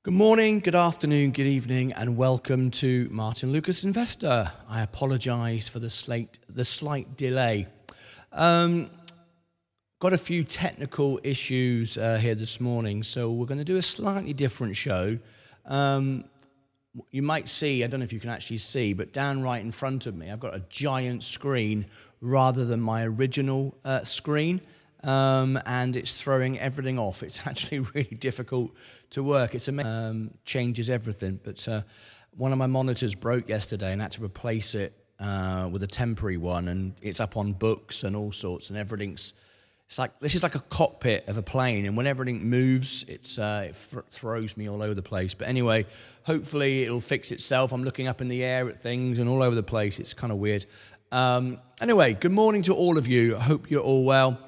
Good morning, good afternoon, good evening, and welcome to Martyn Lucas Investor. I apologise for the slight delay. Got a few technical issues here this morning, so we're going to do a slightly different show. You might see, I don't know if you can actually see, but down right in front of me, I've got a giant screen rather than my original screen. And it's throwing everything off. It's actually really difficult to work. It's amazing. Changes everything. But one of my monitors broke yesterday and I had to replace it with a temporary one. And it's up on books and all sorts. And everything's, this is like a cockpit of a plane. And when everything moves, it throws me all over the place. But anyway, hopefully it'll fix itself. I'm looking up in the air at things and all over the place. It's kind of weird. Anyway, good morning to all of you. I hope you're all well.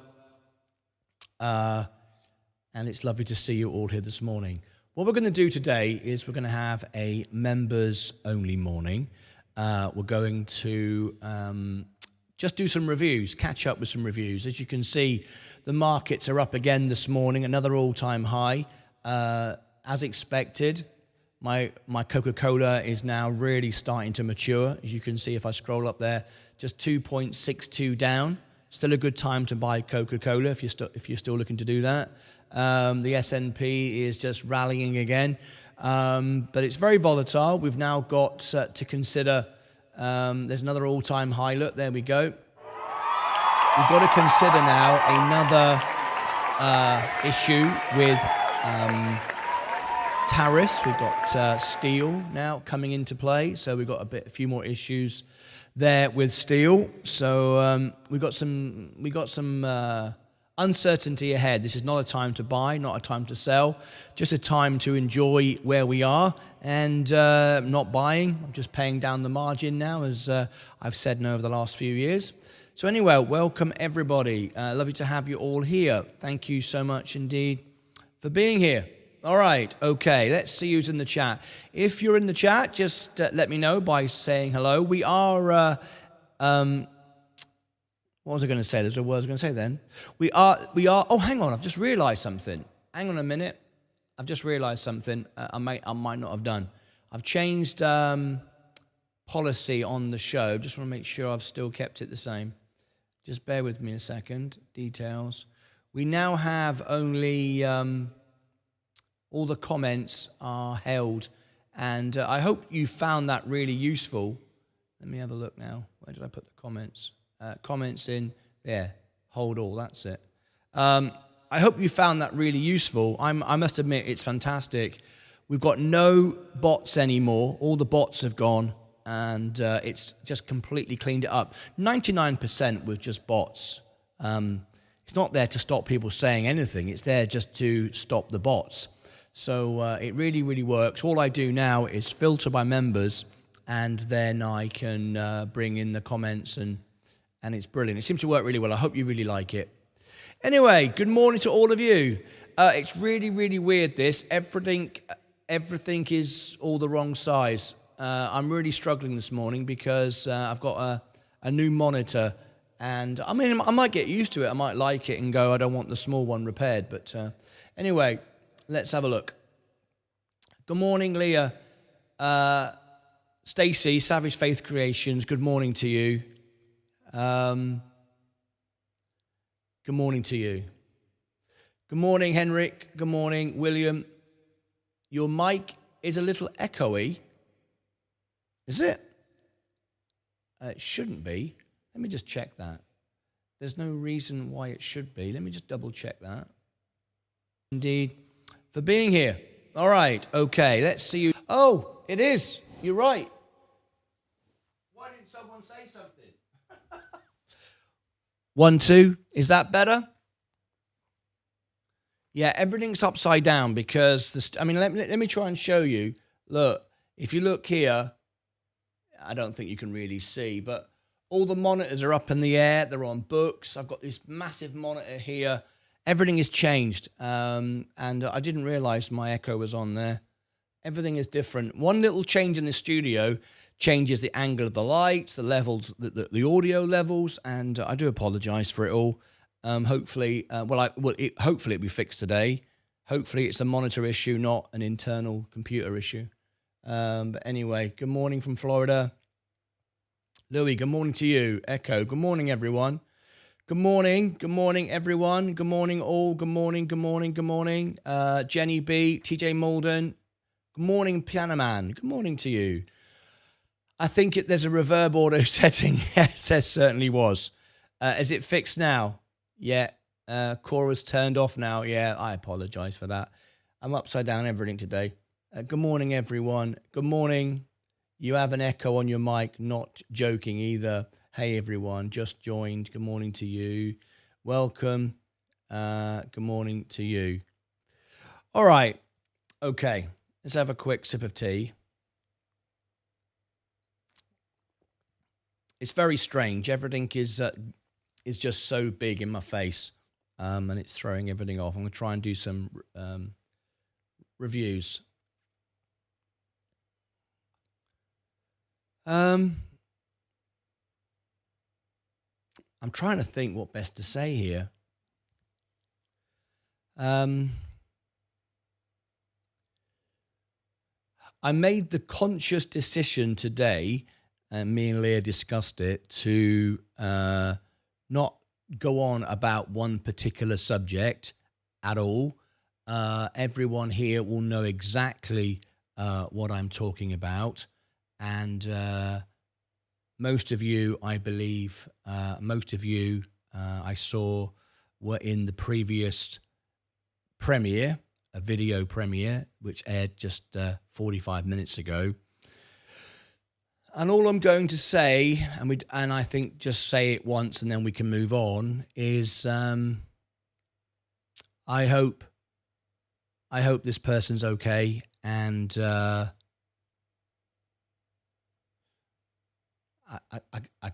And it's lovely to see you all here this morning. What we're going to do today is we're going to have a members-only morning. We're going to just do some reviews, catch up with some reviews. As you can see, the markets are up again this morning, another all-time high. As expected, my Coca-Cola is now really starting to mature. As you can see, if I scroll up there, just 2.62 down. Still a good time to buy Coca-Cola if you're still looking to do that. The S&P is just rallying again, but it's very volatile. We've now got to consider. There's another all-time high. Look, there we go. We've got to consider now another issue with tariffs. We've got steel now coming into play, so we've got a few more issues there with steel. So we've got some uncertainty ahead. This is not a time to buy, not a time to sell, just a time to enjoy where we are and not buying. I'm just paying down the margin now, as I've said over the last few years. So anyway, welcome everybody. Lovely to have you all here. Thank you so much indeed for being here. All right, okay, let's see who's in the chat. If you're in the chat, just let me know by saying hello. We are, what was I going to say? There's a word I was going to say then. We are, oh, hang on, I've just realized something. Hang on a minute. I've just realized something I might not have done. I've changed policy on the show. Just want to make sure I've still kept it the same. Just bear with me a second. Details. We now have only... all the comments are held, and I hope you found that really useful. Let me have a look now. Where did I put the comments? Comments in there. Hold all. That's it. I hope you found that really useful. I must admit, it's fantastic. We've got no bots anymore. All the bots have gone, and it's just completely cleaned it up. 99% with just bots. It's not there to stop people saying anything. It's there just to stop the bots. So it really, really works. All I do now is filter by members, and then I can bring in the comments, and it's brilliant. It seems to work really well. I hope you really like it. Anyway, good morning to all of you. It's really, really weird, this. Everything is all the wrong size. I'm really struggling this morning because I've got a new monitor, and I mean, I might get used to it. I might like it and go, I don't want the small one repaired. But anyway... Let's have a look. Good morning, Leah. Stacy, Savage Faith Creations, good morning to you. Good morning to you. Good morning, Henrik. Good morning, William. Your mic is a little echoey. Is it? It shouldn't be. Let me just check that. There's no reason why it should be. Let me just double check that. Indeed. For being here. All right, okay, let's see you. Oh, it is. You're right. Why didn't someone say something? 1, 2, is that better? Yeah, everything's upside down because, let me try and show you. Look, if you look here, I don't think you can really see, but all the monitors are up in the air. They're on books. I've got this massive monitor here. Everything is changed, and I didn't realize my echo was on there. Everything is different. One little change in the studio changes the angle of the lights, the levels, the audio levels, and I do apologize for it all. Hopefully, hopefully it'll be fixed today. Hopefully it's a monitor issue, not an internal computer issue. But anyway, good morning from Florida. Louis, good morning to you. Echo, good morning, everyone. Good morning. Good morning, everyone. Good morning, all. Good morning, good morning, good morning. Jenny B, TJ Malden. Good morning, Piano Man. Good morning to you. I think there's a reverb auto setting. Yes, there certainly was. Is it fixed now? Yeah. Cora's turned off now. Yeah, I apologize for that. I'm upside down everything today. Good morning, everyone. Good morning. You have an echo on your mic. Not joking either. Hey, everyone. Just joined. Good morning to you. Welcome. Good morning to you. All right. Okay. Let's have a quick sip of tea. It's very strange. Everything is just so big in my face. And it's throwing everything off. I'm going to try and do some reviews. I'm trying to think what best to say here. I made the conscious decision today, and me and Leah discussed it, to not go on about one particular subject at all. Everyone here will know exactly what I'm talking about. And most of you, I believe, I saw were in the previous premiere, a video premiere, which aired just 45 minutes ago. And all I'm going to say, and I think just say it once and then we can move on, is I hope this person's okay, and I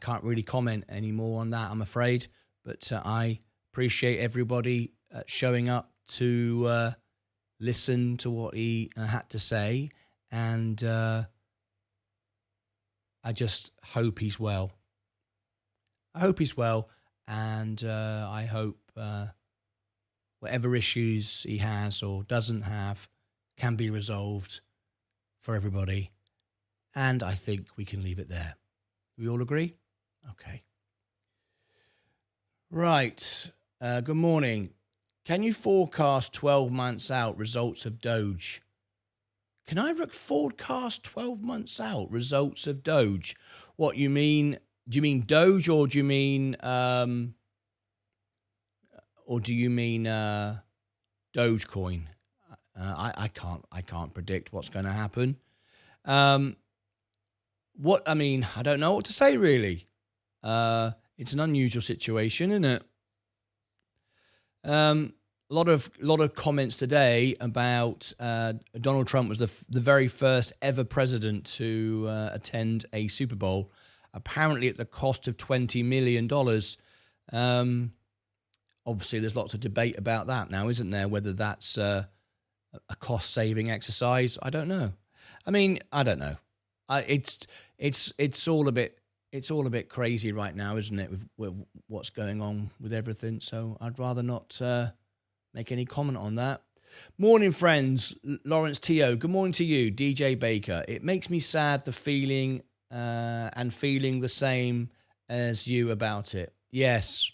can't really comment any more on that, I'm afraid. But I appreciate everybody showing up to listen to what he had to say, and I just hope he's well. I hope he's well, and I hope whatever issues he has or doesn't have can be resolved for everybody. And I think we can leave it there. We all agree? Okay. Right. Good morning. Can you forecast 12 months out results of Doge? Can I forecast 12 months out results of Doge? What you mean? Do you mean Doge, or do you mean Dogecoin? I can't predict what's going to happen. I don't know what to say really. It's an unusual situation, isn't it? A lot of comments today about Donald Trump was the very first ever president to attend a Super Bowl, apparently at the cost of $20 million. Obviously, there's lots of debate about that now, isn't there? Whether that's a cost-saving exercise, I don't know. I don't know. It's all a bit crazy right now, isn't it? With what's going on with everything. So I'd rather not make any comment on that. Morning, friends. Lawrence Tio. Good morning to you, DJ Baker. It makes me sad, the feeling and feeling the same as you about it. Yes.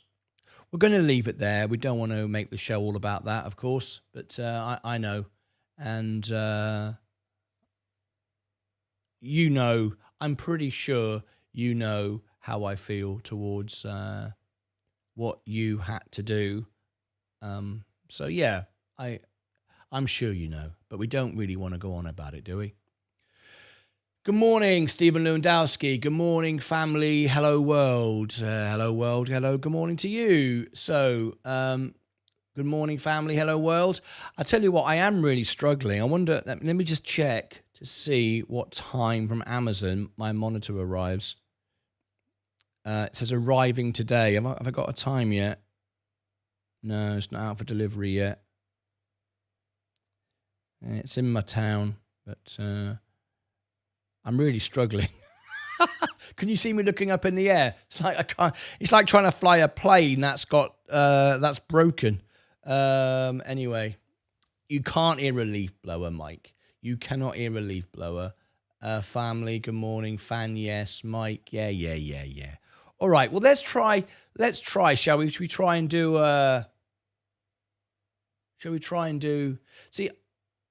We're going to leave it there. We don't want to make the show all about that, of course, but I know. And you know, I'm pretty sure you know how I feel towards what you had to do. So, yeah, I'm sure you know, but we don't really want to go on about it, do we? Good morning, Stephen Lewandowski. Good morning, family. Hello, world. Hello, world. Hello, good morning to you. So, good morning, family. Hello, world. I tell you what, I am really struggling. I wonder, let me just check to see what time from Amazon my monitor arrives. It says arriving today. Have I got a time yet? No, it's not out for delivery yet. It's in my town, but I'm really struggling. Can you see me looking up in the air? It's like I can't. It's like trying to fly a plane that's broken. Anyway, You can't hear a leaf blower, Mike. You cannot hear a leaf blower. Family, good morning. Fan, yes. Mike, yeah. All right, well, let's try, shall we? Should we try and do, see,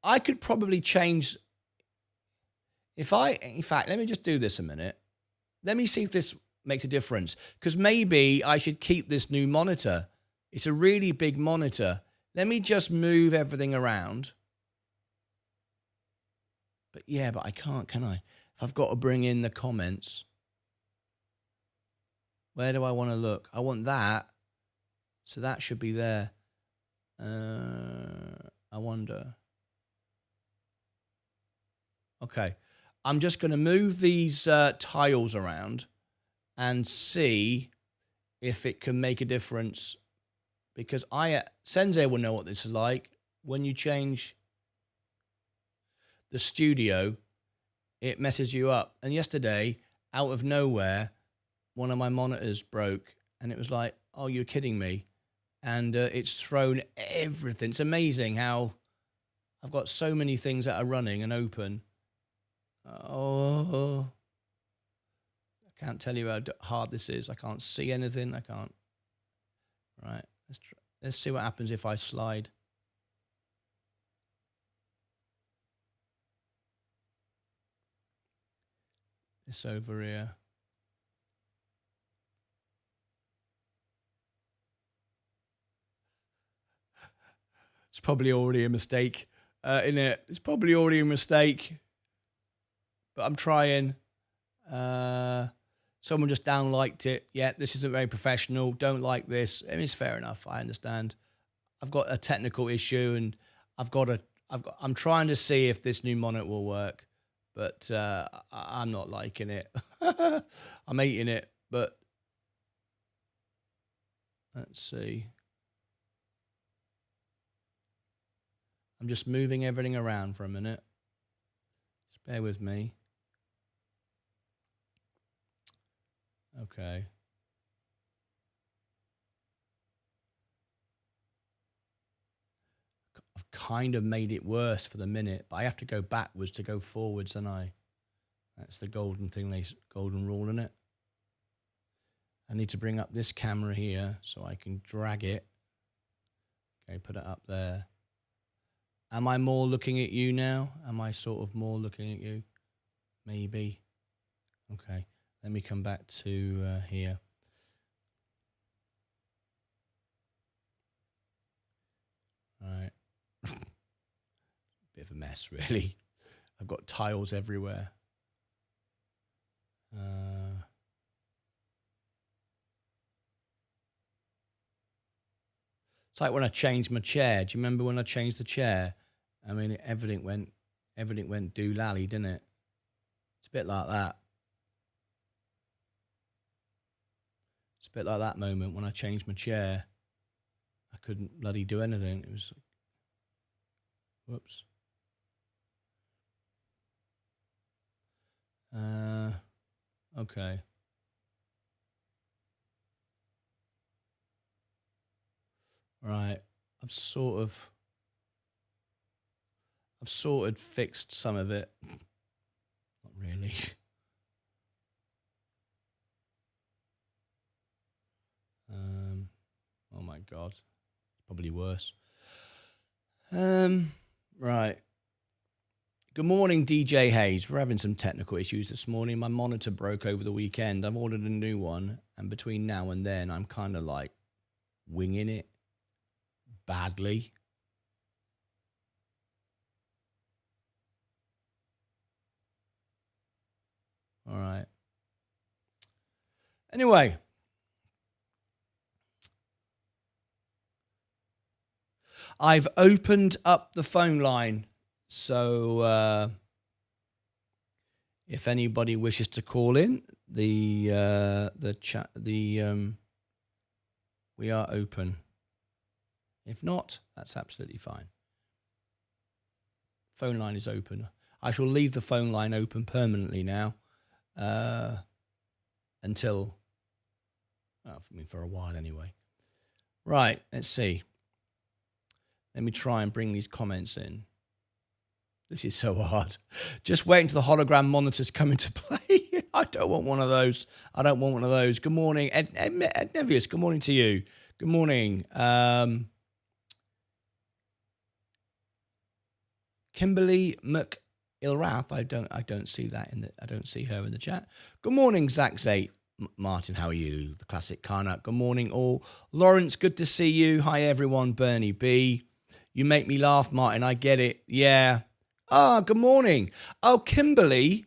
I could probably change, in fact, let me just do this a minute. Let me see if this makes a difference, because maybe I should keep this new monitor. It's a really big monitor. Let me just move everything around. But yeah, but I can't, can I? If I've got to bring in the comments, where do I want to look? I want that. So that should be there. I wonder. Okay. I'm just going to move these tiles around and see if it can make a difference. Because Sensei will know what this is like. When you change the studio, it messes you up. And yesterday, out of nowhere, one of my monitors broke. And it was like, oh, you're kidding me. And it's thrown everything. It's amazing how I've got so many things that are running and open. Oh, I can't tell you how hard this is. I can't see anything. I can't. Right. Let's see what happens if I slide. This over here. It's probably already a mistake in it. It's probably already a mistake. But I'm trying. Someone just down-liked it. Yeah, this isn't very professional. Don't like this. I mean, it's fair enough. I understand. I've got a technical issue, and I'm trying to see if this new monitor will work, but I'm not liking it. I'm hating it, but let's see. I'm just moving everything around for a minute. Just bear with me. Okay. I've kind of made it worse for the minute, but I have to go backwards to go forwards, and that's the golden thing, golden rule, isn't it? I need to bring up this camera here so I can drag it. Okay, put it up there. Am I more looking at you now? Am I sort of more looking at you? Maybe. Okay, let me come back to here. All right. Bit of a mess, really. I've got tiles everywhere. It's like when I changed my chair. Do you remember when I changed the chair? I mean, everything went doolally, didn't it? It's a bit like that. It's a bit like that moment when I changed my chair. I couldn't bloody do anything. It was, whoops. Okay. Right. I've sort of fixed some of it. Not really. Oh my God. Probably worse. Right. Good morning, DJ Hayes. We're having some technical issues this morning. My monitor broke over the weekend. I've ordered a new one, and between now and then, I'm kind of like winging it badly. All right. Anyway. I've opened up the phone line, so if anybody wishes to call in, we are open. If not, that's absolutely fine. Phone line is open. I shall leave the phone line open permanently now, until, for a while anyway. Right, let's see. Let me try and bring these comments in. This is so hard. Just wait until the hologram monitors come into play. I don't want one of those. I don't want one of those. Good morning, Ed Nevius. Good morning to you. Good morning. Kimberly McIlrath. I don't see that I don't see her in the chat. Good morning, Zach Zate. Martin, how are you? The classic Karnak. Good morning, all. Lawrence, good to see you. Hi, everyone. Bernie B. You make me laugh, Martin. I get it. Yeah. Ah, good morning. Oh, Kimberly.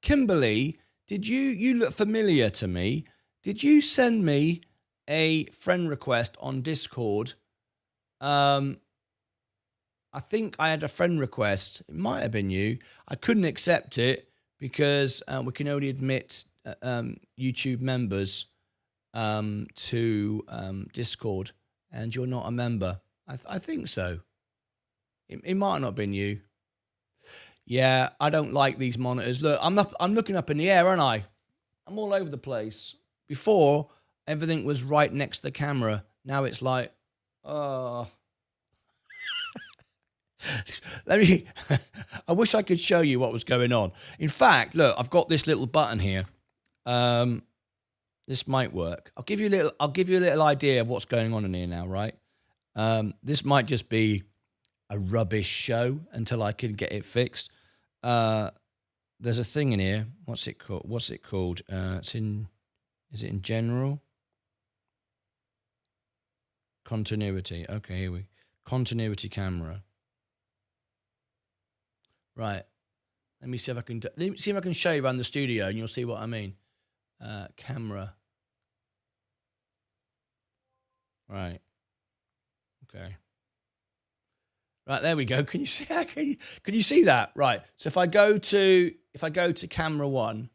Kimberly, did you look familiar to me? Did you send me a friend request on Discord? I think I had a friend request. It might have been you. I couldn't accept it because we can only admit YouTube members to Discord, and you're not a member. I think so. It might not have been you. Yeah, I don't like these monitors. Look, I'm looking up in the air, aren't I? I'm all over the place. Before, everything was right next to the camera. Now it's like, oh. I wish I could show you what was going on. In fact, look, I've got this little button here. This might work. I'll give you a little idea of what's going on in here now, right? This might just be a rubbish show until I can get it fixed. There's a thing in here. What's it called? Is it in general? Continuity. Okay, here we continuity camera. Right. Let me see if I can show you around the studio, and you'll see what I mean. Camera. Right. Okay. Right, there we go. Can you see? Can you see that? Right. So if I go to camera 1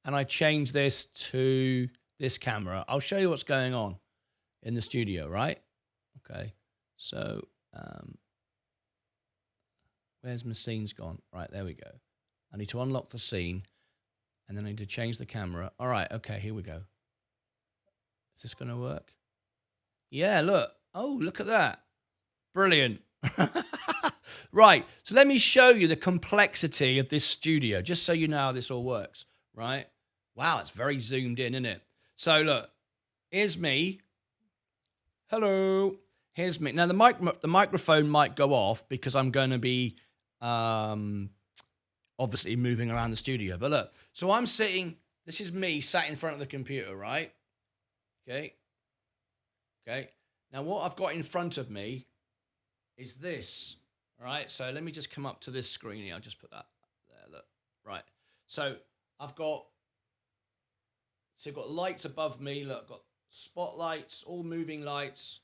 and I change this to this camera, I'll show you what's going on in the studio, right? Okay. So where's my scenes gone? Right, there we go. I need to unlock the scene, and then I need to change the camera. All right, okay, here we go. Is this going to work? Yeah, look. Oh, look at that. Brilliant. Right, so let me show you the complexity of this studio, just so you know how this all works, right? Wow, it's very zoomed in, isn't it? So look, here's me. Hello. Here's me. Now, the microphone might go off because I'm going to be obviously moving around the studio. But look, so I'm sitting, this is me sat in front of the computer, right? Okay. Okay. Now, what I've got in front of me is this. All right. So let me just come up to this screen here. I'll just put that there. Look. Right. So I've got lights above me. Look, I've got spotlights, all moving lights.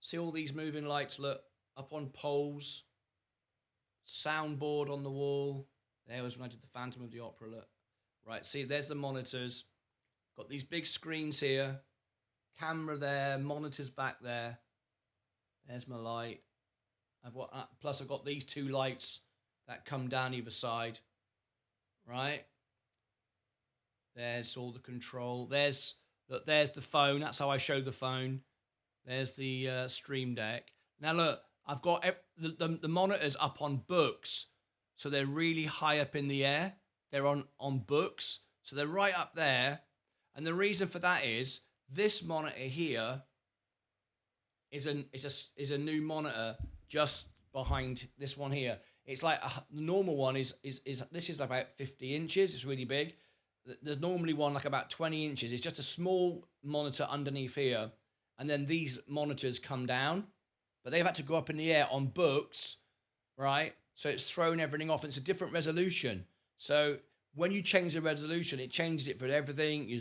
See all these moving lights, look, up on poles. Soundboard on the wall. There was when I did the Phantom of the Opera, look. Right, see, there's the monitors. Got these big screens here. Camera there, monitors back there. There's my light. Plus I've got these two lights that come down either side. Right? There's all the control. There's the phone. That's how I show the phone. There's the Stream Deck. Now look, I've got the monitors up on books, so they're really high up in the air. They're on books, so they're right up there. And the reason for that is this monitor here is a new monitor just behind this one here. It's like the normal one is this is about 50 inches. It's really big. There's normally one like about 20 inches. It's just a small monitor underneath here. And then these monitors come down, but they've had to go up in the air on books, right? So it's thrown everything off. And it's a different resolution. So when you change the resolution, it changes it for everything.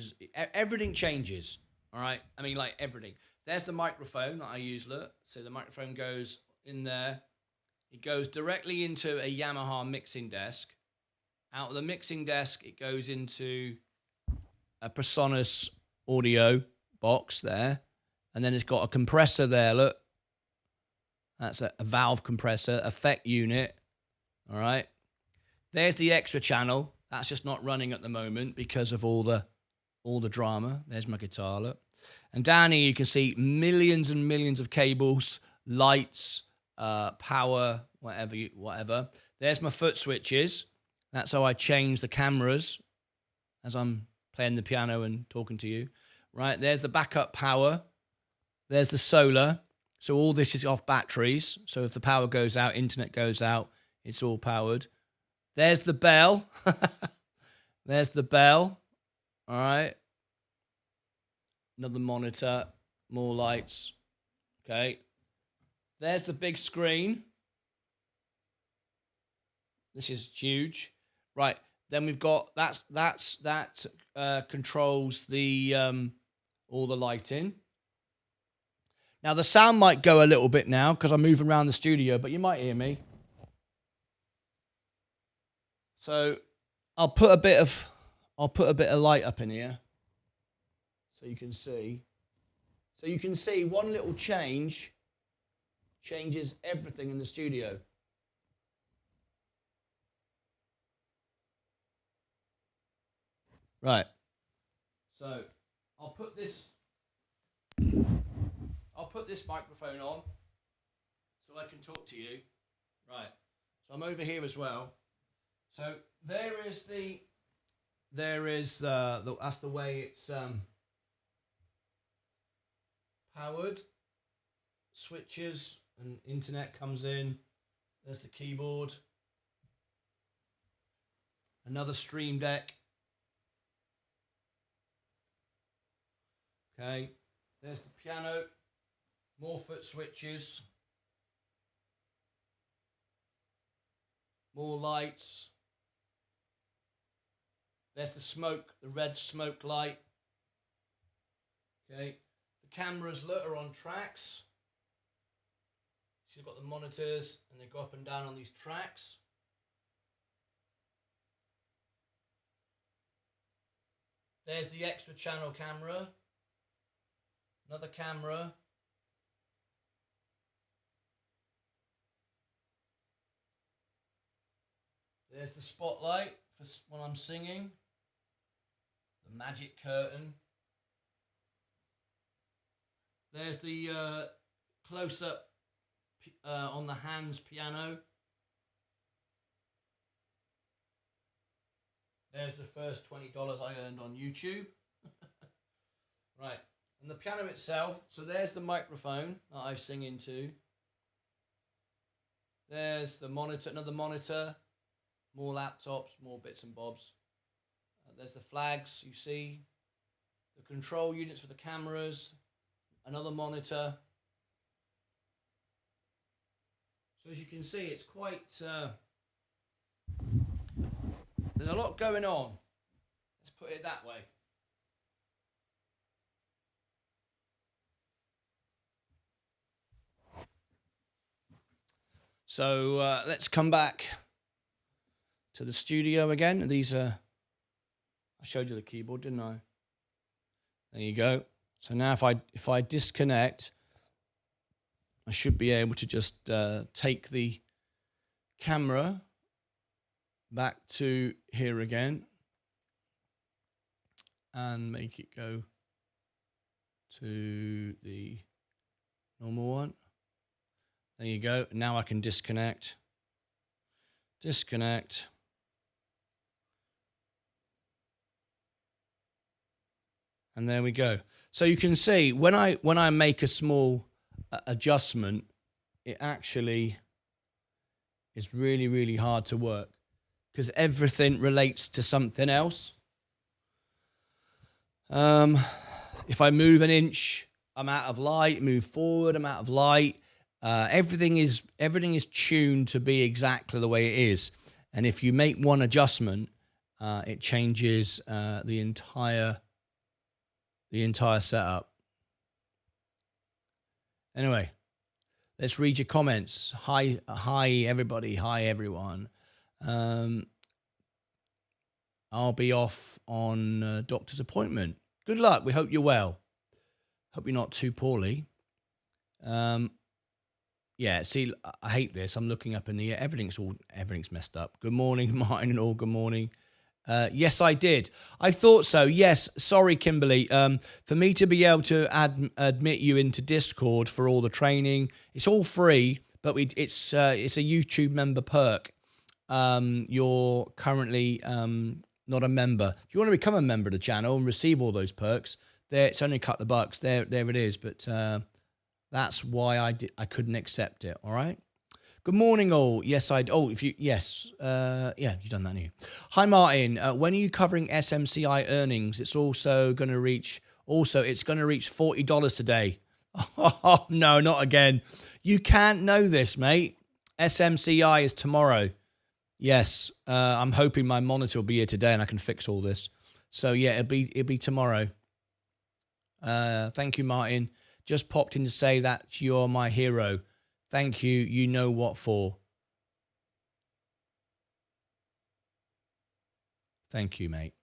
Everything changes, all right? I mean, like everything. There's the microphone that I use, look. So the microphone goes in there. It goes directly into a Yamaha mixing desk. Out of the mixing desk, it goes into a Presonus audio box there. And then it's got a compressor there, look. That's a valve compressor, effect unit. All right. There's the extra channel. That's just not running at the moment because of all the drama. There's my guitar, look. And down here you can see millions and millions of cables, lights, power, whatever. There's my foot switches. That's how I change the cameras as I'm playing the piano and talking to you. Right, there's the backup power. There's the solar. So all this is off batteries. So if the power goes out, internet goes out, it's all powered. There's the bell. There's the bell. All right. Another monitor, more lights. Okay. There's the big screen. This is huge. Right. Then we've got that controls the all the lighting. Now the sound might go a little bit now because I'm moving around the studio, but you might hear me. So I'll put a bit of light up in here so you can see. So you can see one little change changes everything in the studio. Right. So I'll put this microphone on so I can talk to you. Right. So I'm over here as well. So that's the way it's powered. Switches and internet comes in. There's the keyboard. Another Stream Deck. Okay. There's the piano. More foot switches. More lights. There's the smoke, the red smoke light. Okay. The cameras are on tracks. So you've got the monitors and they go up and down on these tracks. There's the extra channel camera. Another camera. There's the spotlight for when I'm singing. The magic curtain. There's the close-up on the hands piano. There's the first $20 I earned on YouTube. Right. And the piano itself, so there's the microphone that I sing into. There's the monitor, another monitor. More laptops, more bits and bobs. There's the flags, you see. The control units for the cameras. Another monitor. So as you can see, it's quite... there's a lot going on. Let's put it that way. So let's come back to the studio again. These are, I showed you the keyboard, didn't I? There you go. So now if I disconnect, I should be able to just take the camera back to here again and make it go to the normal one. There you go. Now I can disconnect. Disconnect. And there we go. So you can see when I make a small adjustment, it actually is really, really hard to work because everything relates to something else. If I move an inch, I'm out of light. Move forward, I'm out of light. Everything is tuned to be exactly the way it is. And if you make one adjustment, it changes the entire setup. Anyway, let's read your comments. Hi everybody. Hi everyone. I'll be off on doctor's appointment. Good luck. We hope you're well. Hope you're not too poorly. Yeah, see, I hate this. I'm looking up in the air. Everything's messed up. Good morning, Martyn and all. Good morning. Yes, I did. I thought so. Yes. Sorry, Kimberly. For me to be able to admit you into Discord for all the training, it's all free, but it's a YouTube member perk. You're currently not a member. If you want to become a member of the channel and receive all those perks, it's only a couple of bucks. There it is. But that's why I couldn't accept it. All right. Good morning, all. Yes, I. Oh, if you. Yes. Yeah, you've done that, haven't you? Hi, Martin. When are you covering SMCI earnings? It's also going to reach. Also, it's going to reach $40 today. Oh no, not again. You can't know this, mate. SMCI is tomorrow. Yes. I'm hoping my monitor will be here today and I can fix all this. So yeah, it'll be tomorrow. Thank you, Martin. Just popped in to say that you're my hero. Thank you. You know what for. Thank you, mate.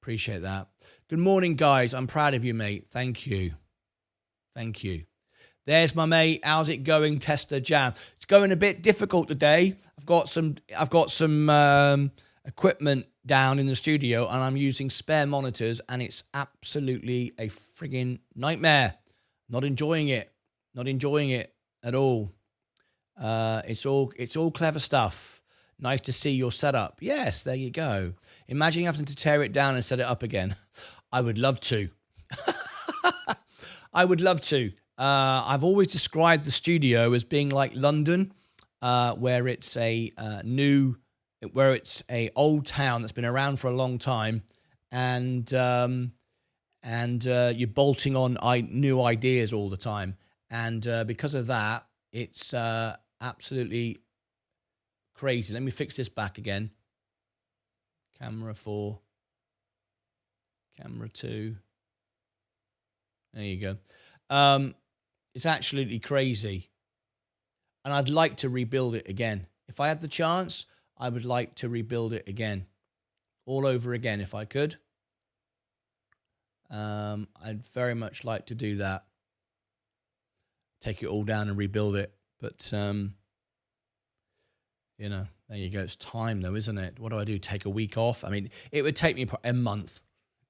Appreciate that. Good morning, guys. I'm proud of you, mate. Thank you. Thank you. There's my mate. How's it going, Tesla Jam? It's going a bit difficult today. I've got some equipment down in the studio, and I'm using spare monitors, and it's absolutely a friggin' nightmare. Not enjoying it. Not enjoying it at all. It's all clever stuff. Nice to see your setup. Yes, there you go. Imagine having to tear it down and set it up again. I would love to. I would love to. I've always described the studio as being like London, where it's a old town that's been around for a long time, and you're bolting on new ideas all the time. And because of that, it's absolutely crazy. Let me fix this back again. Camera 4. Camera 2. There you go. It's absolutely crazy. And I'd like to rebuild it again. If I had the chance, I would like to rebuild it again. All over again if I could. I'd very much like to do that. Take it all down and rebuild it. But, you know, there you go. It's time though, isn't it? What do I do? Take a week off? I mean, it would take me a month.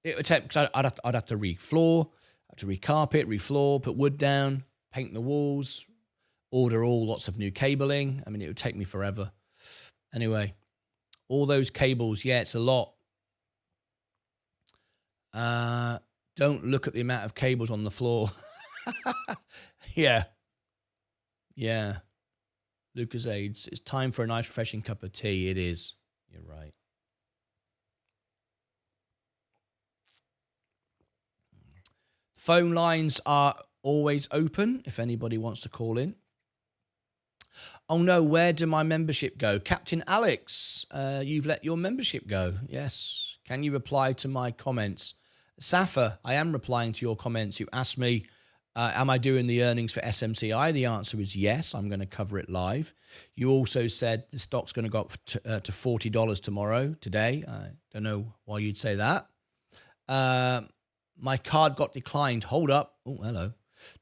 It would take, because I'd have to re-floor, have to re-carpet, re-floor, put wood down, paint the walls, order lots of new cabling. I mean, it would take me forever. Anyway, all those cables, yeah, it's a lot. Don't look at the amount of cables on the floor. Yeah. Yeah. Lucas Aids. It's time for a nice refreshing cup of tea. It is. You're right. Phone lines are always open if anybody wants to call in. Oh no, where did my membership go? Captain Alex, you've let your membership go. Yes. Can you reply to my comments? Safa, I am replying to your comments. You asked me, am I doing the earnings for SMCI? The answer is yes. I'm going to cover it live. You also said the stock's going to go up to $40 today. I don't know why you'd say that. My card got declined. Hold up. Oh, hello.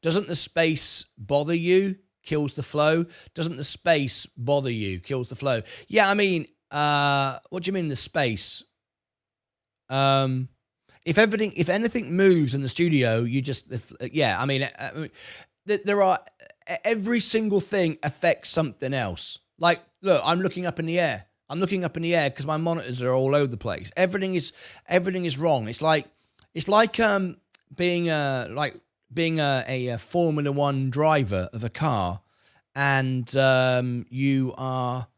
Doesn't the space bother you? Kills the flow. Doesn't the space bother you? Kills the flow. Yeah, I mean, what do you mean the space? If anything moves in the studio, you just, yeah, I mean, there are, every single thing affects something else. Like, look, I'm looking up in the air. I'm looking up in the air because my monitors are all over the place. Everything is wrong. It's like being a Formula One driver of a car, and you are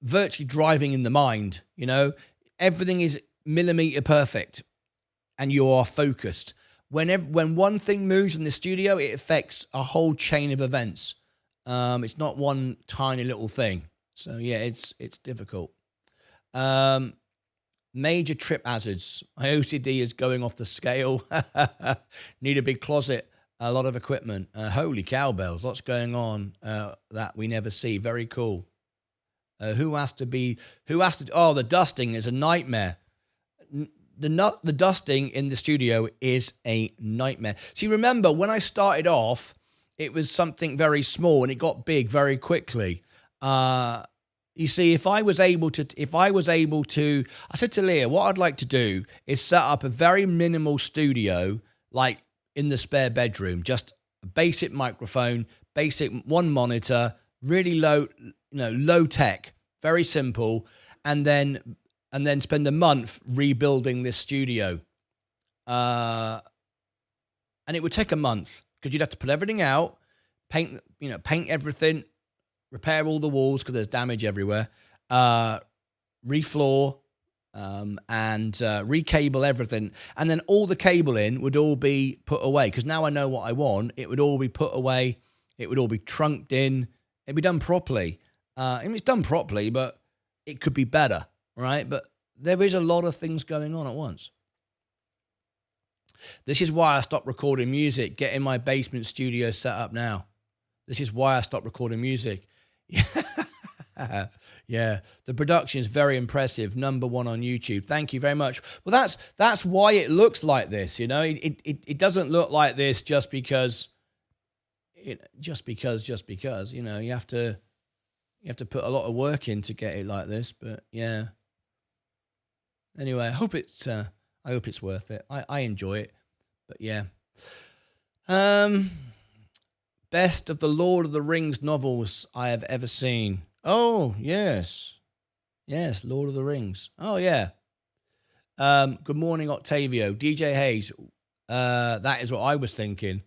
virtually driving in the mind. You know, everything is millimeter perfect, and you are focused. When one thing moves in the studio, it affects a whole chain of events. It's not one tiny little thing. So yeah, it's difficult. Major trip hazards. My OCD is going off the scale. Need a big closet. A lot of equipment. Holy cowbells. Lots going on that we never see. Very cool. Oh, the dusting is a nightmare. The dusting in the studio is a nightmare. See, remember, when I started off, it was something very small and it got big very quickly. You see, if I was able to, I said to Leah, what I'd like to do is set up a very minimal studio, like in the spare bedroom, just a basic microphone, basic one monitor, really low, low tech, very simple, and then spend a month rebuilding this studio. And it would take a month because you'd have to put everything out, paint everything, repair all the walls because there's damage everywhere, refloor, and recable everything. And then all the cabling would all be put away because now I know what I want. It would all be put away. It would all be trunked in. It'd be done properly. I mean, it's done properly, but it could be better, right? But there is a lot of things going on at once. This is why I stopped recording music, getting my basement studio set up now. This is why I stopped recording music. Yeah, the production is very impressive. #1 on YouTube. Thank you very much. Well, that's why it looks like this. It doesn't look like this just because. You have to put a lot of work in to get it like this. But yeah. Anyway, I hope it's worth it. I enjoy it. But yeah. Best of the Lord of the Rings novels I have ever seen. Oh, yes. Yes, Lord of the Rings. Oh, yeah. Good morning, Octavio. DJ Hayes. That is what I was thinking.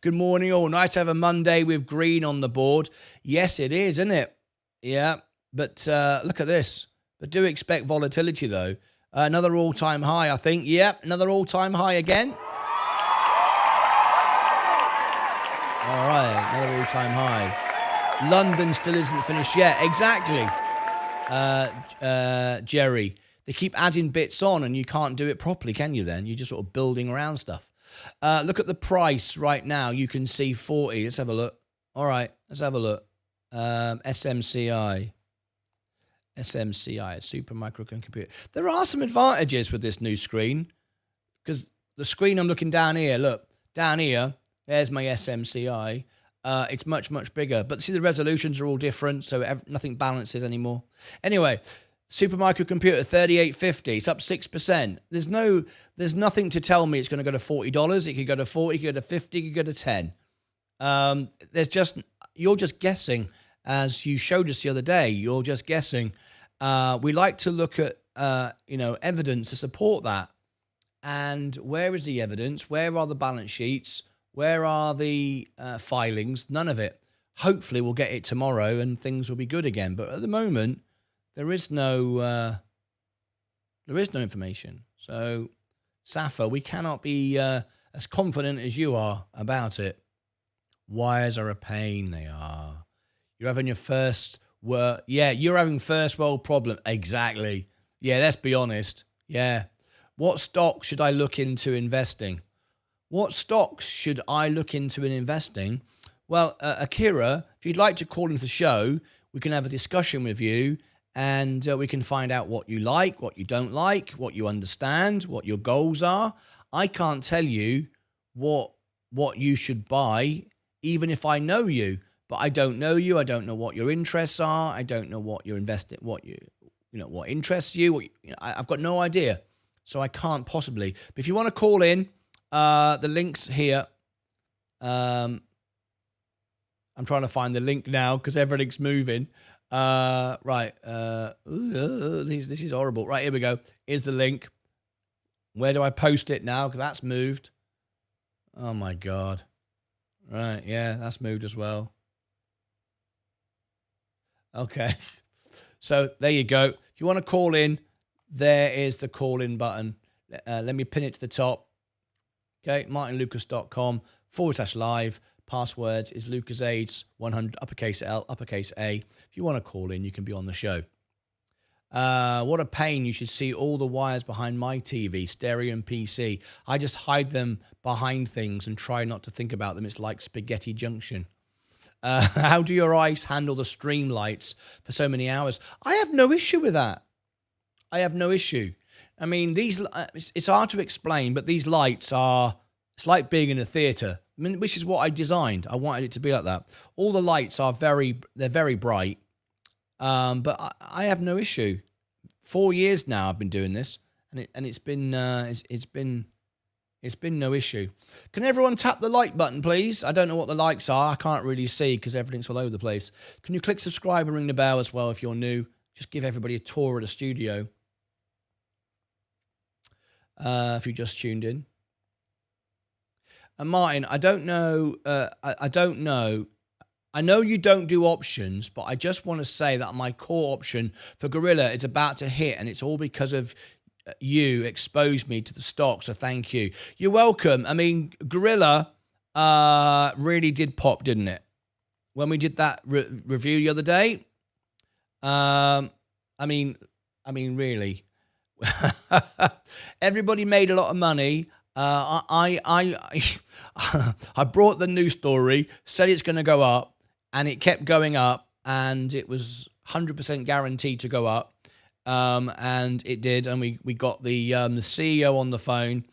Good morning, all. Nice to have a Monday with green on the board. Yes, it is, isn't it? Yeah. But look at this. But do expect volatility, though. Another all-time high, I think. Yep, another all-time high again. All right, another all-time high. London still isn't finished yet. Exactly, Jerry. They keep adding bits on and you can't do it properly, can you then? You're just sort of building around stuff. Look at the price right now. You can see 40. Let's have a look. All right, let's have a look. SMCI, Super Microcomputer. There are some advantages with this new screen because the screen I'm looking down here, look, down here, there's my SMCI. It's much, much bigger. But see, the resolutions are all different, so nothing balances anymore. Anyway, Super Microcomputer 3850. It's up 6%. There's nothing to tell me it's going to go to $40. It could go to 40, it could go to 50, it could go to 10. You're just guessing, as you showed us the other day. You're just guessing. We like to look at evidence to support that. And where is the evidence? Where are the balance sheets? Where are the filings? None of it. Hopefully we'll get it tomorrow and things will be good again. But at the moment, there is no information. So, Safa, we cannot be as confident as you are about it. Wires are a pain. They are. You're having your first world. Yeah, you're having first world problem. Exactly. Yeah, let's be honest. Yeah. What stocks should I look into investing? What stocks should I look into in investing? Well, Akira, if you'd like to call into the show, we can have a discussion with you and we can find out what you like, what you don't like, what you understand, what your goals are. I can't tell you what you should buy, even if I know you. But I don't know you. I don't know what your interests are. I don't know what you're investing, what interests you. I've got no idea. So I can't possibly. But if you want to call in, the link's here. I'm trying to find the link now because everything's moving. Right. This is horrible. Right, here we go. Here's the link. Where do I post it now? Because that's moved. Oh, my God. Right, yeah, that's moved as well. Okay. So there you go. If you want to call in, there is the call-in button. Let me pin it to the top. Okay, martynlucas.com/live. Passwords is LucasAids100, uppercase L, uppercase A. If you want to call in, you can be on the show. What a pain. You should see all the wires behind my TV, stereo and PC. I just hide them behind things and try not to think about them. It's like spaghetti junction. How do your eyes handle the stream lights for so many hours? I have no issue with that. I have no issue. I mean, it's hard to explain, but these lights it's like being in a theater. I mean, which is what I designed. I wanted it to be like that. All the lights they're very bright. But I have no issue. 4 years now I've been doing this, and it's been no issue. Can everyone tap the like button, please? I don't know what the likes are. I can't really see because everything's all over the place. Can you click subscribe and ring the bell as well if you're new? Just give everybody a tour of the studio. If you just tuned in. And Martin, I don't know. I don't know. I know you don't do options, but I just want to say that my core option for Gorilla is about to hit, and it's all because of you exposed me to the stock. So thank you. You're welcome. I mean, Gorilla really did pop, didn't it? When we did that review the other day. I mean, really. Everybody made a lot of money. I brought the news story, said it's going to go up, and it kept going up, and it was 100% guaranteed to go up, and it did, and we got the CEO on the phone,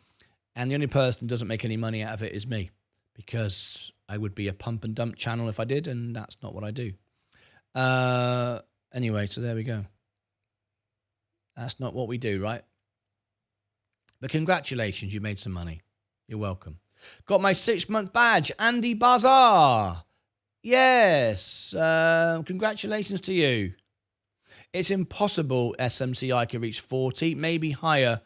and the only person who doesn't make any money out of it is me, because I would be a pump and dump channel if I did, and that's not what I do. Anyway, so there we go. That's not what we do, right? But congratulations, you made some money. You're welcome. Got my 6-month badge, Andy Bazaar. Yes, congratulations to you. It's impossible SMCI can reach 40, maybe higher.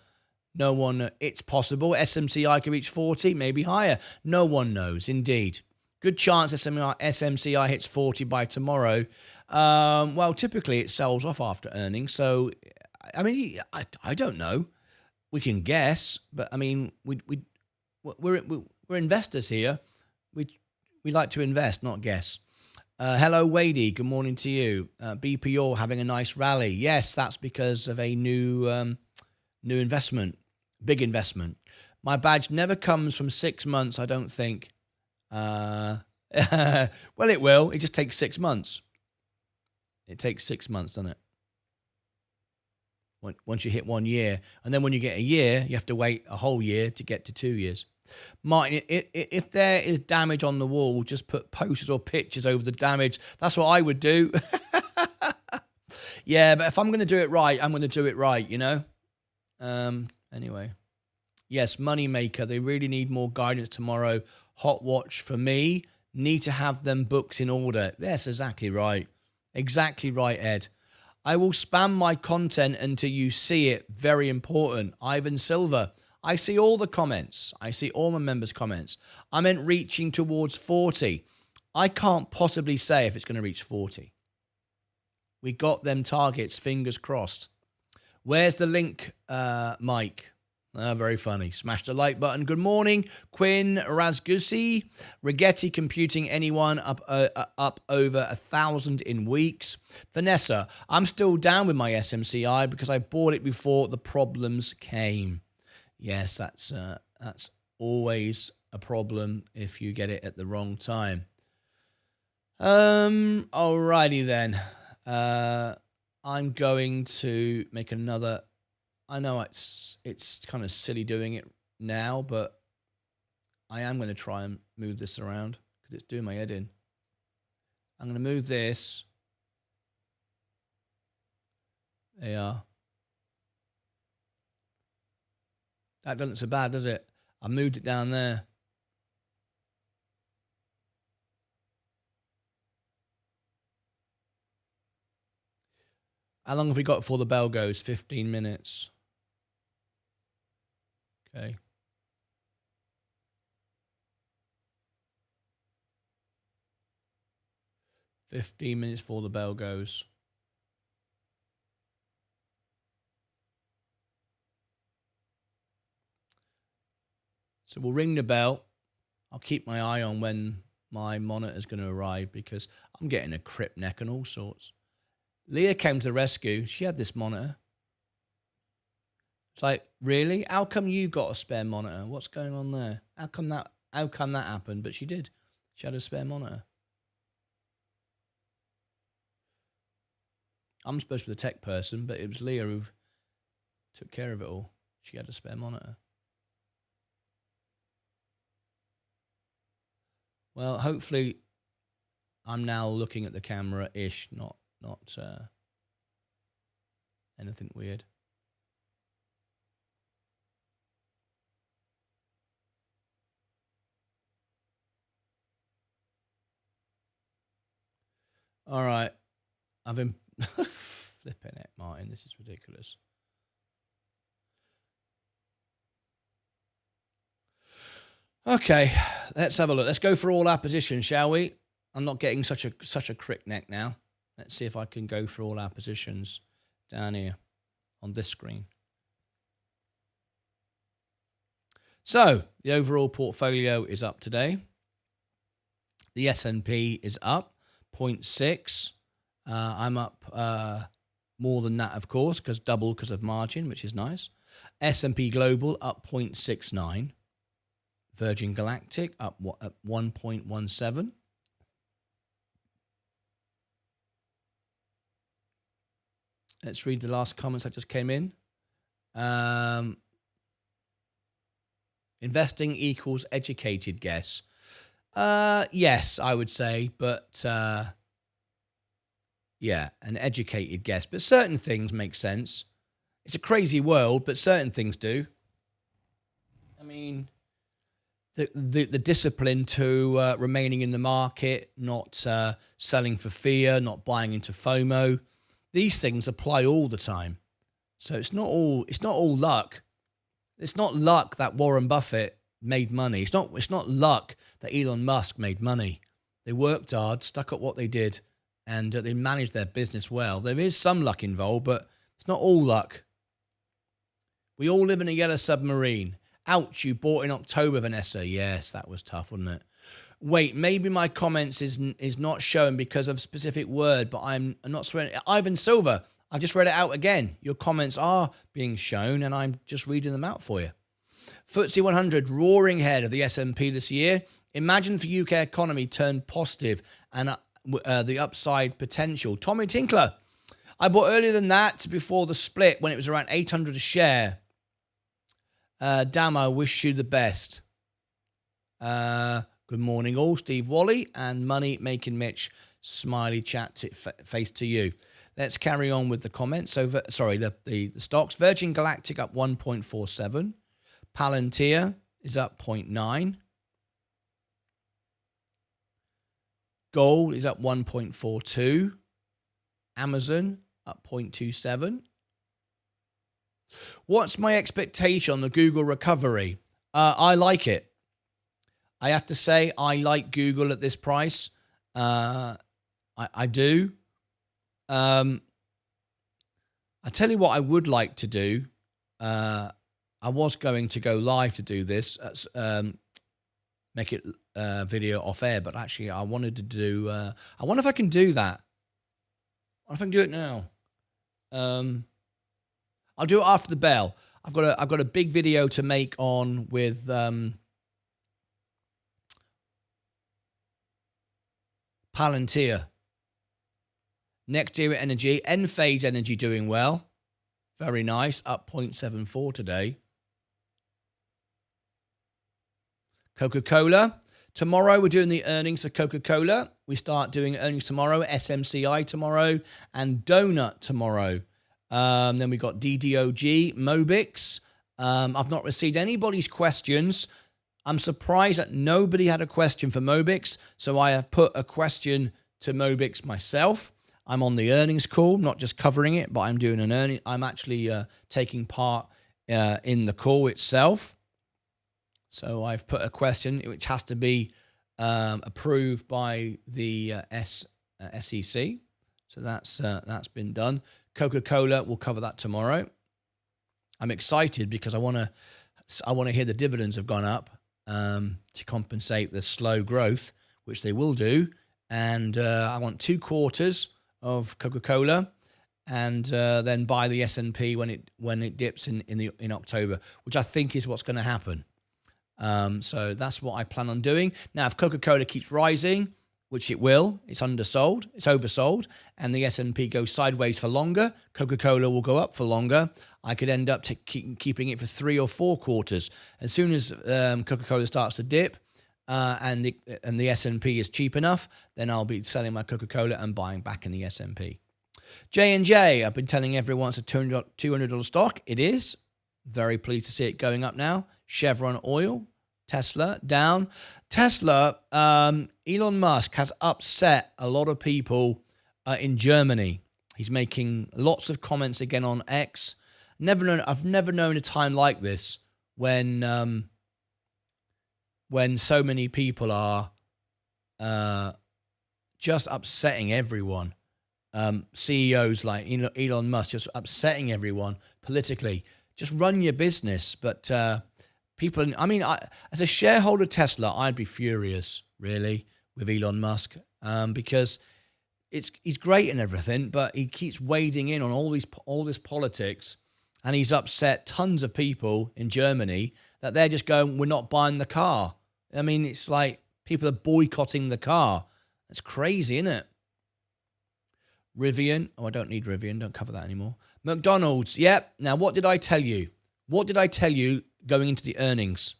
No one, it's possible SMCI can reach 40, maybe higher. No one knows, indeed. Good chance SMCI hits 40 by tomorrow. Well, typically it sells off after earnings, so I mean, I don't know. We can guess, but I mean, we're investors here. We like to invest, not guess. Hello, Wadey. Good morning to you. BPO having a nice rally. Yes, that's because of a new investment, big investment. My badge never comes from 6 months, I don't think. Well, it will. It just takes 6 months. It takes 6 months, doesn't it? Once you hit 1 year. And then when you get a year, you have to wait a whole year to get to 2 years. Martin, if there is damage on the wall, just put posters or pictures over the damage. That's what I would do. Yeah, but if I'm going to do it right, I'm going to do it right, you know? Anyway. Yes, Moneymaker. They really need more guidance tomorrow. Hot watch for me. Need to have them books in order. That's exactly right. Exactly right, Ed. I will spam my content until you see it. Very important. Ivan Silver. I see all the comments. I see all my members' comments. I meant reaching towards 40. I can't possibly say if it's going to reach 40. We got them targets, fingers crossed. Where's the link, Mike? Very funny. Smash the like button. Good morning, Quinn Razgusi. Rigetti Computing, anyone up over 1,000 in weeks. Vanessa, I'm still down with my SMCI because I bought it before the problems came. Yes, that's always a problem if you get it at the wrong time. Alrighty then. I'm going to make another. I know it's kind of silly doing it now, but I am going to try and move this around because it's doing my head in. I'm going to move this. There you are. That doesn't look so bad, does it? I moved it down there. How long have we got before the bell goes? 15 minutes. Okay. $15 minutes before the bell goes. So we'll ring the bell. I'll keep my eye on when my monitor's going to arrive because I'm getting a crip neck and all sorts. Leah came to the rescue. She had this monitor. It's like, really? How come you got a spare monitor? What's going on there? How come that happened? But she did. She had a spare monitor. I'm supposed to be the tech person, but it was Leah who took care of it all. She had a spare monitor. Well, hopefully I'm now looking at the camera-ish, not not anything weird. All right. I've been flipping it, Martin. This is ridiculous. Okay, let's have a look. Let's go for all our positions, shall we? I'm not getting such a crick neck now. Let's see if I can go for all our positions down here on this screen. So the overall portfolio is up today. The S&P is up 0.6. I'm up more than that, of course, double because of margin, which is nice. S&P Global up 0.69. Virgin Galactic up at 1.17. Let's read the last comments that just came in. Investing equals educated guess. Yes, I would say, but yeah, an educated guess. But certain things make sense. It's a crazy world, but certain things do. I mean, the discipline to remaining in the market, not selling for fear, not buying into FOMO. These things apply all the time. So it's not all luck. It's not luck that Warren Buffett made money. It's not luck that Elon Musk made money. They worked hard, stuck at what they did, and they managed their business well. There is some luck involved, but it's not all luck. We all live in a yellow submarine. Ouch, you bought in October, Vanessa. Yes, that was tough, wasn't it? Wait, maybe my comments is not shown because of a specific word, but I'm not swearing. Ivan Silver, I've just read it out again. Your comments are being shown, and I'm just reading them out for you. FTSE 100 roaring ahead of the S&P this year. Imagine if the UK economy turned positive and the upside potential. Tommy Tinkler, I bought earlier than that before the split when it was around 800 a share. Damn, I wish you the best. Good morning all. Steve Wally and Money Making Mitch. Smiley chat face to you. Let's carry on with the comments. So, the stocks. Virgin Galactic up 1.47. Palantir is up 0.9. Gold is up 1.42. Amazon up 0.27. What's my expectation on the Google recovery? I like it. I have to say, I like Google at this price. I do. I tell you what I would like to do. I was going to go live to do this, make it video off air, but actually I wanted to do, I wonder if I can do that. I wonder if I can do it now. I'll do it after the bell. I've got a big video to make on with Palantir. Nextera Energy, Enphase Energy doing well. Very nice, up 0.74 today. Coca-Cola. Tomorrow we're doing the earnings for Coca-Cola. We start doing earnings tomorrow, SMCI tomorrow, and Donut tomorrow. Then we got DDOG, Mobix. I've not received anybody's questions. I'm surprised that nobody had a question for Mobix, so I have put a question to Mobix myself. I'm on the earnings call, not just covering it, but I'm doing an earning. I'm actually taking part in the call itself. So I've put a question which has to be approved by the SEC. So that's been done. Coca-Cola, we'll cover that tomorrow. I'm excited because I want to hear the dividends have gone up to compensate the slow growth, which they will do. And I want 2 quarters of Coca-Cola, and then buy the S&P when it dips in October, which I think is what's going to happen. So that's what I plan on doing. Now, if Coca-Cola keeps rising, which it will, it's undersold, it's oversold, and the S&P goes sideways for longer, Coca-Cola will go up for longer. I could end up keeping it for 3 or 4 quarters. As soon as Coca-Cola starts to dip, and the S&P is cheap enough, then I'll be selling my Coca-Cola and buying back in the S&P. J&J, I've been telling everyone it's a $200 stock. It is. Very pleased to see it going up now. Chevron Oil, Tesla down. Tesla, Elon Musk has upset a lot of people in Germany. He's making lots of comments again on X. I've never known a time like this when so many people are just upsetting everyone. CEOs like Elon Musk just upsetting everyone politically. Just run your business. But people, as a shareholder of Tesla, I'd be furious, really, with Elon Musk because he's great and everything, but he keeps wading in on all this politics, and he's upset tons of people in Germany that they're just going, we're not buying the car. I mean, it's like people are boycotting the car. That's crazy, isn't it? Rivian. Oh, I don't need Rivian. Don't cover that anymore. McDonald's. Yep. Now, what did I tell you? What did I tell you going into the earnings?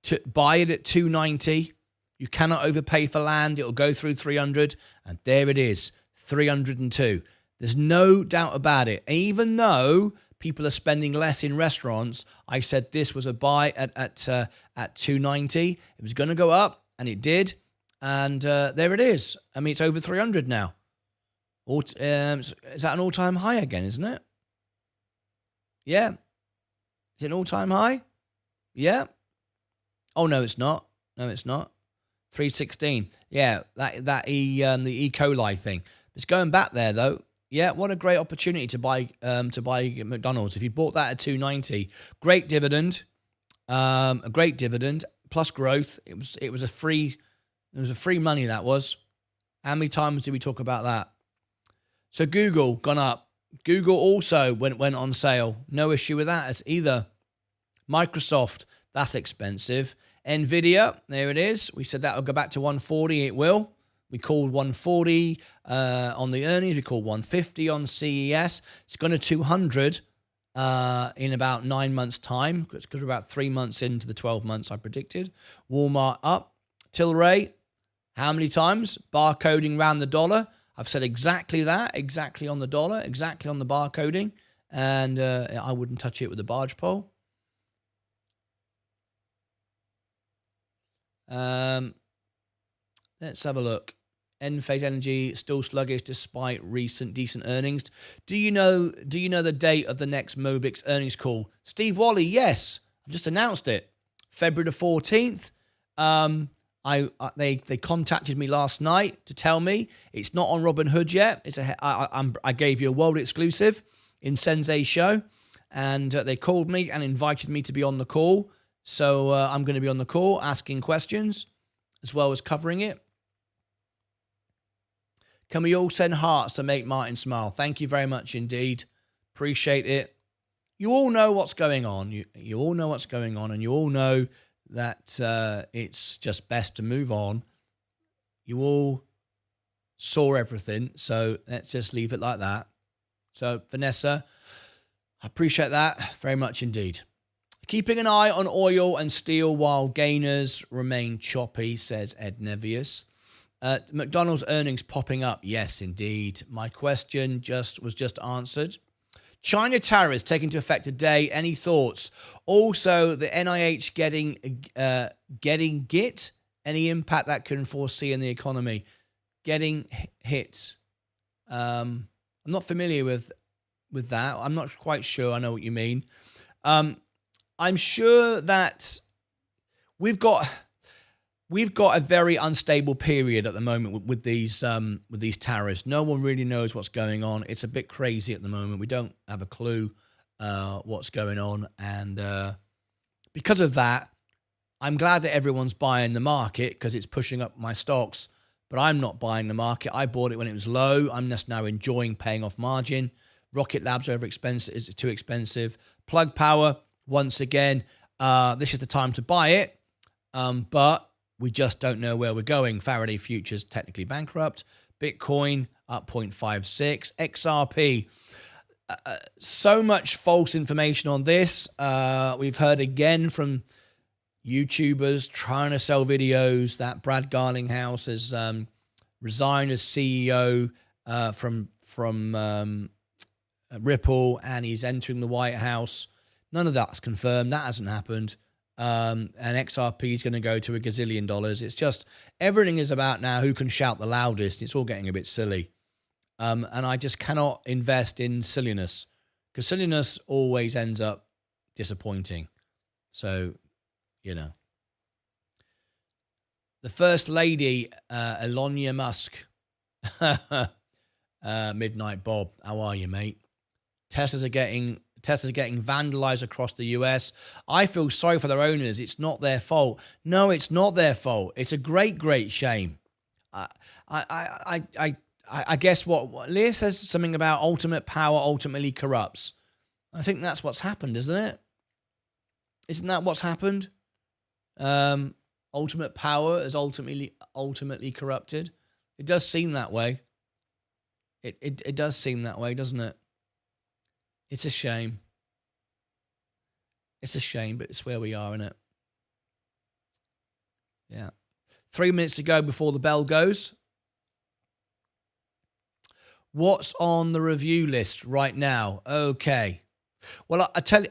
To buy it at $290. You cannot overpay for land. It'll go through 300. And there it is, 302. There's no doubt about it. Even though people are spending less in restaurants, I said this was a buy at 290. It was going to go up, and it did. And there it is. I mean, it's over 300 now. Is that an all-time high again, isn't it? Yeah. Is it an all-time high? Yeah. Oh, no, it's not. No, it's not. 316. Yeah, the E. coli thing. It's going back there, though. Yeah, what a great opportunity to buy McDonald's. If you bought that at 290, great dividend. A great dividend plus growth. It was a free money, that was. How many times did we talk about that? So Google gone up. Google also went on sale. No issue with that either. Microsoft, that's expensive. Nvidia, there it is. We said that will go back to 140. It will. We called 140 on the earnings. We called 150 on CES. It's gone to 200 in about 9 months' time. It's because we're about 3 months into the 12 months I predicted. Walmart up. Tilray, how many times? Barcoding around the dollar. I've said exactly that, exactly on the dollar, exactly on the barcoding. And I wouldn't touch it with a barge pole. Let's have a look. Enphase Energy still sluggish despite recent decent earnings. Do you know the date of the next Mobix earnings call? Steve Wally, yes. I've just announced it. February the 14th. They contacted me last night to tell me it's not on Robinhood yet. I gave you a world exclusive in Sensei's show, and they called me and invited me to be on the call. So I'm going to be on the call asking questions as well as covering it. Can we all send hearts to make Martyn smile? Thank you very much indeed. Appreciate it. You all know what's going on. You all know what's going on, and you all know that it's just best to move on. You all saw everything, so let's just leave it like that. So, Vanessa, I appreciate that very much indeed. Keeping an eye on oil and steel while gainers remain choppy, says Ed Nevius. McDonald's earnings popping up. Yes, indeed. My question was just answered. China tariffs taking into effect today. Any thoughts? Also, the NIH getting hit. Any impact that can foresee in the economy? Getting hit. I'm not familiar with that. I'm not quite sure. I know what you mean. I'm sure that we've got a very unstable period at the moment with these tariffs. No one really knows what's going on. It's a bit crazy at the moment. We don't have a clue what's going on, and because of that, I'm glad that everyone's buying the market because it's pushing up my stocks. But I'm not buying the market. I bought it when it was low. I'm just now enjoying paying off margin. Rocket Lab's is too expensive. Plug Power, once again, this is the time to buy it, but we just don't know where we're going. Faraday Futures technically bankrupt. Bitcoin up 0.56. XRP. So much false information on this. We've heard again from YouTubers trying to sell videos that Brad Garlinghouse has resigned as CEO from Ripple, and he's entering the White House. None of that's confirmed. That hasn't happened. And XRP is going to go to $1 gazillion. It's just everything is about now who can shout the loudest. It's all getting a bit silly. And I just cannot invest in silliness, because silliness always ends up disappointing. So, the First Lady, Elon Musk, Midnight Bob, how are you, mate? Teslas are getting vandalized across the US. I feel sorry for their owners. It's not their fault. No, it's not their fault. It's a great, great shame. I guess what Leah says something about ultimate power ultimately corrupts. I think that's what's happened, isn't it? Isn't that what's happened? Ultimate power is ultimately corrupted. It does seem that way. It does seem that way, doesn't it? It's a shame. It's a shame, but it's where we are, isn't it? Yeah. 3 minutes to go before the bell goes. What's on the review list right now? Okay. Well, I tell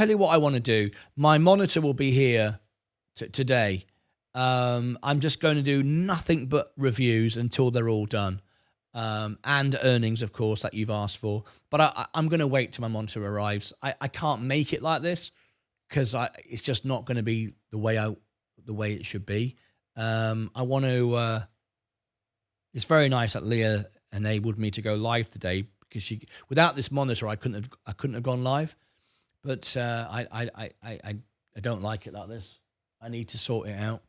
you what I want to do. My monitor will be here today. I'm just going to do nothing but reviews until they're all done. And earnings, of course, that you've asked for. But I'm going to wait till my monitor arrives. I can't make it like this because it's just not going to be the way it should be. I want to. It's very nice that Leah enabled me to go live today, because without this monitor I couldn't have gone live. But I don't like it like this. I need to sort it out.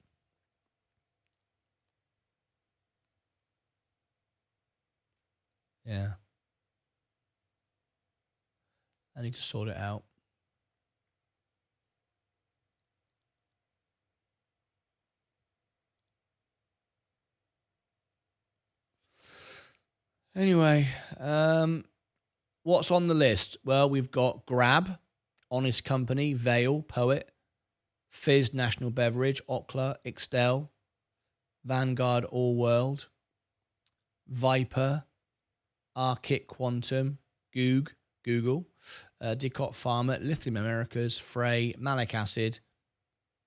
Yeah. I need to sort it out. Anyway, what's on the list? Well, we've got Grab, Honest Company, Vale, Poet, Fizz, National Beverage, Okla, Ixtel, Vanguard, All World, Viper, Arctic Quantum, Google, Dicot Pharma, Lithium Americas, Frey, Malic Acid,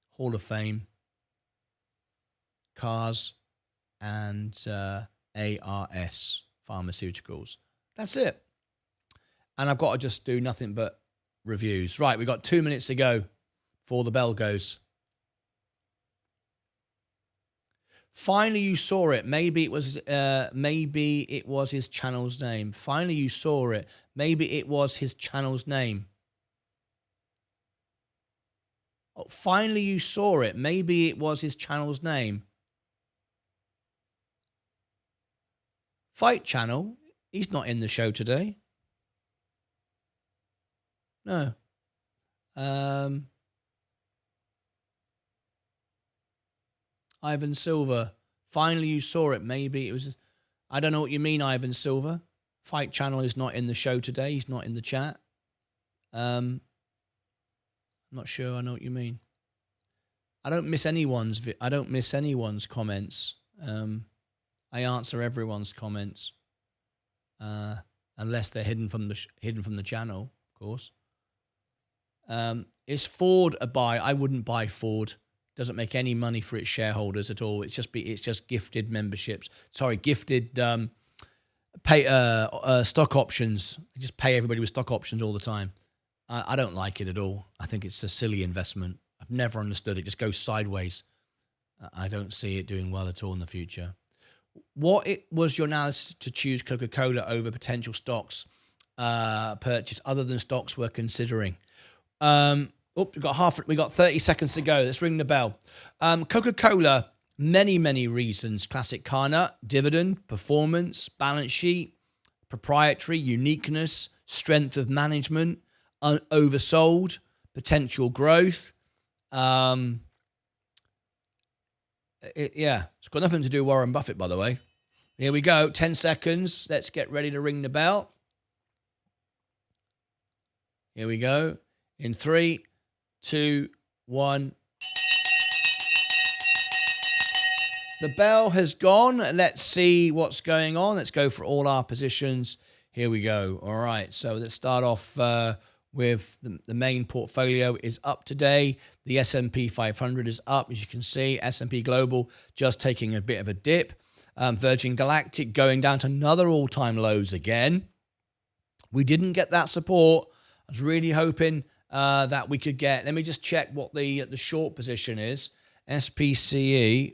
Hall of Fame, Cars, and ARS Pharmaceuticals. That's it. And I've got to just do nothing but reviews. Right, we've got 2 minutes to go before the bell goes. Finally, you saw it. Maybe it was his channel's name. Finally, you saw it. Maybe it was his channel's name. Oh, finally, you saw it. Maybe it was his channel's name. Fight Channel. He's not in the show today. No. Ivan Silver. Finally, you saw it. Maybe it was. I don't know what you mean, Ivan Silver. Fight Channel is not in the show today. He's not in the chat. I'm not sure I know what you mean. I don't miss anyone's comments. I answer everyone's comments, unless they're hidden from the channel, of course. Is Ford a buy? I wouldn't buy Ford. Doesn't make any money for its shareholders at all. It's just gifted memberships. Sorry, gifted stock options. They just pay everybody with stock options all the time. I don't like it at all. I think it's a silly investment. I've never understood it. Just goes sideways. I don't see it doing well at all in the future. What was your analysis to choose Coca-Cola over potential stocks purchase other than stocks we're considering? We got 30 seconds to go. Let's ring the bell. Coca-Cola, many reasons. Classic car nut, dividend, performance, balance sheet, proprietary, uniqueness, strength of management, oversold, potential growth. It's got nothing to do with Warren Buffett, by the way. Here we go. 10 seconds. Let's get ready to ring the bell. Here we go. In 3, 2, 1. The bell has gone. Let's see what's going on. Let's go for all our positions. Here we go. All right. So let's start off with the main portfolio is up today. The S&P 500 is up, as you can see. S&P Global just taking a bit of a dip. Virgin Galactic going down to another all-time lows again. We didn't get that support. I was really hoping that we could get. Let me just check what the short position is. SPCE.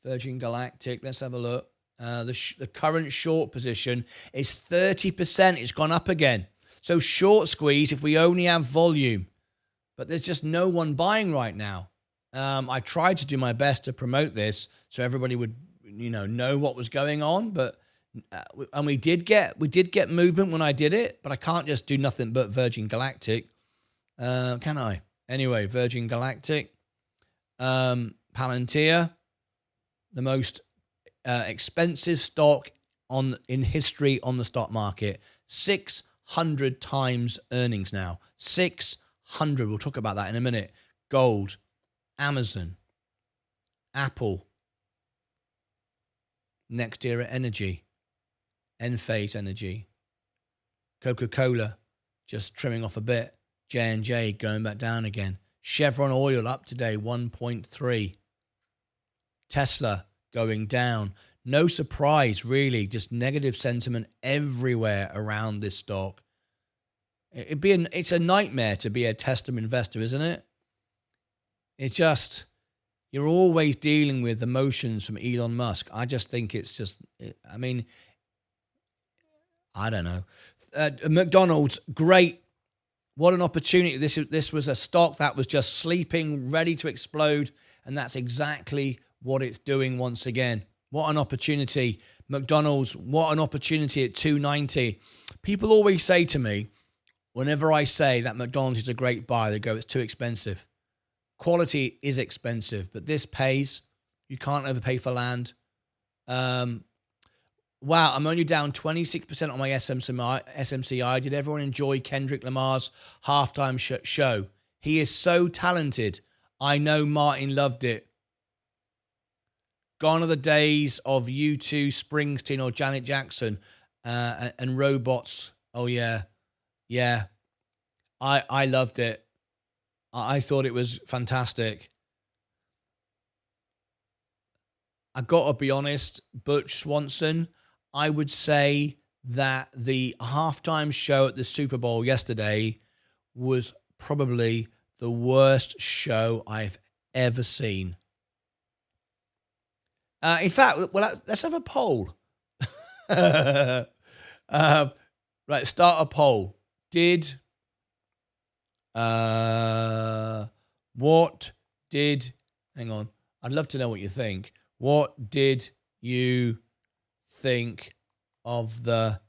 Virgin Galactic, let's have a look. The current short position is 30%. It's gone up again. So short squeeze if we only have volume. But there's just no one buying right now. I tried to do my best to promote this so everybody would, know what was going on. But and we did get movement when I did it. But I can't just do nothing but Virgin Galactic, can I? Anyway, Virgin Galactic, Palantir. The most expensive stock in history on the stock market. 600 times earnings now. 600. We'll talk about that in a minute. Gold, Amazon, Apple, Next Era Energy, Enphase Energy, Coca-Cola just trimming off a bit. J&J going back down again. Chevron Oil up today, 1.3. Tesla going down. No surprise, really. Just negative sentiment everywhere around this stock. It's a nightmare to be a Tesla investor, isn't it? It's just, you're always dealing with emotions from Elon Musk. I just think it's just, I don't know. McDonald's, great. What an opportunity. This was a stock that was just sleeping, ready to explode, and that's exactly what it's doing once again. What an opportunity. McDonald's, what an opportunity at $2.90. People always say to me, whenever I say that McDonald's is a great buy, they go, it's too expensive. Quality is expensive, but this pays. You can't overpay for land. Wow, I'm only down 26% on my SMCI. Did everyone enjoy Kendrick Lamar's halftime show? He is so talented. I know Martin loved it. Gone are the days of U2, Springsteen, or Janet Jackson and robots. Oh, yeah. Yeah. I loved it. I thought it was fantastic. I got to be honest, Butch Swanson, I would say that the halftime show at the Super Bowl yesterday was probably the worst show I've ever seen. In fact, well, let's have a poll. Right, start a poll. Hang on. I'd love to know what you think. What did you think of the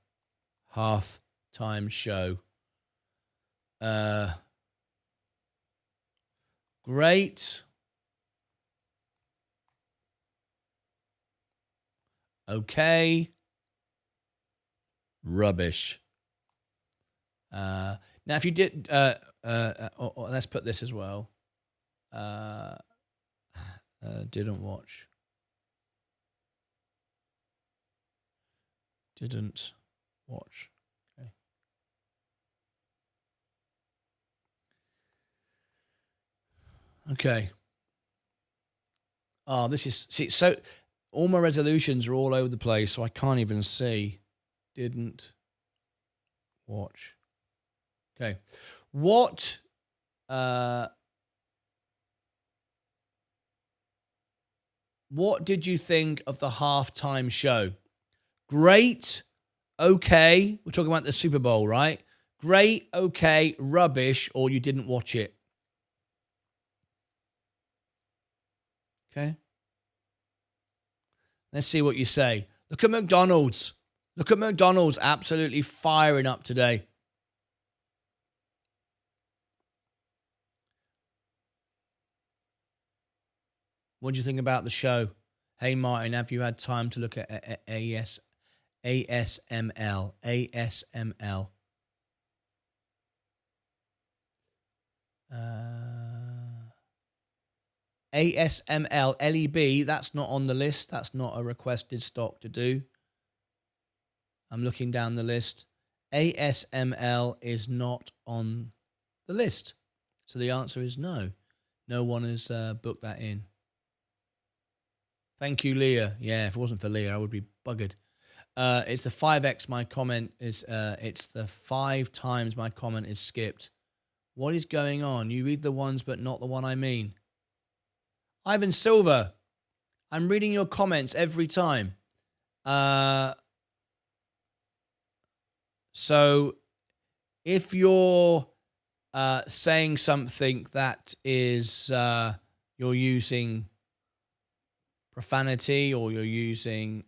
halftime show? Great. Okay. Rubbish. Now, if you did, let's put this as well. Didn't watch. Didn't watch. Okay. Okay. Oh, this is, see, so all my resolutions are all over the place, so I can't even see. Didn't watch. Okay. What did you think of the halftime show? Great. Okay. We're talking about the Super Bowl, right? Great. Okay. Rubbish. Or you didn't watch it. Okay. Let's see what you say. Look at McDonald's. Look at McDonald's absolutely firing up today. What do you think about the show? Hey, Martin, have you had time to look at ASML? ASML. ASML, LEB, that's not on the list. That's not a requested stock to do. I'm looking down the list. ASML is not on the list. So the answer is no. No one has booked that in. Thank you, Leah. Yeah, if it wasn't for Leah, I would be buggered. It's the 5x my comment is, it's the 5 times my comment is skipped. What is going on? You read the ones, but not the one I mean. Ivan Silver, I'm reading your comments every time. So if you're saying something that is, you're using profanity, or you're using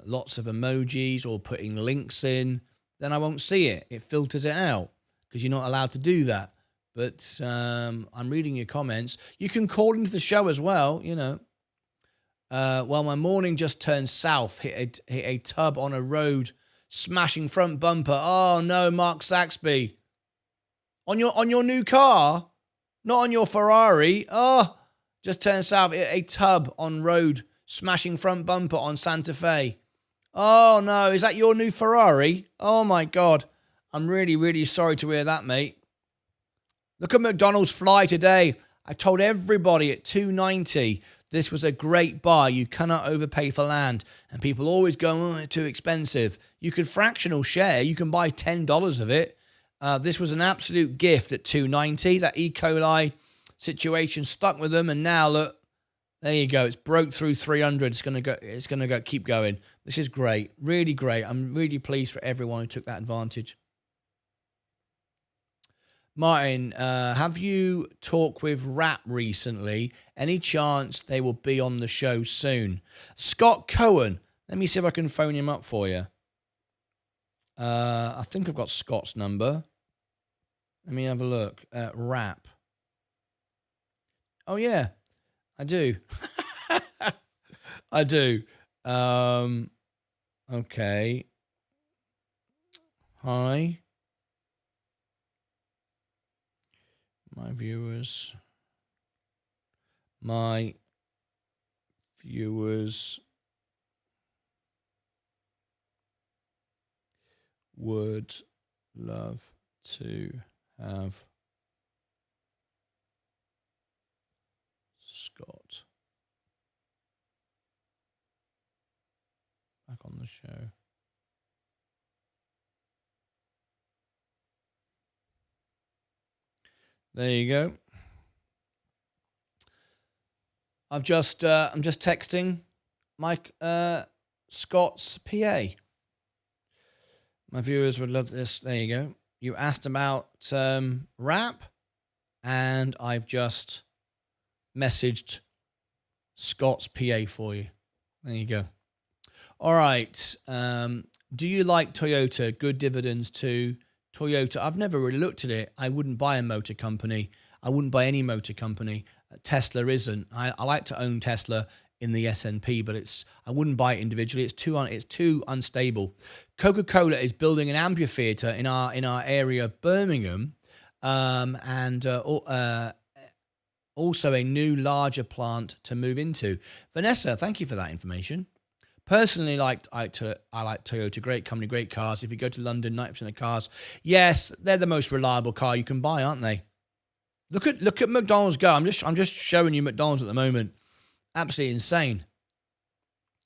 lots of emojis, or putting links in, then I won't see it. It filters it out because you're not allowed to do that. But I'm reading your comments. You can call into the show as well, you know. Well, my morning just turned south, hit a tub on a road, smashing front bumper. Oh no, Mark Saxby. On your new car, not on your Ferrari. Oh, just turned south, hit a tub on road, smashing front bumper on Santa Fe. Oh no, is that your new Ferrari? Oh my God. I'm really, really sorry to hear that, mate. Look at McDonald's fly today. I told everybody at $2.90 this was a great buy. You cannot overpay for land. And people always go, oh, it's too expensive. You could fractional share. You can buy $10 of it. This was an absolute gift at $2.90. That E. coli situation stuck with them. And now, look, there you go. It's broke through 300. It's going to go. Keep going. This is great. Really great. I'm really pleased for everyone who took that advantage. Martin, have you talked with Rap recently? Any chance they will be on the show soon? Scott Cohen. Let me see if I can phone him up for you. I think I've got Scott's number. Let me have a look. Rap. Oh, yeah, I do. I do. Okay. Hi. My viewers would love to have Scott back on the show. There you go. I'm just texting Mike Scott's PA. My viewers would love this. There you go. You asked about Rap, and I've just messaged Scott's PA for you. There you go. All right. Do you like Toyota? Good dividends too. Toyota, I've never really looked at it. I wouldn't buy a motor company. I wouldn't buy any motor company. Tesla isn't. I like to own Tesla in the S&P, but I wouldn't buy it individually. It's too unstable. Coca-Cola is building an amphitheater in our area of Birmingham, and also a new larger plant to move into. Vanessa, thank you for that information. Personally, I like Toyota. Great company, great cars. If you go to London, 90% of cars, yes, they're the most reliable car you can buy, aren't they? Look at McDonald's go. I'm just showing you McDonald's at the moment. Absolutely insane.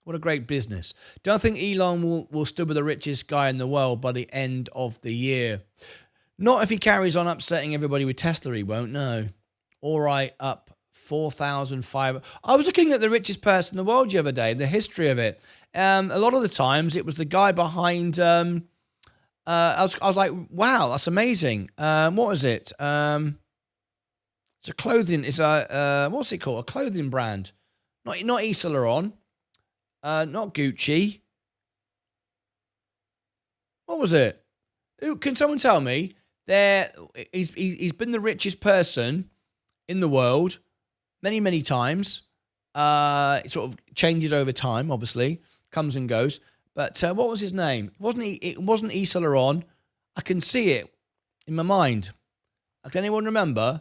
What a great business. Don't think Elon will still be the richest guy in the world by the end of the year. Not if he carries on upsetting everybody with Tesla, he won't, no. All right, up 4,500. I was looking at the richest person in the world the other day, the history of it. A lot of the times it was the guy behind, I was like, wow, that's amazing. What was it? It's a clothing, what's it called? A clothing brand. Not Yves Saint Laurent. Not Gucci. What was it? Can someone tell me? He's been the richest person in the world many, many times. It sort of changes over time, obviously, comes and goes. But what was his name? It wasn't Yves Saint Laurent. I can see it in my mind. Can anyone remember?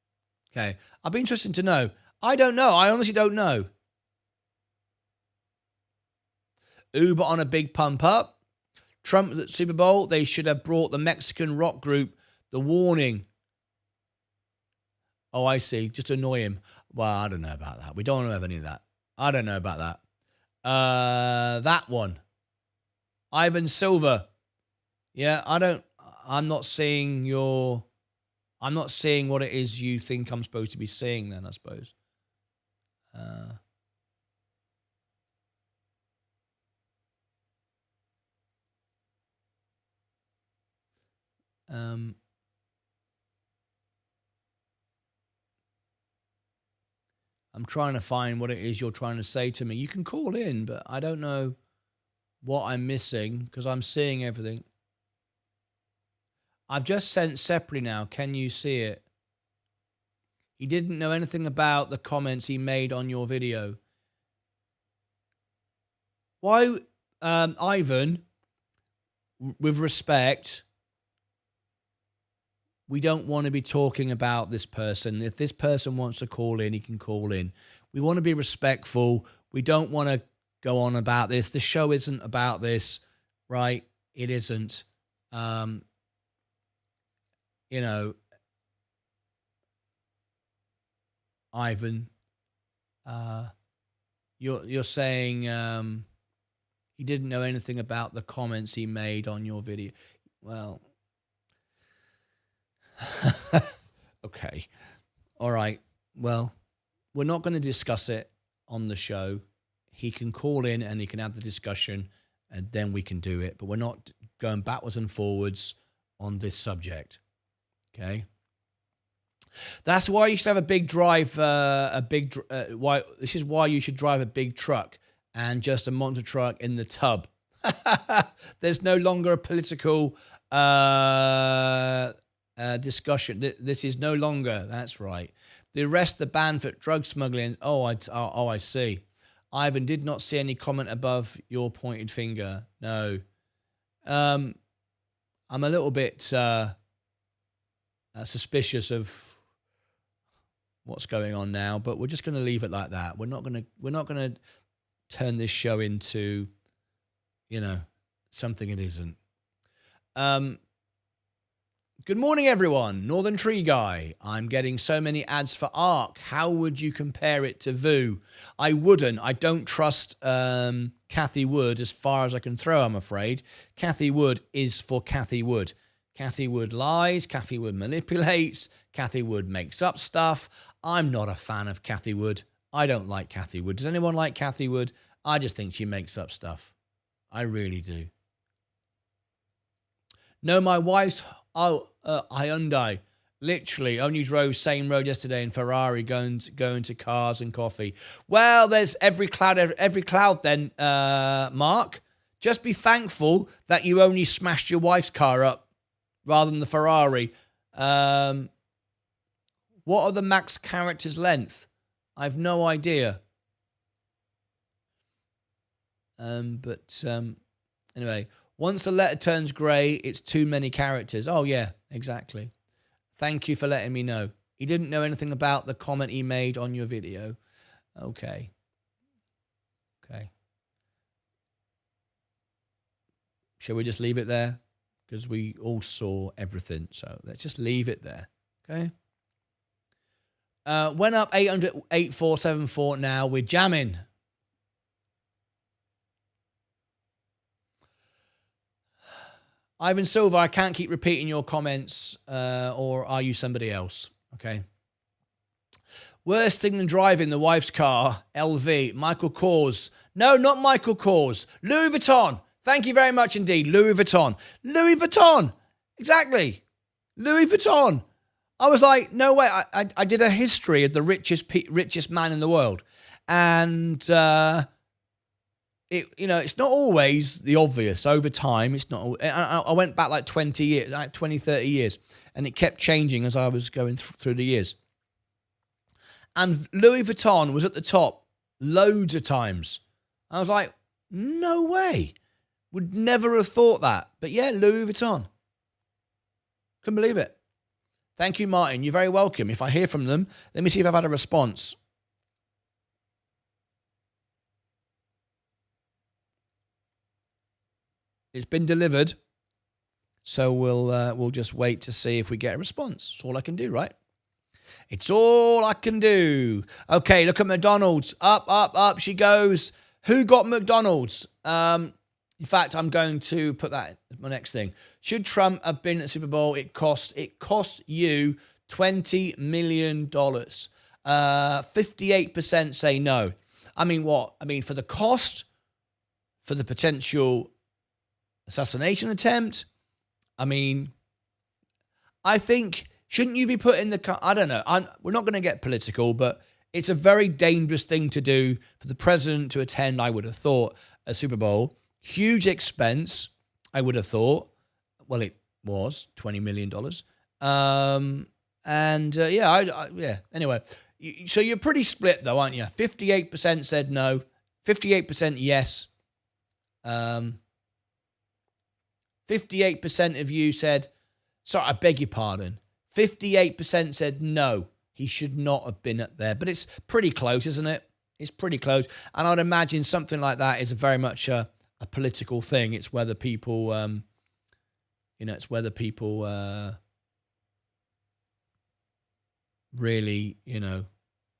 Okay. I'd be interested to know. I don't know. I honestly don't know. Uber on a big pump up. Trump at the Super Bowl, they should have brought the Mexican rock group The Warning. Oh, I see. Just to annoy him. Well, I don't know about that. We don't want to have any of that. I don't know about that. That one. Ivan Silver. Yeah, I'm not seeing what it is you think I'm supposed to be seeing then, I suppose. I'm trying to find what it is you're trying to say to me. You can call in, but I don't know what I'm missing because I'm seeing everything. I've just sent separately now. Can you see it? He didn't know anything about the comments he made on your video. Why, Ivan, with respect, we don't want to be talking about this person. If this person wants to call in, he can call in. We want to be respectful. We don't want to go on about this. The show isn't about this, right? It isn't. You know, Ivan, you're saying he didn't know anything about the comments he made on your video. Well, okay. All right. Well, we're not going to discuss it on the show. He can call in and he can have the discussion and then we can do it. But we're not going backwards and forwards on this subject. Okay. That's why you should have a big drive, why this is why you should drive a big truck and just a monster truck in the tub. There's no longer a political discussion. This is no longer. That's right. The arrest the ban for drug smuggling. I see. Ivan did not see any comment above your pointed finger. No. I'm a little bit suspicious of what's going on now, but we're just going to leave it like that. We're not going to turn this show into, something it isn't. Good morning, everyone. Northern Tree Guy. I'm getting so many ads for ARK. How would you compare it to VOO? I wouldn't. I don't trust Cathie Wood as far as I can throw, I'm afraid. Cathie Wood is for Cathie Wood. Cathie Wood lies. Cathie Wood manipulates. Cathie Wood makes up stuff. I'm not a fan of Cathie Wood. I don't like Cathie Wood. Does anyone like Cathie Wood? I just think she makes up stuff. I really do. No, my wife's Hyundai literally only drove same road yesterday in Ferrari going to cars and coffee. Well, there's every cloud then, Mark. Just be thankful that you only smashed your wife's car up rather than the Ferrari. What are the max characters length? I've no idea. Anyway, once the letter turns grey, it's too many characters. Oh, yeah, exactly. Thank you for letting me know. He didn't know anything about the comment he made on your video. Okay. Shall we just leave it there? Because we all saw everything. So let's just leave it there. Okay. Went up 800-8474 now. We're jamming. Ivan Silva, I can't keep repeating your comments, or are you somebody else? Okay. Worst thing than driving the wife's car, LV, Michael Kors. No, not Michael Kors. Louis Vuitton. Thank you very much indeed. Louis Vuitton. Louis Vuitton. Exactly. Louis Vuitton. I was like, no way. I did a history of the richest man in the world. And, it's not always the obvious over time. It's not. I went back like 20 years, like 20, 30 years, and it kept changing as I was going through the years. And Louis Vuitton was at the top loads of times. I was like, no way. Would never have thought that. But yeah, Louis Vuitton. Couldn't believe it. Thank you, Martin. You're very welcome. If I hear from them, let me see if I've had a response. It's been delivered. So we'll just wait to see if we get a response. It's all I can do, right? It's all I can do. Okay, look at McDonald's. Up she goes. Who got McDonald's? In fact, I'm going to put that as my next thing. Should Trump have been at the Super Bowl? It cost you $20 million. 58% say no. I mean, what? I mean, for the cost, for the potential assassination attempt, I mean, I think, shouldn't you be put in the... I don't know. We're not going to get political, but it's a very dangerous thing to do for the president to attend, I would have thought, a Super Bowl. Huge expense, I would have thought. Well, it was $20 million. Yeah. Anyway, so you're pretty split, though, aren't you? 58% said no. 58% yes. 58% of you said, sorry, I beg your pardon. 58% said no, he should not have been up there. But it's pretty close, isn't it? It's pretty close. And I'd imagine something like that is very much a political thing. It's whether people, really,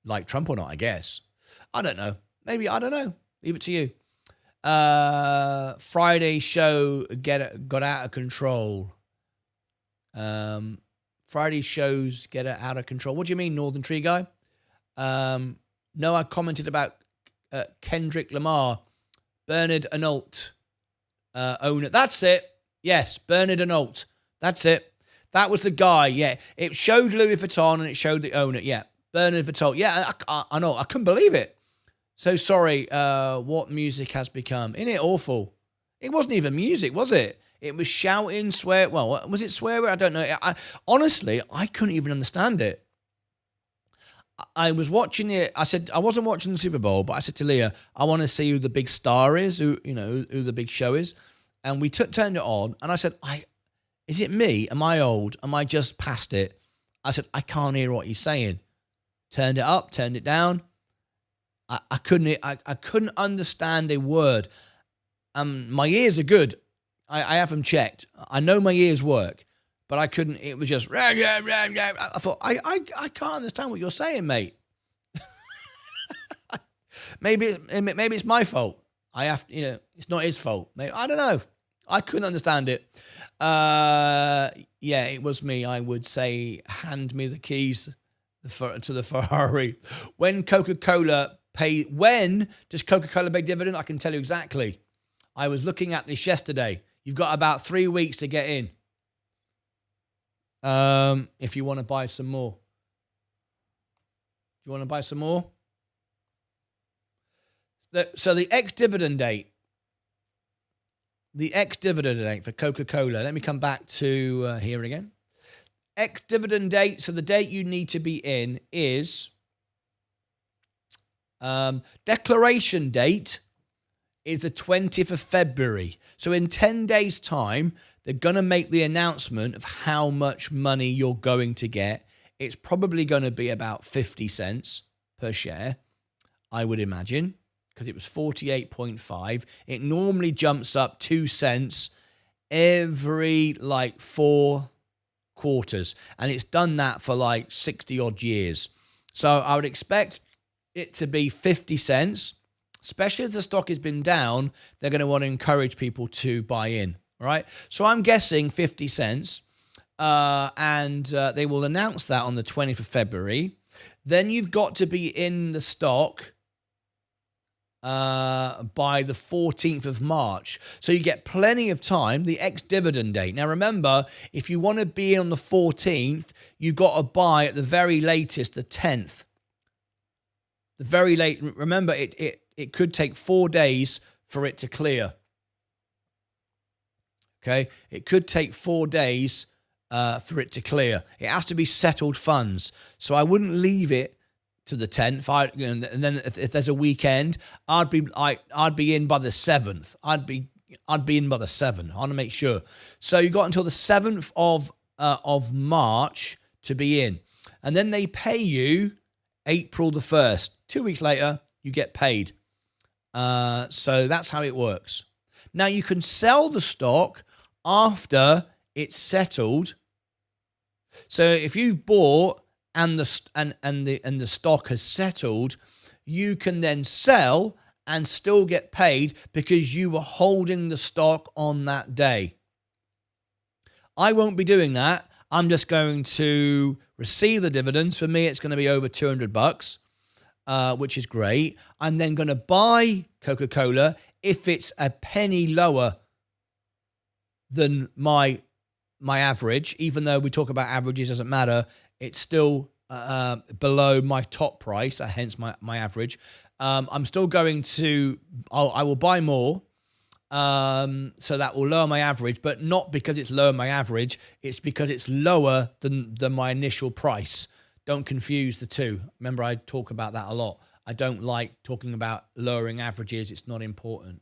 like Trump or not, I guess. I don't know. Maybe, I don't know. Leave it to you. Friday show got out of control. Friday shows get out of control. What do you mean, Northern Tree Guy? Noah commented about Kendrick Lamar, Bernard Arnault owner. That's it. Yes, Bernard Arnault. That's it. That was the guy. Yeah, it showed Louis Vuitton and it showed the owner. Yeah, Bernard Vuitton. Yeah, I know. I couldn't believe it. So sorry, what music has become. Isn't it awful? It wasn't even music, was it? It was shouting, swear. Well, was it swear? I don't know. Honestly, I couldn't even understand it. I was watching it. I said, I wasn't watching the Super Bowl, but I said to Leah, I want to see who the big star is, who the big show is. And we turned it on, and I said, is it me? Am I old? Am I just past it? I said, I can't hear what he's saying. Turned it up, turned it down. I couldn't understand a word. My ears are good. I have them checked. I know my ears work, but I couldn't. It was just. I thought I can't understand what you're saying, mate. maybe it's my fault. I have it's not his fault. Maybe, I don't know. I couldn't understand it. Yeah, it was me. I would say, hand me the keys to the Ferrari. When does Coca-Cola pay dividend? I can tell you exactly. I was looking at this yesterday. You've got about 3 weeks to get in. If you want to buy some more. Do you want to buy some more? So the ex-dividend date. The ex-dividend date for Coca-Cola. Let me come back to here again. Ex-dividend date. So the date you need to be in is declaration date is the 20th of February. So in 10 days' time, they're going to make the announcement of how much money you're going to get. It's probably going to be about 50 cents per share, I would imagine, because it was 48.5. It normally jumps up 2 cents every 4 quarters. And it's done that for 60 odd years. So I would expect it to be 50 cents, especially as the stock has been down. They're going to want to encourage people to buy in. All right. So I'm guessing 50 cents. And they will announce that on the 20th of February. Then you've got to be in the stock by the 14th of March. So you get plenty of time, the ex-dividend date. Now, remember, if you want to be in on the 14th, you've got to buy at the very latest, the 10th. The very late, remember, it could take 4 days for it to clear. Okay? It could take 4 days for it to clear. It has to be settled funds. So I wouldn't leave it to the 10th. And then if there's a weekend, I'd be in by the 7th. I'd be in by the 7th. I want to make sure. So you got until the 7th of March to be in. And then they pay you April the 1st. 2 weeks later, you get paid. So that's how it works. Now, you can sell the stock after it's settled. So if you've bought and the stock has settled, you can then sell and still get paid because you were holding the stock on that day. I won't be doing that. I'm just going to receive the dividends. For me, it's going to be over $200, which is great. I'm then going to buy Coca-Cola if it's a penny lower than my average. Even though we talk about averages, doesn't matter. It's still below my top price, hence my average. I'm still going to, I will buy more. So that will lower my average, but not because it's lower my average. It's because it's lower than my initial price. Don't confuse the two. Remember, I talk about that a lot. I don't like talking about lowering averages. It's not important.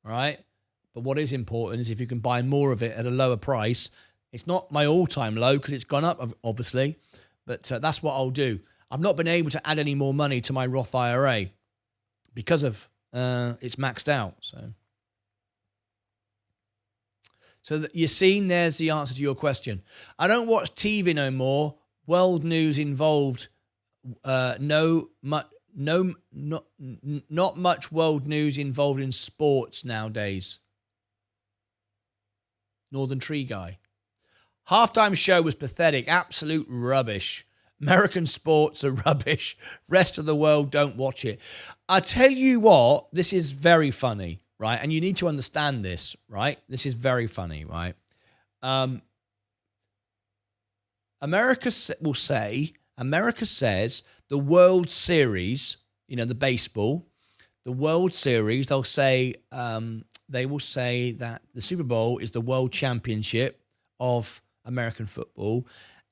All right. But what is important is if you can buy more of it at a lower price. It's not my all-time low because it's gone up, obviously. But that's what I'll do. I've not been able to add any more money to my Roth IRA because of it's maxed out. So that you've seen, there's the answer to your question. I don't watch TV no more. World news involved. Not much world news involved in sports nowadays. Northern Tree Guy. Halftime show was pathetic. Absolute rubbish. American sports are rubbish. Rest of the world don't watch it. I tell you what, this is very funny, right? And you need to understand this, right? This is very funny, right? America says the World Series, the baseball, the World Series, they will say that the Super Bowl is the world championship of American football,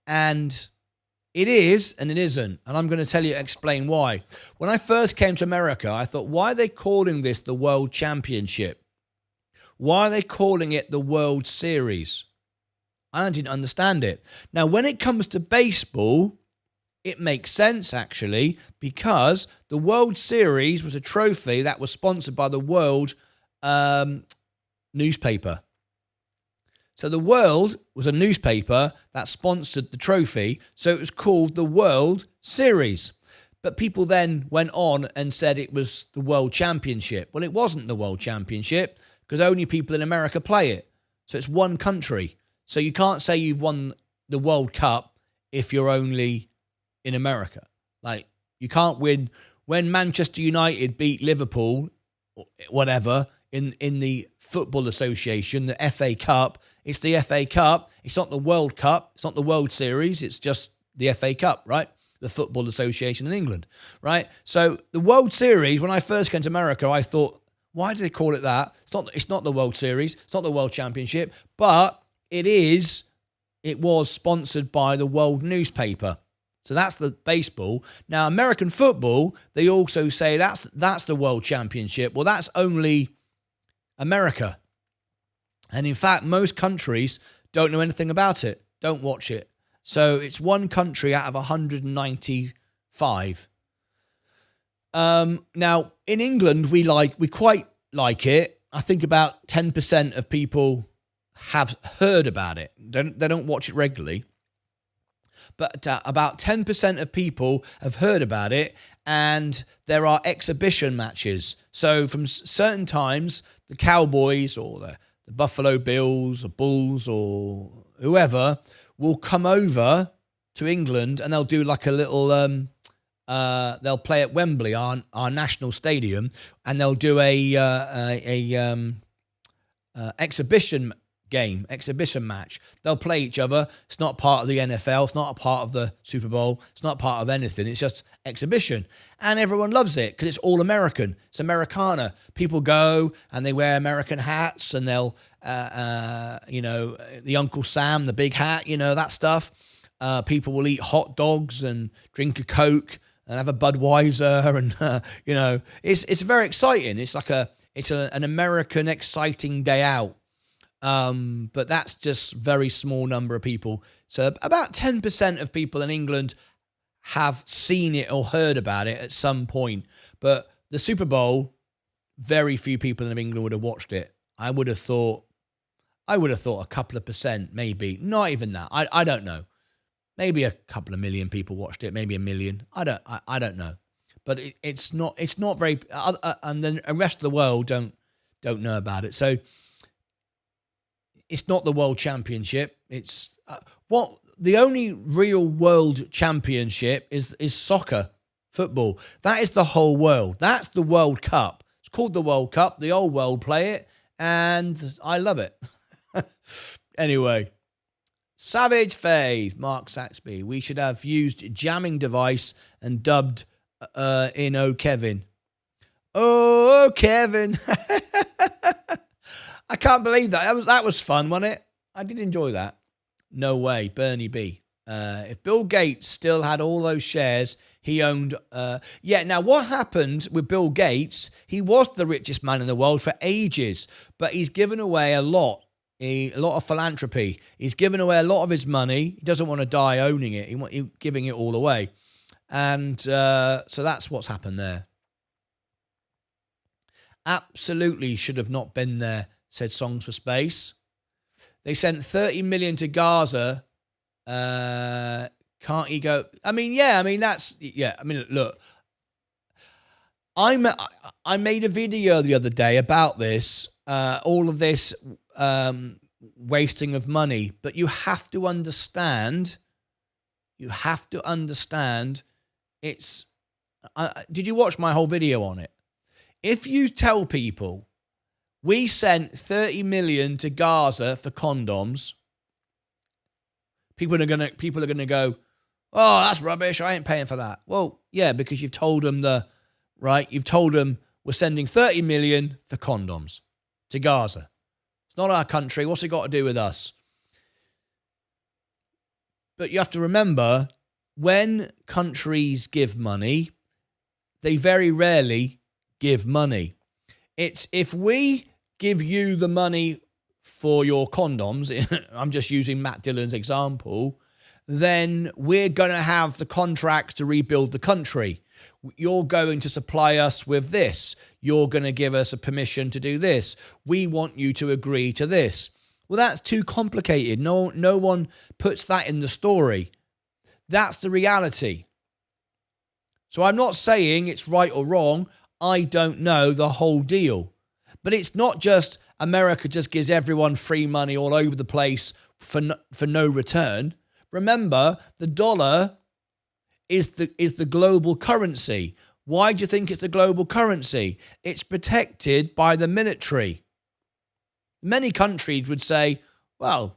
and it is and it isn't, and I'm going to explain why. When I first came to America, I thought, why are they calling this the World Championship? Why are they calling it the World Series? I didn't understand it. Now, when it comes to baseball, it makes sense, actually, because the World Series was a trophy that was sponsored by the World newspaper. So the World was a newspaper that sponsored the trophy, so it was called the World Series. But people then went on and said it was the World Championship. Well, it wasn't the World Championship because only people in America play it. So it's one country. So you can't say you've won the World Cup if you're only in America. Like, you can't win when Manchester United beat Liverpool, whatever, in the Football Association, the FA Cup. It's the FA Cup. It's not the World Cup. It's not the World Series. It's just the FA Cup, right? The Football Association in England, right? So the World Series, when I first came to America, I thought, why do they call it that? It's not the World Series. It's not the World Championship, but it was sponsored by the World newspaper. So that's the baseball. Now, American football, they also say that's the World Championship. Well, that's only America. And in fact, most countries don't know anything about it, don't watch it. So it's one country out of 195. Now, in England, we quite like it. I think about 10% of people have heard about it. They don't watch it regularly. But about 10% of people have heard about it, and there are exhibition matches. So from certain times, the Cowboys or the Buffalo Bills or Bulls or whoever will come over to England, and they'll do like a little, they'll play at Wembley, our national stadium, and they'll do a exhibition match. They'll play each other. It's not part of the NFL. It's not a part of the Super Bowl. It's not part of anything. It's just exhibition. And everyone loves it because it's all American. It's Americana. People go and they wear American hats, and they'll, the Uncle Sam, the big hat, that stuff. People will eat hot dogs and drink a Coke and have a Budweiser. And, it's very exciting. It's like an American exciting day out. But that's just very small number of people So about 10% of people in England have seen it or heard about it at some point. But the Super Bowl, very few people in England would have watched it. I would have thought a couple of percent, maybe. Not even that. I don't know. Maybe a couple of million people watched it, maybe a million. I don't know. But it's not very, and then the rest of the world don't know about it. So it's not the World Championship. It's the only real World Championship is soccer, football. That is the whole world. That's the World Cup. It's called the World Cup. The old world play it, and I love it. Anyway, Savage Faith, Mark Saxby. We should have used jamming device and dubbed in "Oh Kevin." Oh Kevin. I can't believe that. That was fun, wasn't it? I did enjoy that. No way, Bernie B. If Bill Gates still had all those shares, he owned... now what happened with Bill Gates, he was the richest man in the world for ages, but he's given away a lot of philanthropy. He's given away a lot of his money. He doesn't want to die owning it. He's giving it all away. And so that's what's happened there. Absolutely should have not been there, said Songs for Space. They sent 30 million to Gaza. Can't he go? I mean, look. I made a video the other day about this, all of this wasting of money. But you have to understand. It's. Did you watch my whole video on it? If you tell people we sent 30 million to Gaza for condoms, people are gonna go, oh, that's rubbish. I ain't paying for that. Well, yeah, because you've told them You've told them we're sending 30 million for condoms to Gaza. It's not our country. What's it got to do with us? But you have to remember, when countries give money, they very rarely give money. It's if we give you the money for your condoms, I'm just using Matt Dillon's example, then we're going to have the contracts to rebuild the country. You're going to supply us with this. You're going to give us a permission to do this. We want you to agree to this. Well, that's too complicated. No one puts that in the story. That's the reality. So I'm not saying it's right or wrong. I don't know the whole deal. But it's not just America just gives everyone free money all over the place for no return. Remember, the dollar is the global currency. Why do you think it's the global currency? It's protected by the military. Many countries would say, well,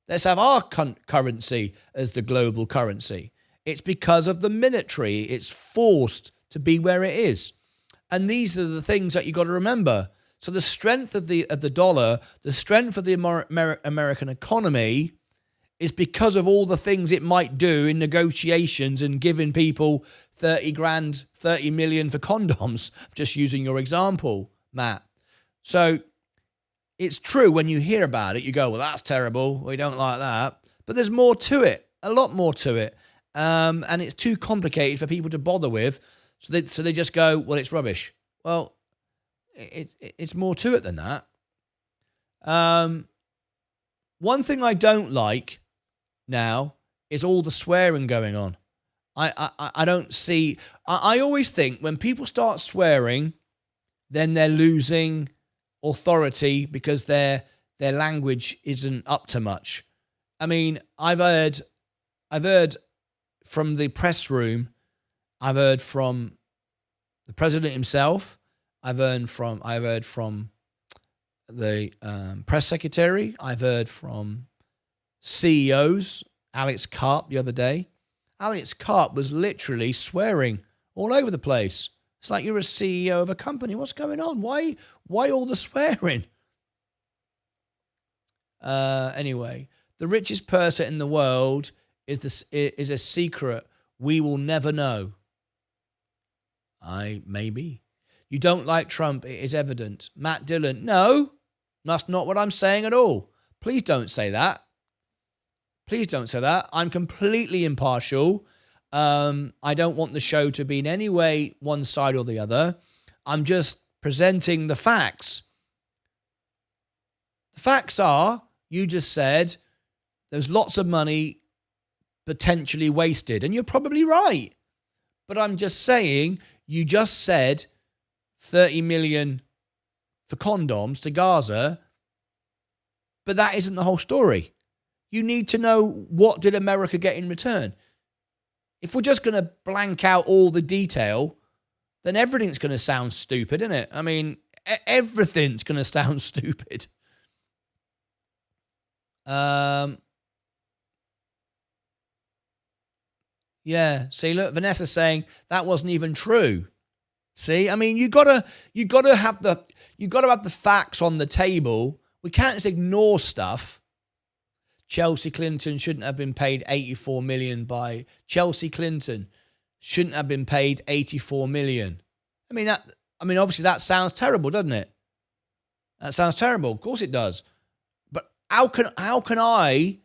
let's have our currency as the global currency. It's because of the military. It's forced to be where it is. And these are the things that you've got to remember. So the strength of the dollar, the strength of the American economy is because of all the things it might do in negotiations and giving people 30 grand, 30 million for condoms. Just using your example, Matt. So it's true when you hear about it, you go, well, that's terrible. We don't like that. But there's more to it, a lot more to it. And it's too complicated for people to bother with. So they just go, well, it's rubbish. Well, it's more to it than that. One thing I don't like now is all the swearing going on. I don't see... I always think when people start swearing, then they're losing authority because their language isn't up to much. I mean, I've heard from the press room, I've heard from the president himself, I've heard from the press secretary, I've heard from CEOs, Alex Karp the other day. Alex Karp was literally swearing all over the place. It's like you're a CEO of a company. What's going on? Why all the swearing? Anyway, the richest person in the world is a secret we will never know. Maybe. You don't like Trump, it is evident. Matt Dillon, no, that's not what I'm saying at all. Please don't say that. Please don't say that. I'm completely impartial. I don't want the show to be in any way one side or the other. I'm just presenting the facts. The facts are, you just said, there's lots of money potentially wasted. And you're probably right. But I'm just saying, you just said 30 million for condoms to Gaza. But that isn't the whole story. You need to know, what did America get in return? If we're just going to blank out all the detail, then everything's going to sound stupid, isn't it? I mean, everything's going to sound stupid. Yeah. See, look, Vanessa's saying that wasn't even true. See, I mean, you gotta have the facts on the table. We can't just ignore stuff. Chelsea Clinton shouldn't have been paid 84 million by Chelsea Clinton shouldn't have been paid 84 million. I mean, obviously that sounds terrible, doesn't it? That sounds terrible. Of course it does. But how can I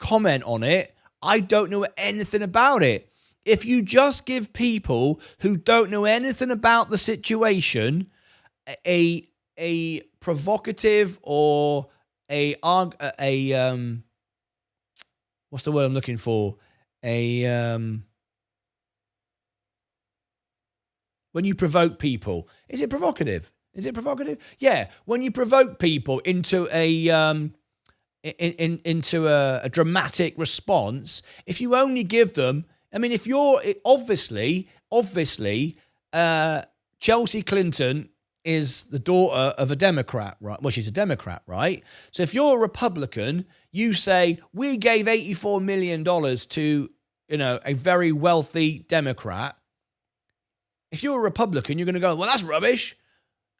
comment on it? I don't know anything about it. If you just give people who don't know anything about the situation a provocative or a what's the word I'm looking for? When you provoke people, is it provocative? Is it provocative? Yeah, when you provoke people into a dramatic response, if you only give them, I mean, if you're obviously, Chelsea Clinton is the daughter of a Democrat, right? Well, she's a Democrat, right? So if you're a Republican, you say, we gave $84 million to, a very wealthy Democrat. If you're a Republican, you're going to go, well, that's rubbish.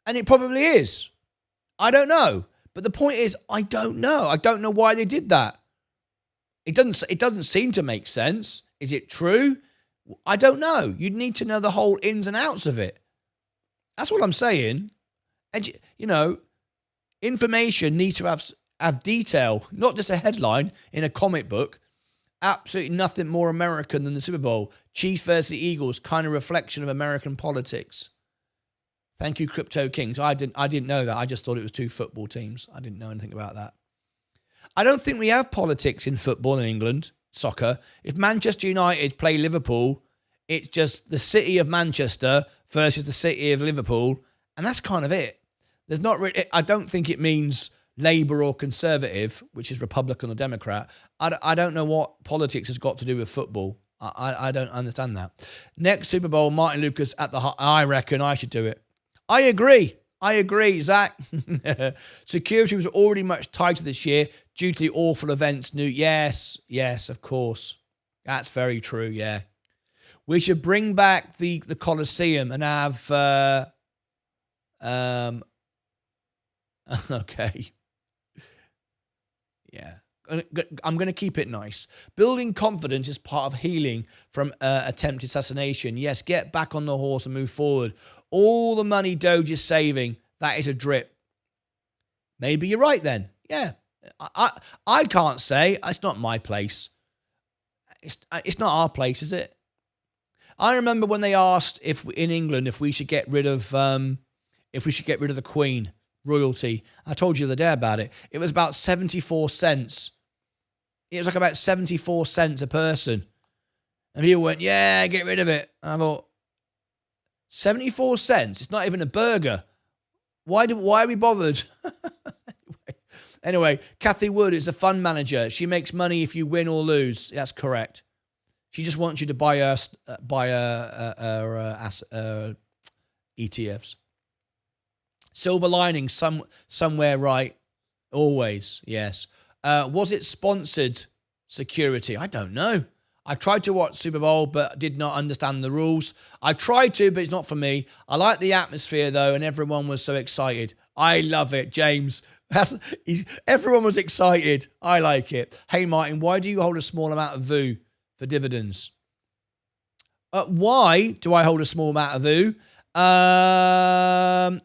And it probably is. I don't know. But the point is, I don't know. I don't know why they did that. It doesn't seem to make sense. Is it true? I don't know. You'd need to know the whole ins and outs of it. That's what I'm saying. And, information needs to have detail, not just a headline in a comic book. Absolutely nothing more American than the Super Bowl. Chiefs versus the Eagles, kind of reflection of American politics. Thank you, Crypto Kings. I didn't know that. I just thought it was two football teams. I didn't know anything about that. I don't think we have politics in football in England, soccer. If Manchester United play Liverpool, it's just the city of Manchester versus the city of Liverpool, and that's kind of it. There's not really, I don't think it means Labour or Conservative, which is Republican or Democrat. I don't know what politics has got to do with football. I don't understand that. Next Super Bowl, Martyn Lucas at the I reckon I should do it. I agree, Zach. Security was already much tighter this year due to the awful events. Yes, of course. That's very true, yeah. We should bring back the Colosseum and have... okay. Yeah. I'm going to keep it nice. Building confidence is part of healing from attempted assassination. Yes, get back on the horse and move forward. All the money Doge is saving, that is a drip. Maybe you're right then. Yeah. I can't say. It's not my place. It's not our place, is it? I remember when they asked if in England if we should get rid of the Queen royalty. I told you the other day about it. It was about 74 cents. It was like about 74 cents a person. And people went, yeah, get rid of it. And I thought, 74 cents? It's not even a burger. Why are we bothered? Anyway, Kathy Wood is a fund manager. She makes money if you win or lose. That's correct. She just wants you to buy her ETFs. Silver lining somewhere, right? Always, yes. Was it sponsored security? I don't know. I tried to watch Super Bowl, but did not understand the rules. I tried to, but it's not for me. I like the atmosphere, though, and everyone was so excited. I love it, James. Everyone was excited. I like it. Hey, Martin, why do you hold a small amount of VU for dividends? Why do I hold a small amount of VU?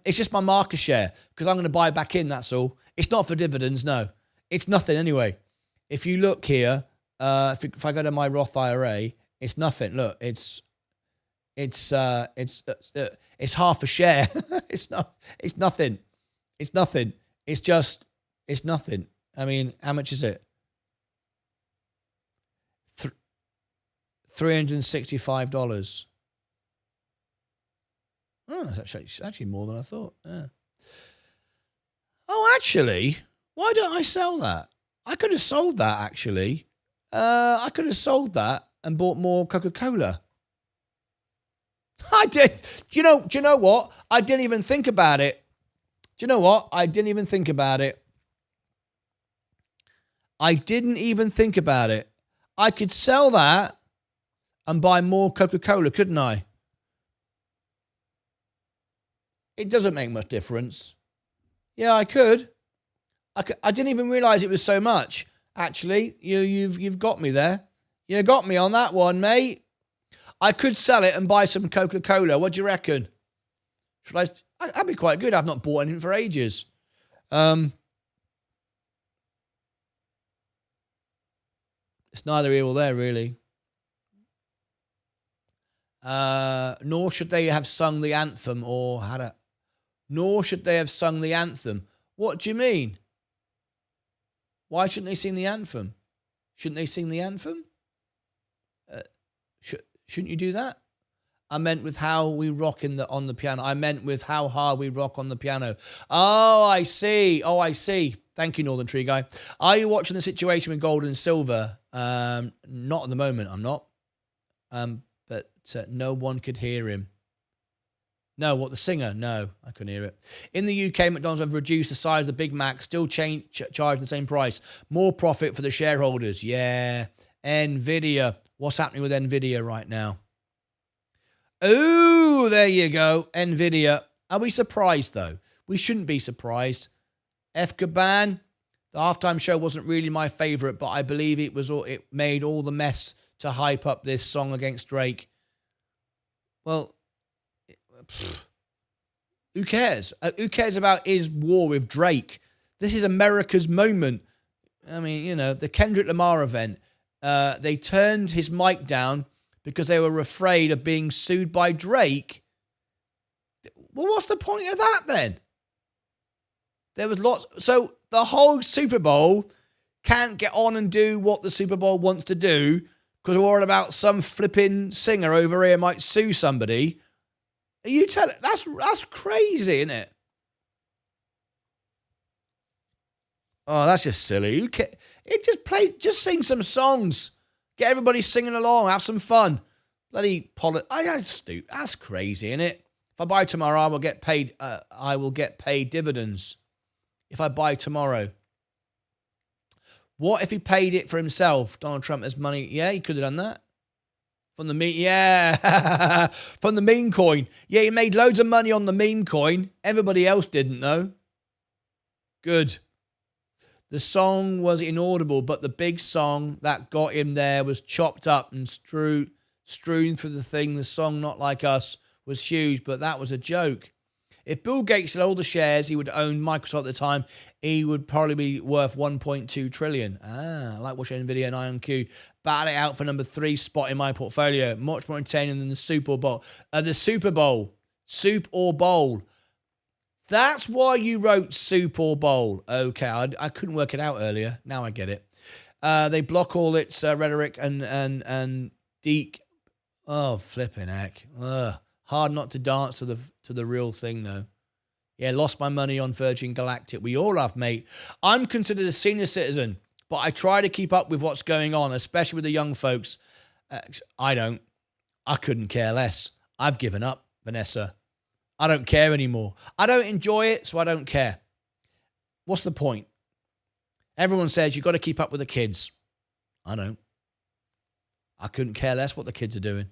It's just my market share because I'm going to buy back in, that's all. It's not for dividends, no. It's nothing anyway. If you look here, If I go to my Roth IRA, it's nothing. Look, it's half a share. It's nothing. It's nothing. It's nothing. I mean, how much is it? $365. Oh, that's actually more than I thought. Yeah. Oh, actually, why don't I sell that? I could have sold that, actually. I could have sold that and bought more Coca-Cola. I did. Do you know what? I didn't even think about it. Do you know what? I didn't even think about it. I didn't even think about it. I could sell that and buy more Coca-Cola, couldn't I? It doesn't make much difference. Yeah, I could. I didn't even realize it was so much. Actually, you've got me there. You got me on that one, mate. I could sell it and buy some Coca-Cola. What do you reckon? Should I? That'd be quite good. I've not bought anything for ages. It's neither here or there, really. Nor should they have sung the anthem or had a. Nor should they have sung the anthem. What do you mean? Why shouldn't they sing the anthem? Shouldn't they sing the anthem? Shouldn't you do that? I meant with how we rock on the piano. I meant with how hard we rock on the piano. Oh, I see. Thank you, Northern Tree Guy. Are you watching the situation with gold and silver? Not at the moment, I'm not. But no one could hear him. No, what, the singer? No, I couldn't hear it. In the UK, McDonald's have reduced the size of the Big Mac, still charging the same price. More profit for the shareholders. Yeah. Nvidia. What's happening with Nvidia right now? Oh, there you go. Nvidia. Are we surprised, though? We shouldn't be surprised. F-Gaban. The halftime show wasn't really my favorite, but I believe it made all the mess to hype up this song against Drake. Well, who cares? Who cares about his war with Drake? This is America's moment. I mean, the Kendrick Lamar event, they turned his mic down because they were afraid of being sued by Drake. Well, what's the point of that then? There was lots. So the whole Super Bowl can't get on and do what the Super Bowl wants to do because we're worried about some flipping singer over here might sue somebody. Are you telling? That's crazy, isn't it? Oh, that's just silly. Just sing some songs. Get everybody singing along. Have some fun. That's crazy, isn't it? If I buy tomorrow, I will get paid. I will get paid dividends. If I buy tomorrow. What if he paid it for himself? Donald Trump has money. Yeah, he could have done that. From the meme, yeah. From the meme coin. Yeah, he made loads of money on the meme coin. Everybody else didn't, though. Good. The song was inaudible, but the big song that got him there was chopped up and strewn through the thing. The song, Not Like Us, was huge, but that was a joke. If Bill Gates had all the shares he would own Microsoft at the time, he would probably be worth 1.2 trillion. I like watching Nvidia and IonQ battle it out for number 3 spot in my portfolio. Much more entertaining than the Super Bowl. Soup or bowl. That's why you wrote Soup or Bowl. Okay, I couldn't work it out earlier. Now I get it. They block all its rhetoric and deek. Oh, flipping heck. Ugh. Hard not to dance to the real thing, though. Yeah, lost my money on Virgin Galactic. We all have, mate. I'm considered a senior citizen, but I try to keep up with what's going on, especially with the young folks. I don't. I couldn't care less. I've given up, Vanessa. I don't care anymore. I don't enjoy it, so I don't care. What's the point? Everyone says you've got to keep up with the kids. I don't. I couldn't care less what the kids are doing.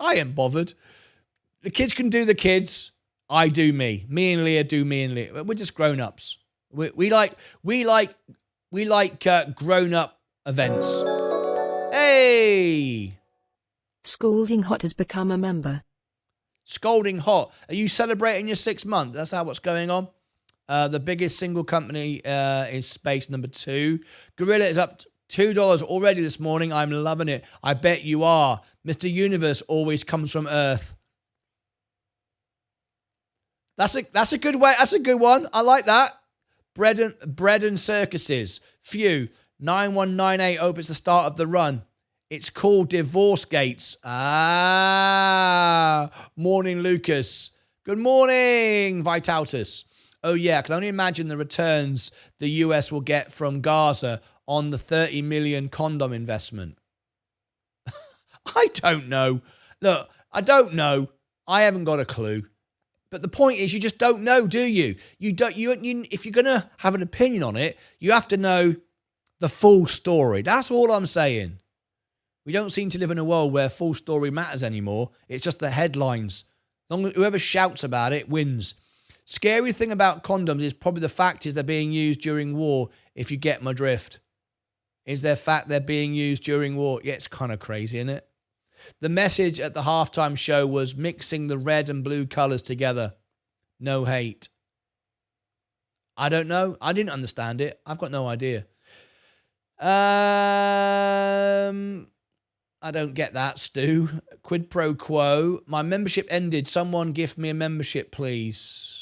I ain't bothered. The kids can do the kids. I do me. Me and Leah do me and Leah. We're just grown-ups. We like grown-up events. Hey! Scalding Hot has become a member. Scalding Hot. Are you celebrating your 6th month? That's what's going on? The biggest single company is Space number 2. Gorilla is up $2 already this morning. I'm loving it. I bet you are. Mr. Universe always comes from Earth. That's a good way. That's a good one. I like that. Bread and circuses. Phew. 9198 opens the start of the run. It's called Divorce Gates. Morning, Lucas. Good morning, Vitaltus. Oh, yeah, I can only imagine the returns the US will get from Gaza on the 30 million condom investment. I don't know. Look, I don't know. I haven't got a clue. But the point is, you just don't know, do you? You don't. You if you're gonna have an opinion on it, you have to know the full story. That's all I'm saying. We don't seem to live in a world where full story matters anymore. It's just the headlines. Whoever shouts about it wins. Scary thing about condoms is probably the fact is they're being used during war, if you get my drift. Is there fact they're being used during war? Yeah, it's kind of crazy, isn't it? The message at the halftime show was mixing the red and blue colors together. No hate. I don't know. I didn't understand it. I've got no idea. I don't get that, Stu. Quid pro quo. My membership ended. Someone gift me a membership, please.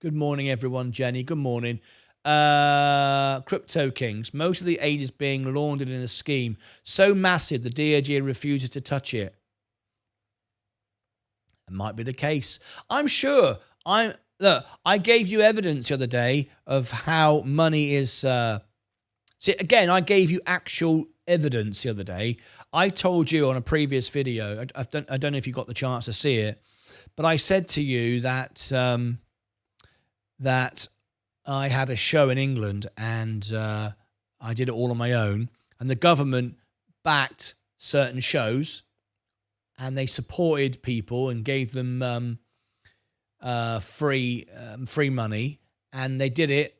Good morning, everyone. Jenny, good morning. Crypto Kings. Most of the aid is being laundered in a scheme so massive the DOJ refuses to touch it. It might be the case. I'm sure. Look, I gave you evidence the other day of how money is... See, again, I gave you actual evidence the other day. I told you on a previous video, I don't know if you got the chance to see it, but I said to you that that I had a show in England and I did it all on my own, and the government backed certain shows and they supported people and gave them free money, and they did it.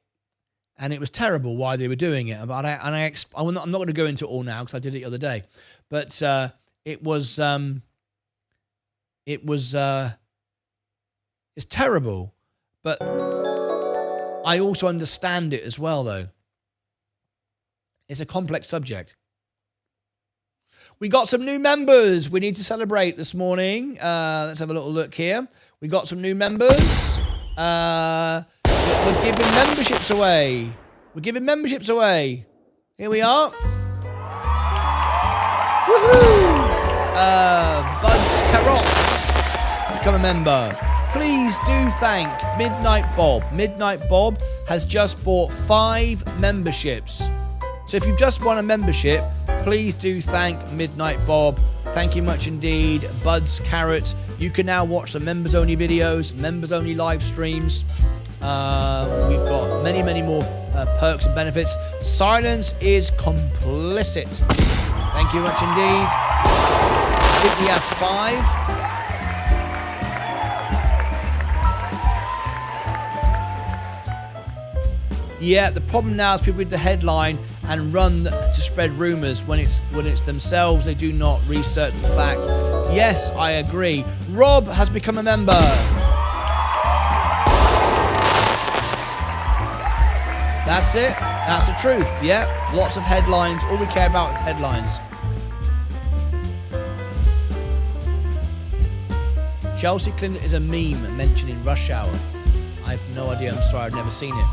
And it was terrible why they were doing it. But I'm not going to go into it all now because I did it the other day. But it's terrible. But I also understand it as well, though. It's a complex subject. We got some new members we need to celebrate this morning. Let's have a little look here. We got some new members. We're giving memberships away. We're giving memberships away. Here we are. Woohoo! Buds Carrots, become a member. Please do thank Midnight Bob. Midnight Bob has just bought 5 memberships. So if you've just won a membership, please do thank Midnight Bob. Thank you much indeed. Buds Carrots. You can now watch the members-only videos, members-only live streams. We've got many, many more perks and benefits. Silence is complicit. Thank you much indeed. I think we have 5. Yeah, the problem now is people read the headline and run to spread rumours when it's themselves. They do not research the fact. Yes, I agree. Rob has become a member. That's it. That's the truth. Yeah, lots of headlines. All we care about is headlines. Chelsea Clinton is a meme mentioning Rush Hour. I have no idea. I'm sorry. I've never seen it.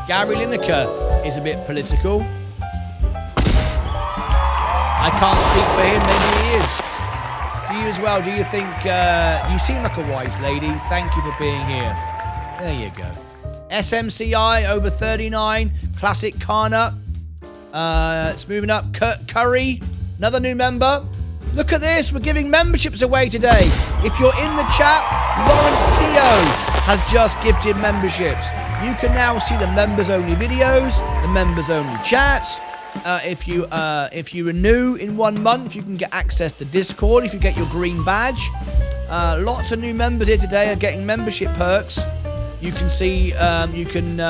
Gary Lineker is a bit political. I can't speak for him. Maybe he is. Do you as well? Do you think... you seem like a wise lady. Thank you for being here. There you go. SMCI over 39. Classic Kana. It's moving up. Kurt Curry, another new member. Look at this. We're giving memberships away today. If you're in the chat, Lawrence Teo has just gifted memberships. You can now see the members-only videos, the members-only chats. If you renew in 1 month, you can get access to Discord if you get your green badge. Lots of new members here today are getting membership perks. You can see, you can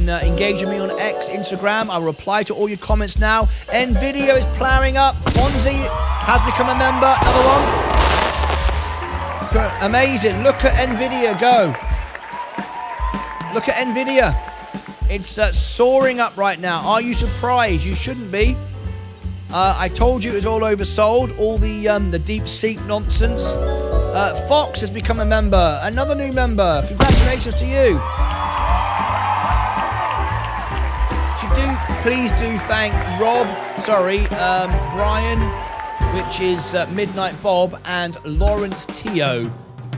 engage with me on X, Instagram. I'll reply to all your comments now. Nvidia is ploughing up. Fonzie has become a member. Another one. Amazing. Look at Nvidia go. Look at Nvidia. It's soaring up right now. Are you surprised? You shouldn't be. I told you it was all oversold. All the deep seek nonsense. Fox has become a member. Another new member. Congratulations to you. Please do thank Brian, which is Midnight Bob, and Lawrence Tio.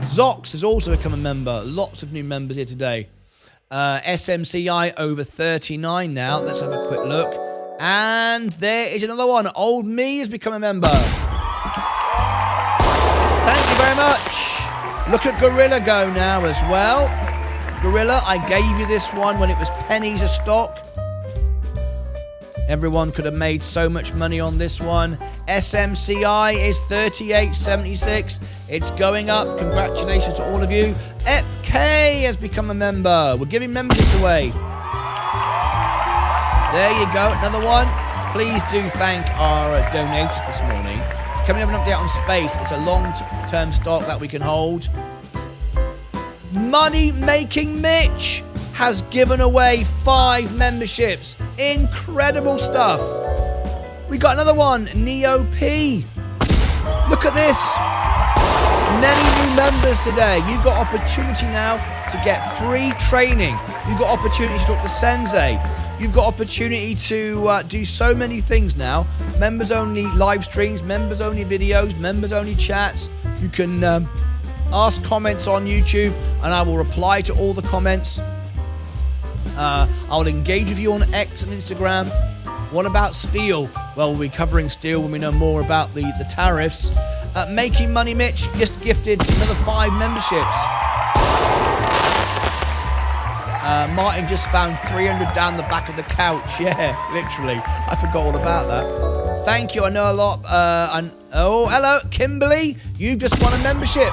Zox has also become a member. Lots of new members here today. SMCI over 39 now. Let's have a quick look. And there is another one. Old Me has become a member. Thank you very much. Look at Gorilla go now as well. Gorilla, I gave you this one when it was pennies a stock. Everyone could have made so much money on this one. SMCI is 38.76. It's going up. Congratulations to all of you. EPK has become a member. We're giving memberships away. There you go. Another one. Please do thank our donators this morning. Coming up an update on Space. It's a long-term stock that we can hold. Money Making Mitch has given away 5 memberships. Incredible stuff. We got another one, Neo P. Look at this. Many new members today. You've got opportunity now to get free training. You've got opportunity to talk to Sensei. You've got opportunity to do so many things now. Members only live streams, members only videos, members only chats. You can ask comments on YouTube and I will reply to all the comments. I'll engage with you on X and Instagram. What about steel? Well, we'll be covering steel when we know more about the tariffs. Making Money Mitch just gifted another 5 memberships. Martin just found 300 down the back of the couch. Yeah, literally. I forgot all about that. Thank you. I know a lot. Oh, hello, Kimberly. You've just won a membership.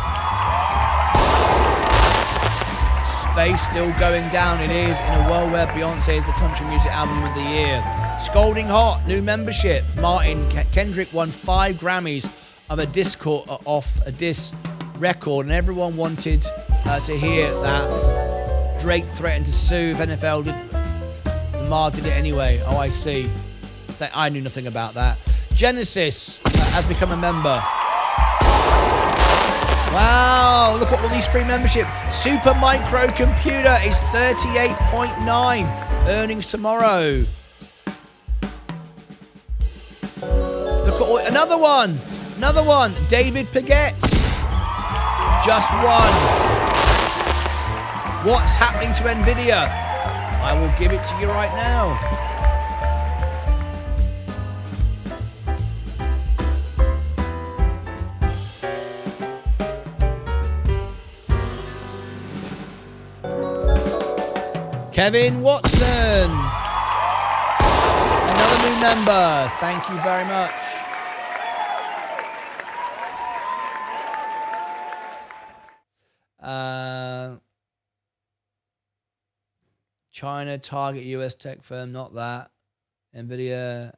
Space still going down. It is in a world where Beyonce is the country music album of the year. Scalding Hot, new membership. Martin Kendrick won 5 Grammys of a diss record, and everyone wanted to hear that. Drake threatened to sue if NFL did. Lamar did it anyway. Oh, I see. I knew nothing about that. Genesis has become a member. Wow, look at all these free membership. Super Microcomputer is 38.9. Earnings tomorrow. Look at all, another one. David Paget. Just one. What's happening to Nvidia? I will give it to you right now. Kevin Watson. Another new member. Thank you very much. China, target US tech firm, not that. Nvidia.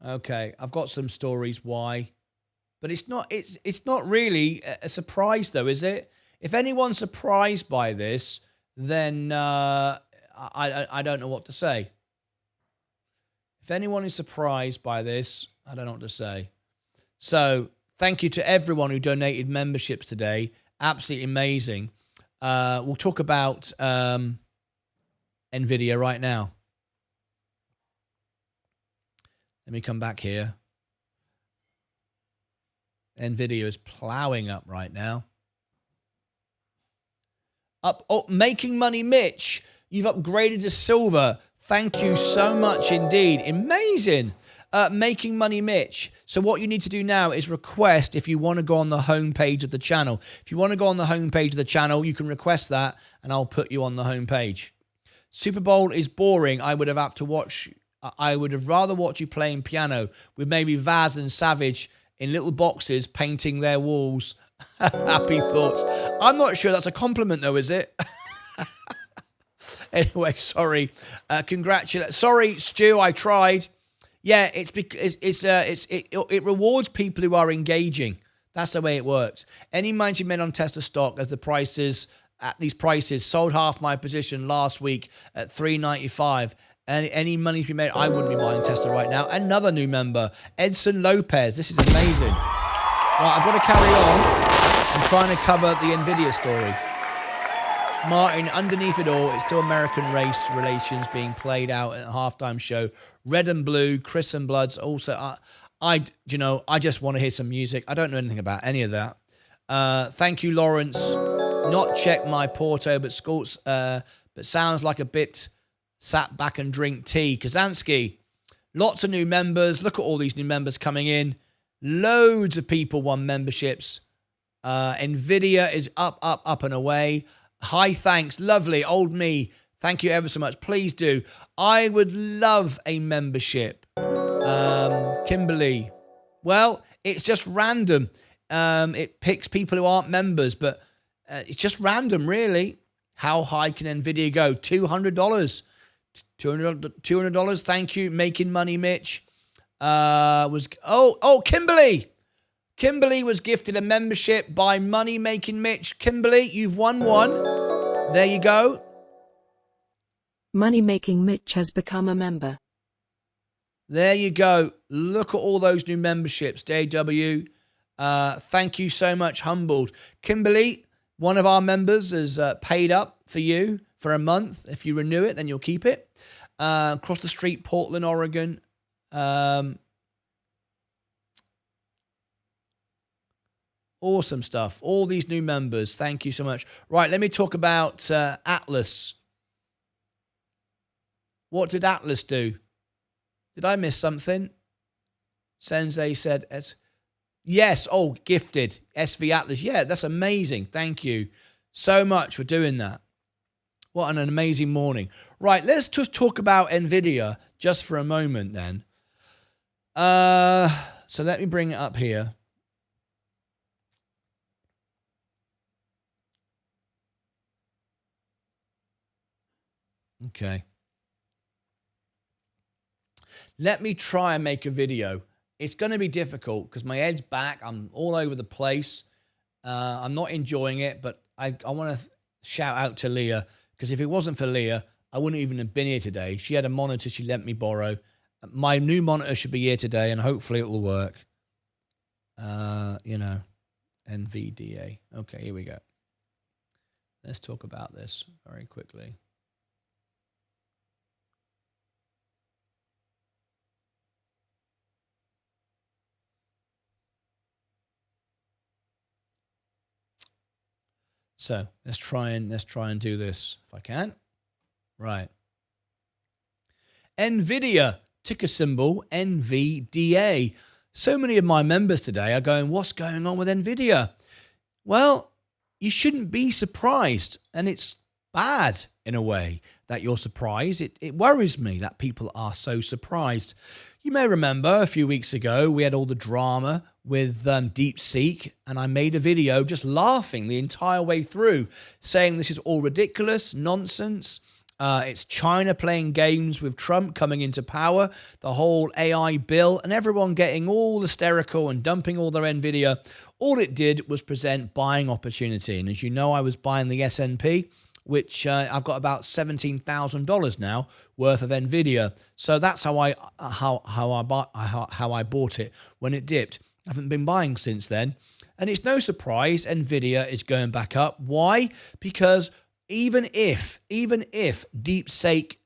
Okay, I've got some stories why. But it's not really a surprise though, is it? If anyone's surprised by this, then I don't know what to say. If anyone is surprised by this, I don't know what to say. So thank you to everyone who donated memberships today. Absolutely amazing. We'll talk about Nvidia right now. Let me come back here. Nvidia is plowing up right now. Making Money Mitch, you've upgraded to silver. Thank you so much indeed. Amazing. Making Money Mitch. So what you need to do now is request if you want to go on the homepage of the channel. If you want to go on the homepage of the channel, you can request that and I'll put you on the homepage. Super Bowl is boring. I would have rather watch you playing piano with maybe Vaz and Savage in little boxes painting their walls. Happy thoughts. I'm not sure that's a compliment though, is it? Anyway, sorry. Sorry, Stu, I tried. Yeah, it rewards people who are engaging. That's the way it works. Any money you made on Tesla stock as the prices at these prices, sold half my position last week at $3.95. And any money you made, I wouldn't be buying Tesla right now. Another new member, Edson Lopez. This is amazing. Right, I've got to carry on. I'm trying to cover the Nvidia story. Martin, underneath it all, it's still American race relations being played out at a halftime show. Red and blue, Chris and Bloods. Also, I just want to hear some music. I don't know anything about any of that. Thank you, Lawrence. Not check my Porto, but Scorts, but sounds like a bit sat back and drink tea. Kazansky, lots of new members. Look at all these new members coming in. Loads of people won memberships. Nvidia is up and away. Hi, thanks. Lovely. Old me. Thank you ever so much. Please do. I would love a membership. Kimberly. Well, it's just random. It picks people who aren't members, but it's just random, really. How high can Nvidia go? $200. $200. Thank you. Making money, Mitch. Kimberly. Kimberly was gifted a membership by Money Making Mitch. Kimberly, you've won one. There you go. Money Making Mitch has become a member. There you go. Look at all those new memberships. JW, thank you so much. Humbled. Kimberly, one of our members has paid up for you for a month. If you renew it, then you'll keep it. Across the street, Portland, Oregon. Awesome stuff. All these new members. Thank you so much. Right, let me talk about Atlas. What did Atlas do? Did I miss something? Sensei said, yes. Oh, gifted. SV Atlas. Yeah, that's amazing. Thank you so much for doing that. What an amazing morning. Right, let's just talk about Nvidia just for a moment then. So let me bring it up here. Okay. Let me try and make a video. It's going to be difficult because my head's back. I'm all over the place. I'm not enjoying it, but I want to shout out to Leah, because if it wasn't for Leah, I wouldn't even have been here today. She had a monitor she let me borrow. My new monitor should be here today, and hopefully it will work. Nvidia. Okay, here we go. Let's talk about this very quickly. So let's try and do this if I can. Right. Nvidia, ticker symbol NVDA. So many of my members today are going, what's going on with Nvidia? Well, you shouldn't be surprised. And it's bad in a way that you're surprised. It worries me that people are so surprised. You may remember a few weeks ago, we had all the drama with DeepSeek, and I made a video just laughing the entire way through, saying this is all ridiculous, nonsense. It's China playing games with Trump coming into power, the whole AI bill, and everyone getting all hysterical and dumping all their Nvidia. All it did was present buying opportunity. And as you know, I was buying the S&P, which I've got about $17,000 now worth of Nvidia. So that's how I bought it when it dipped. I haven't been buying since then. And it's no surprise Nvidia is going back up. Why? Because even if DeepSeek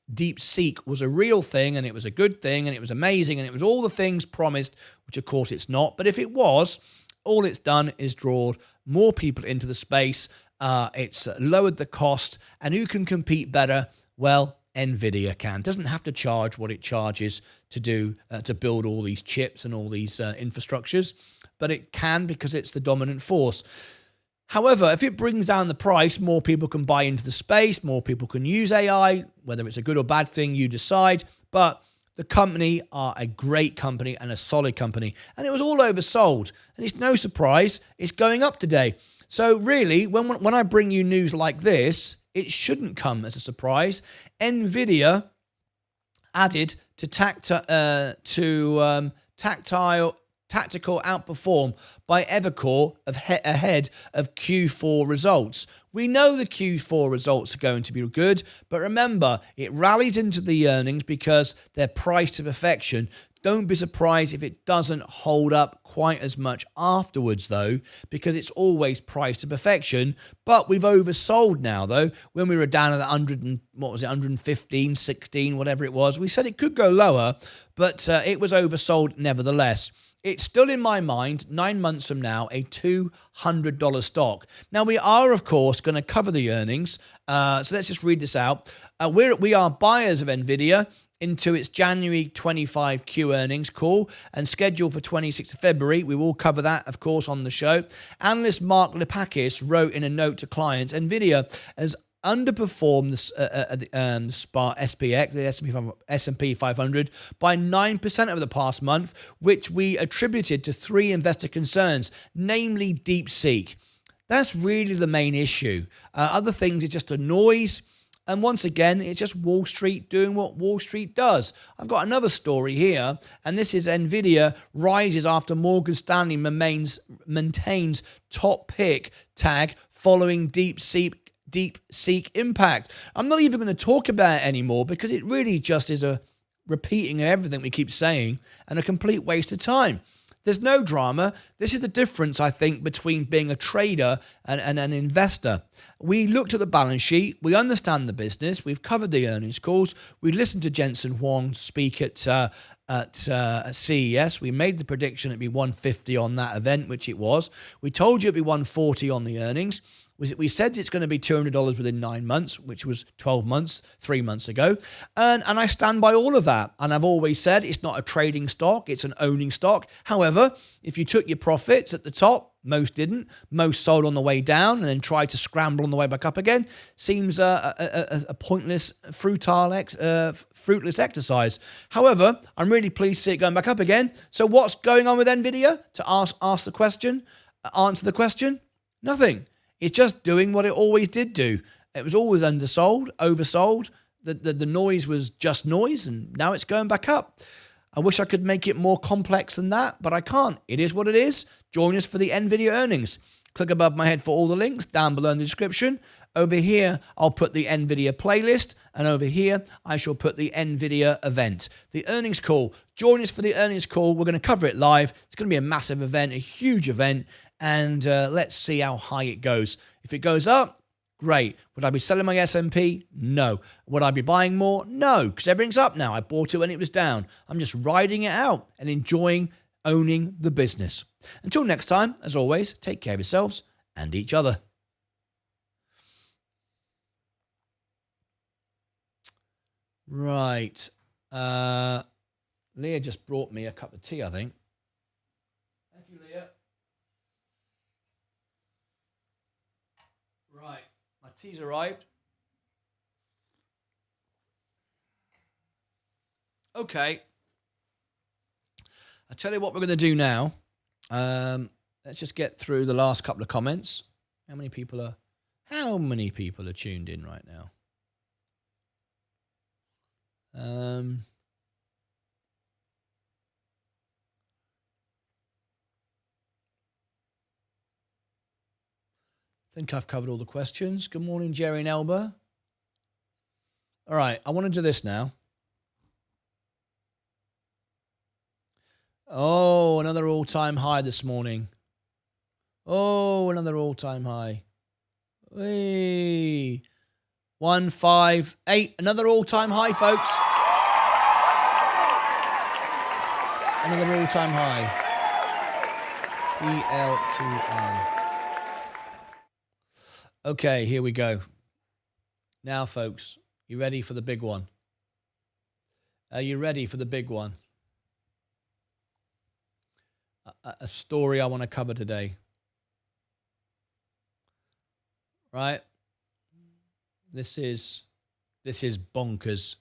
was a real thing and it was a good thing and it was amazing and it was all the things promised, which of course it's not, but if it was, all it's done is draw more people into the space. It's lowered the cost, and who can compete better? Well, Nvidia can. Doesn't have to charge what it charges to do to build all these chips and all these infrastructures, but it can because it's the dominant force. However, if it brings down the price, more people can buy into the space, more people can use AI, whether it's a good or bad thing, you decide. But the company are a great company and a solid company, and it was all oversold, and it's no surprise it's going up today. So really, when I bring you news like this, it shouldn't come as a surprise. Nvidia added to tactical outperform by Evercore ahead of Q4 results. We know the Q4 results are going to be good, but remember, it rallies into the earnings because they're priced to perfection. Don't be surprised if it doesn't hold up quite as much afterwards, though, because it's always priced to perfection. But we've oversold now, though. When we were down at 100 and what was it, 115, 16, whatever it was, we said it could go lower, but it was oversold nevertheless. It's still in my mind, 9 months from now, a $200 stock. Now, we are, of course, going to cover the earnings. So let's just read this out. We are buyers of Nvidia into its January 25 Q earnings call and scheduled for 26th of February. We will cover that, of course, on the show. Analyst Mark Lipakis wrote in a note to clients, Nvidia has underperformed the SPX, the S&P 500, by 9% over the past month, which we attributed to three investor concerns, namely DeepSeek. That's really the main issue. Other things are just a noise. And once again, it's just Wall Street doing what Wall Street does. I've got another story here, and this is Nvidia rises after Morgan Stanley maintains top pick tag following DeepSeek impact. I'm not even going to talk about it anymore because it really just is a repeating of everything we keep saying and a complete waste of time. There's no drama. This is the difference, I think, between being a trader and an investor. We looked at the balance sheet. We understand the business. We've covered the earnings calls. We listened to Jensen Huang speak at CES. We made the prediction it'd be 150 on that event, which it was. We told you it'd be 140 on the earnings. We said it's going to be $200 within 9 months, which was 12 months, 3 months ago. And I stand by all of that. And I've always said it's not a trading stock, it's an owning stock. However, if you took your profits at the top, most didn't, most sold on the way down and then tried to scramble on the way back up again, seems a pointless, fruitless exercise. However, I'm really pleased to see it going back up again. So what's going on with Nvidia? To answer the question, nothing. It's just doing what it always did do. It was always undersold, oversold. The noise was just noise, and now it's going back up. I wish I could make it more complex than that, but I can't. It is what it is. Join us for the Nvidia earnings. Click above my head for all the links down below in the description. Over here, I'll put the Nvidia playlist, and over here, I shall put the Nvidia event. The earnings call. Join us for the earnings call. We're going to cover it live. It's going to be a massive event, a huge event. And let's see how high it goes. If it goes up, great. Would I be selling my S&P? No. Would I be buying more? No, because everything's up now. I bought it when it was down. I'm just riding it out and enjoying owning the business. Until next time, as always, take care of yourselves and each other. Right. Leah just brought me a cup of tea, I think. Thank you, Leah. Right, my tea's arrived. Okay. I'll tell you what we're going to do now. Let's just get through the last couple of comments. How many people are tuned in right now? I think I've covered all the questions. Good morning, Jerry and Elba. All right, I want to do this now. Oh, another all-time high this morning. Oh, another all-time high. Hey. 158. Another all-time high, folks. Another all-time high. ELTN. Okay, here we go. Now, folks, you ready for the big one? Are you ready for the big one? A story I want to cover today. Right? This is bonkers.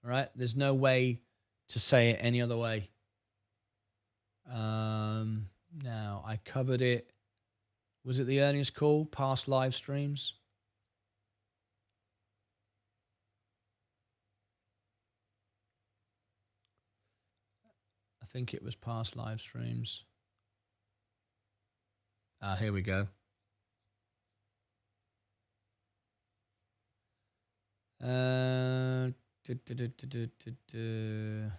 Right? There's no way to say it any other way. Now, I covered it. Was it the earnings call? Past live streams? think it was past live streams. Here we go. Du- du- du- du- du- du- du.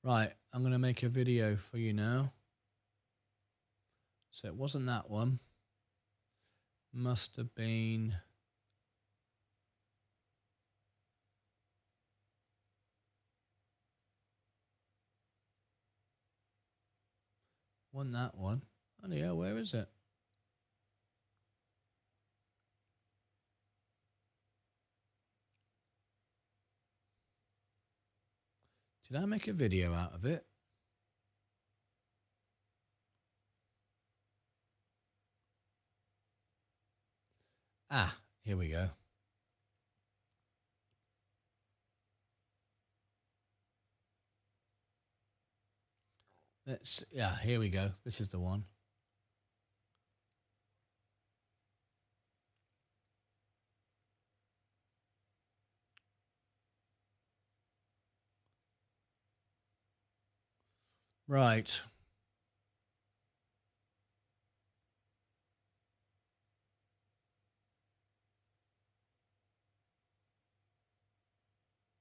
Right, I'm going to make a video for you now. So it wasn't that one. Must have been... Wasn't that one. Oh yeah, where is it? Did I make a video out of it? Here we go. Here we go. This is the one. Right.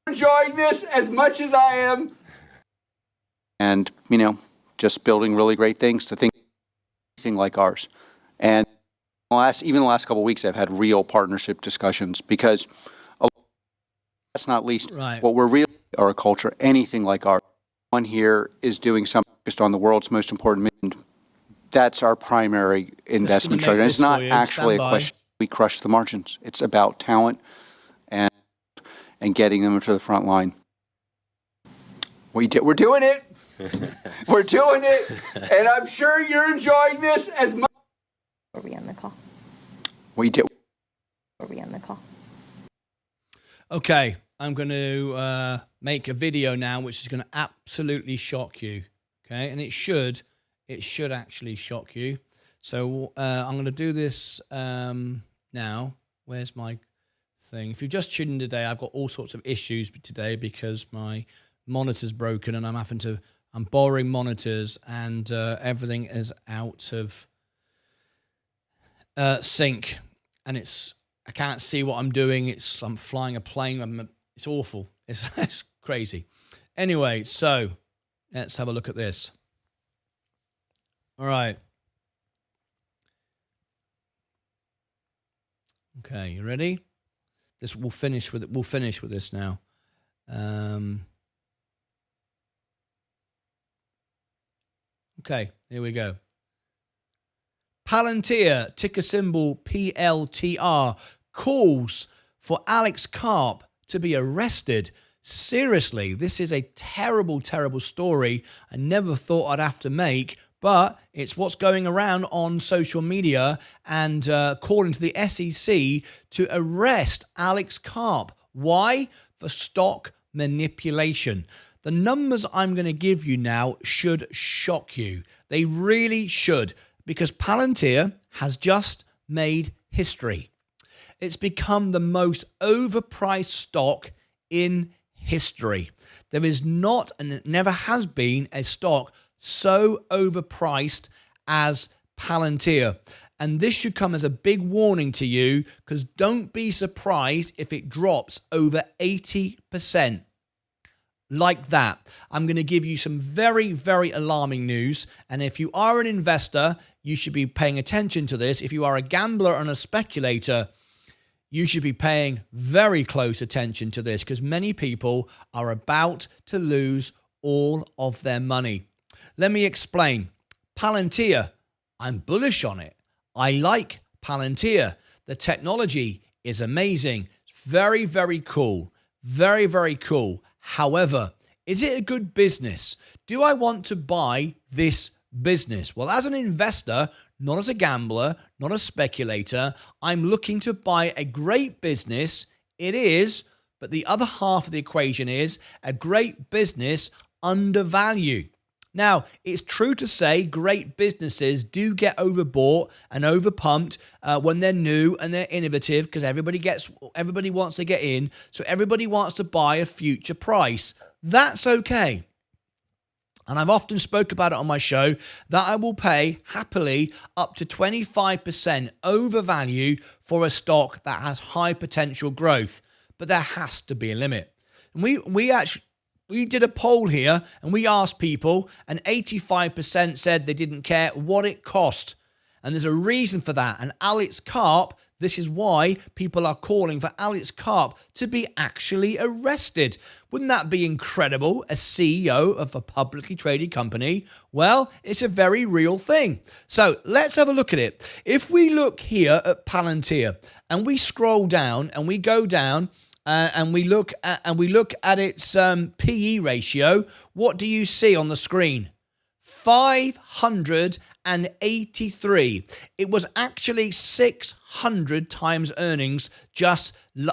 Enjoying this as much as I am. And, you know, just building really great things to think anything like ours. And even the last couple of weeks, I've had real partnership discussions because last not least, Right. what we're really are a culture, anything like ours. One here is doing something focused on the world's most important mission. That's our primary investment strategy. It's not actually a question. We crush the margins. It's about talent and getting them to the front line. We're doing it. We're doing it. And I'm sure you're enjoying this as much. Are we on the call? We do. Are we on the call? Okay, I'm going to make a video now which is going to absolutely shock you. Okay, and it should actually shock you. So I'm going to do this now. Where's my thing? If you've just tuned in today, I've got all sorts of issues today because my monitor's broken and I'm borrowing monitors and everything is out of sync, and I can't see what I'm doing. I'm flying a plane. It's awful. It's crazy. Anyway, so let's have a look at this. All right. Okay, you ready? We'll finish with this now. Okay, here we go. Palantir, ticker symbol PLTR, calls for Alex Karp to be arrested. Seriously, this is a terrible, terrible story I never thought I'd have to make, but it's what's going around on social media and calling to the SEC to arrest Alex Karp. Why? For stock manipulation. The numbers I'm going to give you now should shock you. They really should, because Palantir has just made history. It's become the most overpriced stock in history. There is not, and it never has been, a stock so overpriced as Palantir. And this should come as a big warning to you, because don't be surprised if it drops over 80%. Like that. I'm going to give you some very, very alarming news. And if you are an investor, you should be paying attention to this. If you are a gambler and a speculator, you should be paying very close attention to this, because many people are about to lose all of their money. Let me explain. Palantir, I'm bullish on it. I like Palantir. The technology is amazing. It's very, very cool. Very, very cool. However, is it a good business? Do I want to buy this business? Well, as an investor, not as a gambler, not a speculator, I'm looking to buy a great business It is, but the other half of the equation is a great business undervalued. Now, it's true to say great businesses do get overbought and overpumped when they're new and they're innovative, because everybody wants to get in, so everybody wants to buy a future price. That's okay. And I've often spoke about it on my show that I will pay happily up to 25% overvalue for a stock that has high potential growth. But there has to be a limit. And we did a poll here and we asked people, and 85% said they didn't care what it cost. And there's a reason for that. And Alex Karp, this is why people are calling for Alex Karp to be actually arrested. Wouldn't that be incredible? A CEO of a publicly traded company? Well, it's a very real thing. So let's have a look at it. If we look here at Palantir and we scroll down and we go down and we look at its PE ratio, what do you see on the screen? 583. It was actually 600 times earnings just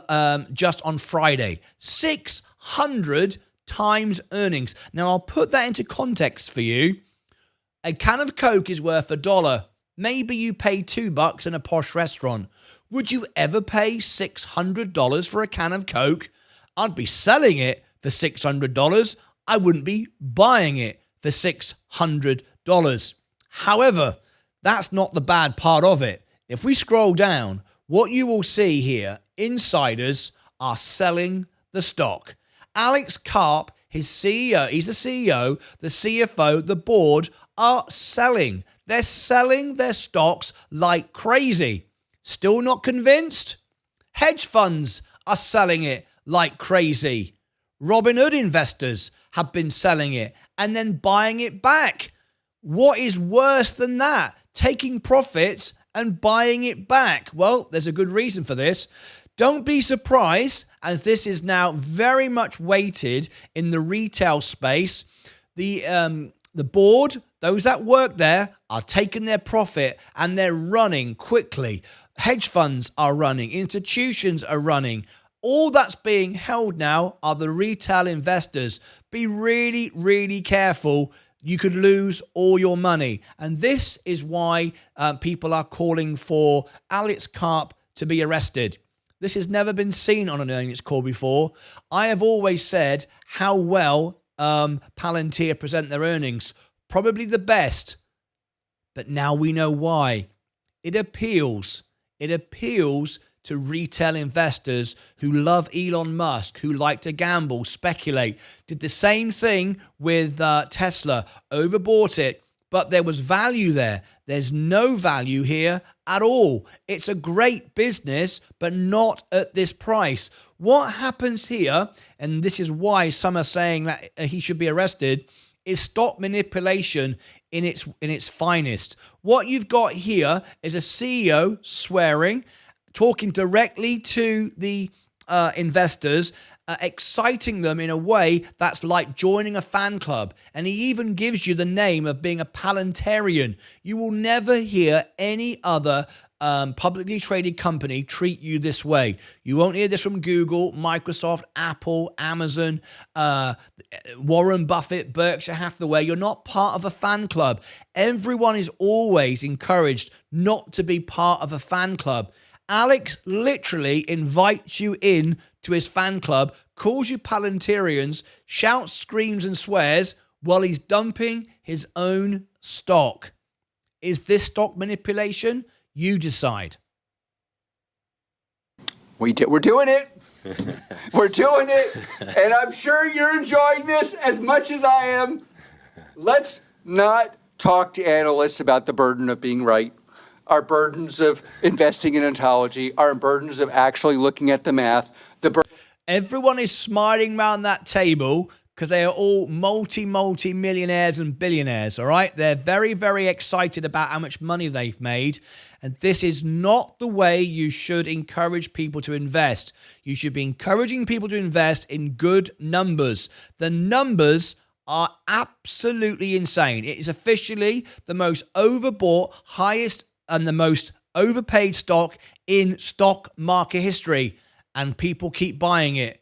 on Friday. 600 times earnings. Now I'll put that into context for you. A can of Coke is worth $1. Maybe you pay $2 in a posh restaurant. Would you ever pay $600 for a can of Coke? I'd be selling it for $600. I wouldn't be buying it for $600. However, that's not the bad part of it. If we scroll down, what you will see here, insiders are selling the stock. Alex Karp, his CEO, he's the CEO, the CFO, the board are selling. They're selling their stocks like crazy. Still not convinced? Hedge funds are selling it like crazy. Robinhood investors have been selling it and then buying it back. What is worse than that? Taking profits and buying it back. Well, there's a good reason for this. Don't be surprised, as this is now very much weighted in the retail space. The board, those that work there, are taking their profit and they're running quickly. Hedge funds are running. Institutions are running. All that's being held now are the retail investors. Be really, really careful. You could lose all your money. And this is why people are calling for Alex Karp to be arrested. This has never been seen on an earnings call before. I have always said how well Palantir present their earnings. Probably the best. But now we know why. It appeals to retail investors who love Elon Musk, who like to gamble, speculate. Did the same thing with Tesla, overbought it, but there was value there. There's no value here at all. It's a great business, but not at this price. What happens here, and this is why some are saying that he should be arrested, is stock manipulation in its finest. What you've got here is a CEO swearing, talking directly to the investors, exciting them in a way that's like joining a fan club. And he even gives you the name of being a Palantarian. You will never hear any other publicly traded company treat you this way. You won't hear this from Google, Microsoft, Apple, Amazon, Warren Buffett, Berkshire Hathaway. You're not part of a fan club. Everyone is always encouraged not to be part of a fan club. Alex literally invites you in to his fan club, calls you Palantarians, shouts, screams, and swears while he's dumping his own stock. Is this stock manipulation? You decide. We're doing it. We're doing it. And I'm sure you're enjoying this as much as I am. Let's not talk to analysts about the burden of being right, our burdens of investing in ontology, our burdens of actually looking at the math. Everyone is smiling around that table because they are all multi-millionaires and billionaires, all right? They're very, very excited about how much money they've made. And this is not the way you should encourage people to invest. You should be encouraging people to invest in good numbers. The numbers are absolutely insane. It is officially the most overbought, highest, and the most overpaid stock in stock market history. and people keep buying it.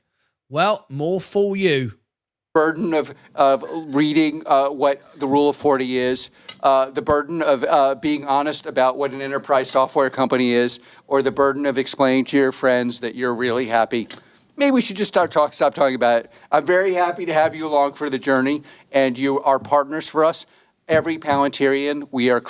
Well, more fool you. Burden of reading what the Rule of 40 is, the burden of being honest about what an enterprise software company is, or the burden of explaining to your friends that you're really happy. Maybe we should just stop talking about it. I'm very happy to have you along for the journey, and you are partners for us. Every Palantirian, we are...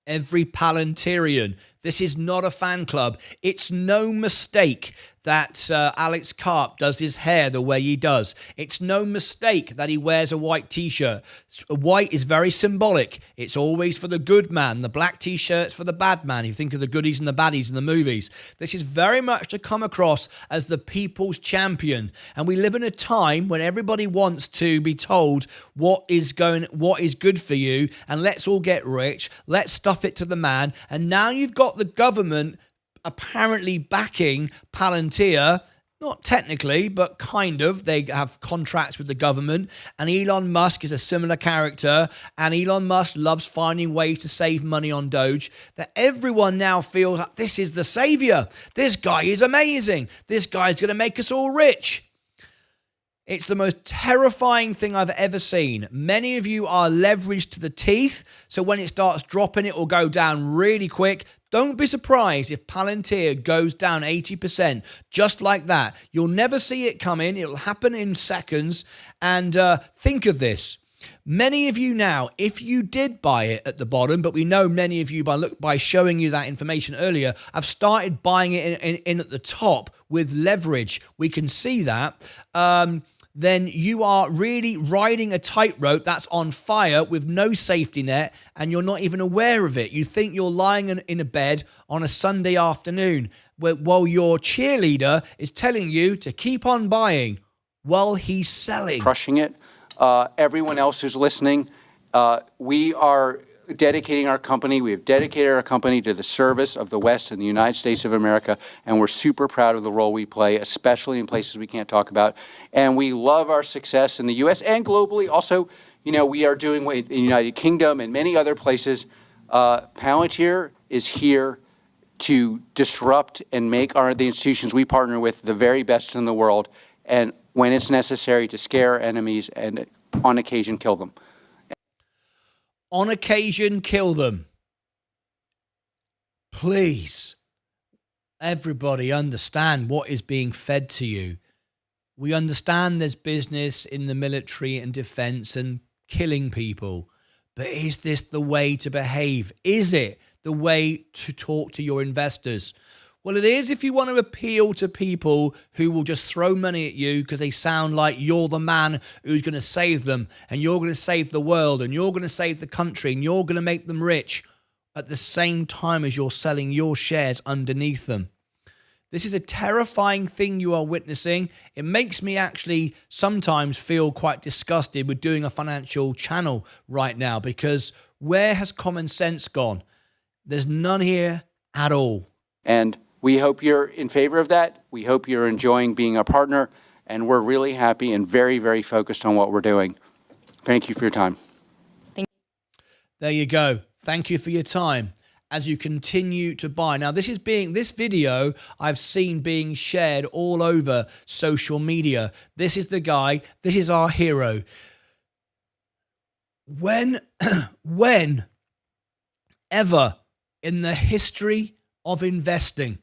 Every Palantirian. This is not a fan club. It's no mistake that Alex Karp does his hair the way he does. It's no mistake that he wears a white t-shirt. White is very symbolic. It's always for the good man. The black t-shirt's for the bad man. You think of the goodies and the baddies in the movies. This is very much to come across as the people's champion. And we live in a time when everybody wants to be told what is good for you, and let's all get rich. Let's stuff it to the man. And now you've got the government apparently backing Palantir, not technically, but kind of. They have contracts with the government, and Elon Musk is a similar character, and Elon Musk loves finding ways to save money on Doge, that everyone now feels like this is the savior. This guy is amazing. This guy's going to make us all rich. It's the most terrifying thing I've ever seen. Many of you are leveraged to the teeth, so when it starts dropping, it will go down really quick. Don't be surprised if Palantir goes down 80%, just like that. You'll never see it coming. It'll happen in seconds. And think of this. Many of you now, if you did buy it at the bottom, but we know many of you by showing you that information earlier, have started buying it in at the top with leverage. We can see that. Then you are really riding a tightrope that's on fire with no safety net, and you're not even aware of it. You think you're lying in a bed on a Sunday afternoon while your cheerleader is telling you to keep on buying while he's selling. Crushing it. Everyone else who's listening, we are dedicating our company. We have dedicated our company to the service of the West and the United States of America, and we're super proud of the role we play, especially in places we can't talk about. And we love our success in the U.S. and globally. Also, you know, we are doing in the United Kingdom and many other places. Palantir is here to disrupt and make the institutions we partner with the very best in the world, and when it's necessary, to scare enemies and on occasion kill them. On occasion, kill them. Please, everybody understand what is being fed to you. We understand there's business in the military and defense and killing people. But is this the way to behave? Is it the way to talk to your investors? Well, it is if you want to appeal to people who will just throw money at you because they sound like you're the man who's going to save them, and you're going to save the world, and you're going to save the country, and you're going to make them rich at the same time as you're selling your shares underneath them. This is a terrifying thing you are witnessing. It makes me actually sometimes feel quite disgusted with doing a financial channel right now, because where has common sense gone? There's none here at all. And we hope you're in favor of that. We hope you're enjoying being a partner, and we're really happy and very, very focused on what we're doing. Thank you for your time. There you go. Thank you for your time as you continue to buy. Now, this video I've seen being shared all over social media. This is the guy. This is our hero. When ever in the history of investing,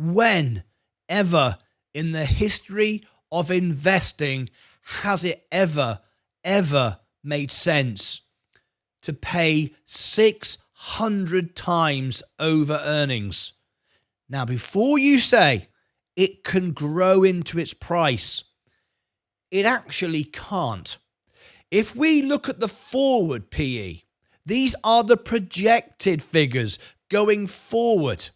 whenever in the history of investing has it ever made sense to pay 600 times over earnings? Now, before you say it can grow into its price, it actually can't. If we look at the forward PE, these are the projected figures going forward.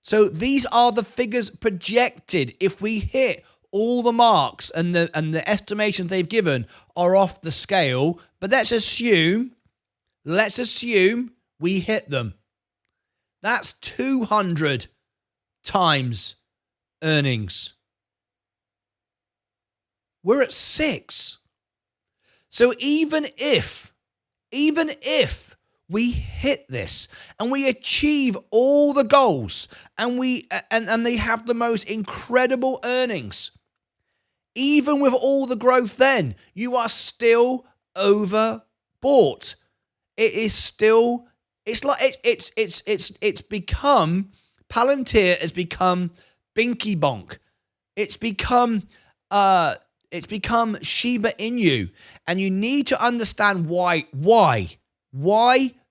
So these are the figures projected. If we hit all the marks and the estimations they've given are off the scale, but let's assume we hit them. That's 200 times earnings. We're at 6. So even if we hit this and we achieve all the goals, and they have the most incredible earnings. Even with all the growth, then you are still overbought. It is still, it's become, Palantir has become Binky Bonk. It's become Shiba Inu, and you need to understand why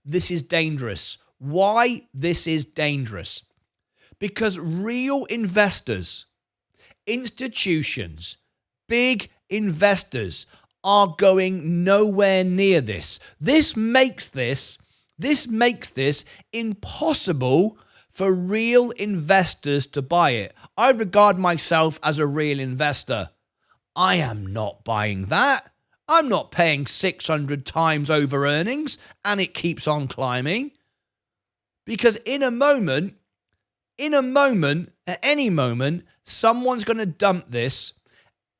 this is dangerous. Why this is dangerous. Because real investors, institutions, big investors are going nowhere near this. This makes this impossible for real investors to buy it. I regard myself as a real investor. I am not buying that. I'm not paying 600 times over earnings and it keeps on climbing. Because in a moment, at any moment, someone's going to dump this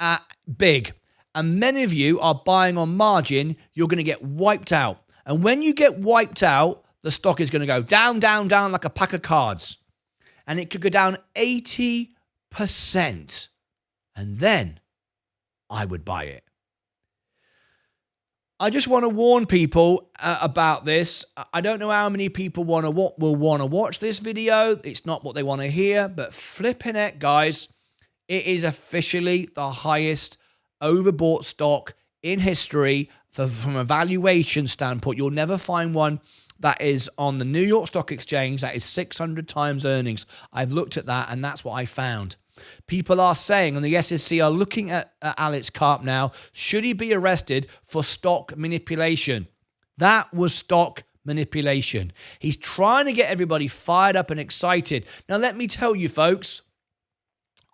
at big. And many of you are buying on margin. You're going to get wiped out. And when you get wiped out, the stock is going to go down, down, down like a pack of cards. And it could go down 80%. And then I would buy it. I just want to warn people about this. I don't know how many people will want to watch this video. It's not what they want to hear, but flipping it, guys, it is officially the highest overbought stock in history from a valuation standpoint. You'll never find one that is on the New York Stock Exchange that is 600 times earnings. I've looked at that, and that's what I found. People are saying, and the SEC are looking at Alex Karp now, should he be arrested for stock manipulation? That was stock manipulation. He's trying to get everybody fired up and excited. Now, let me tell you, folks,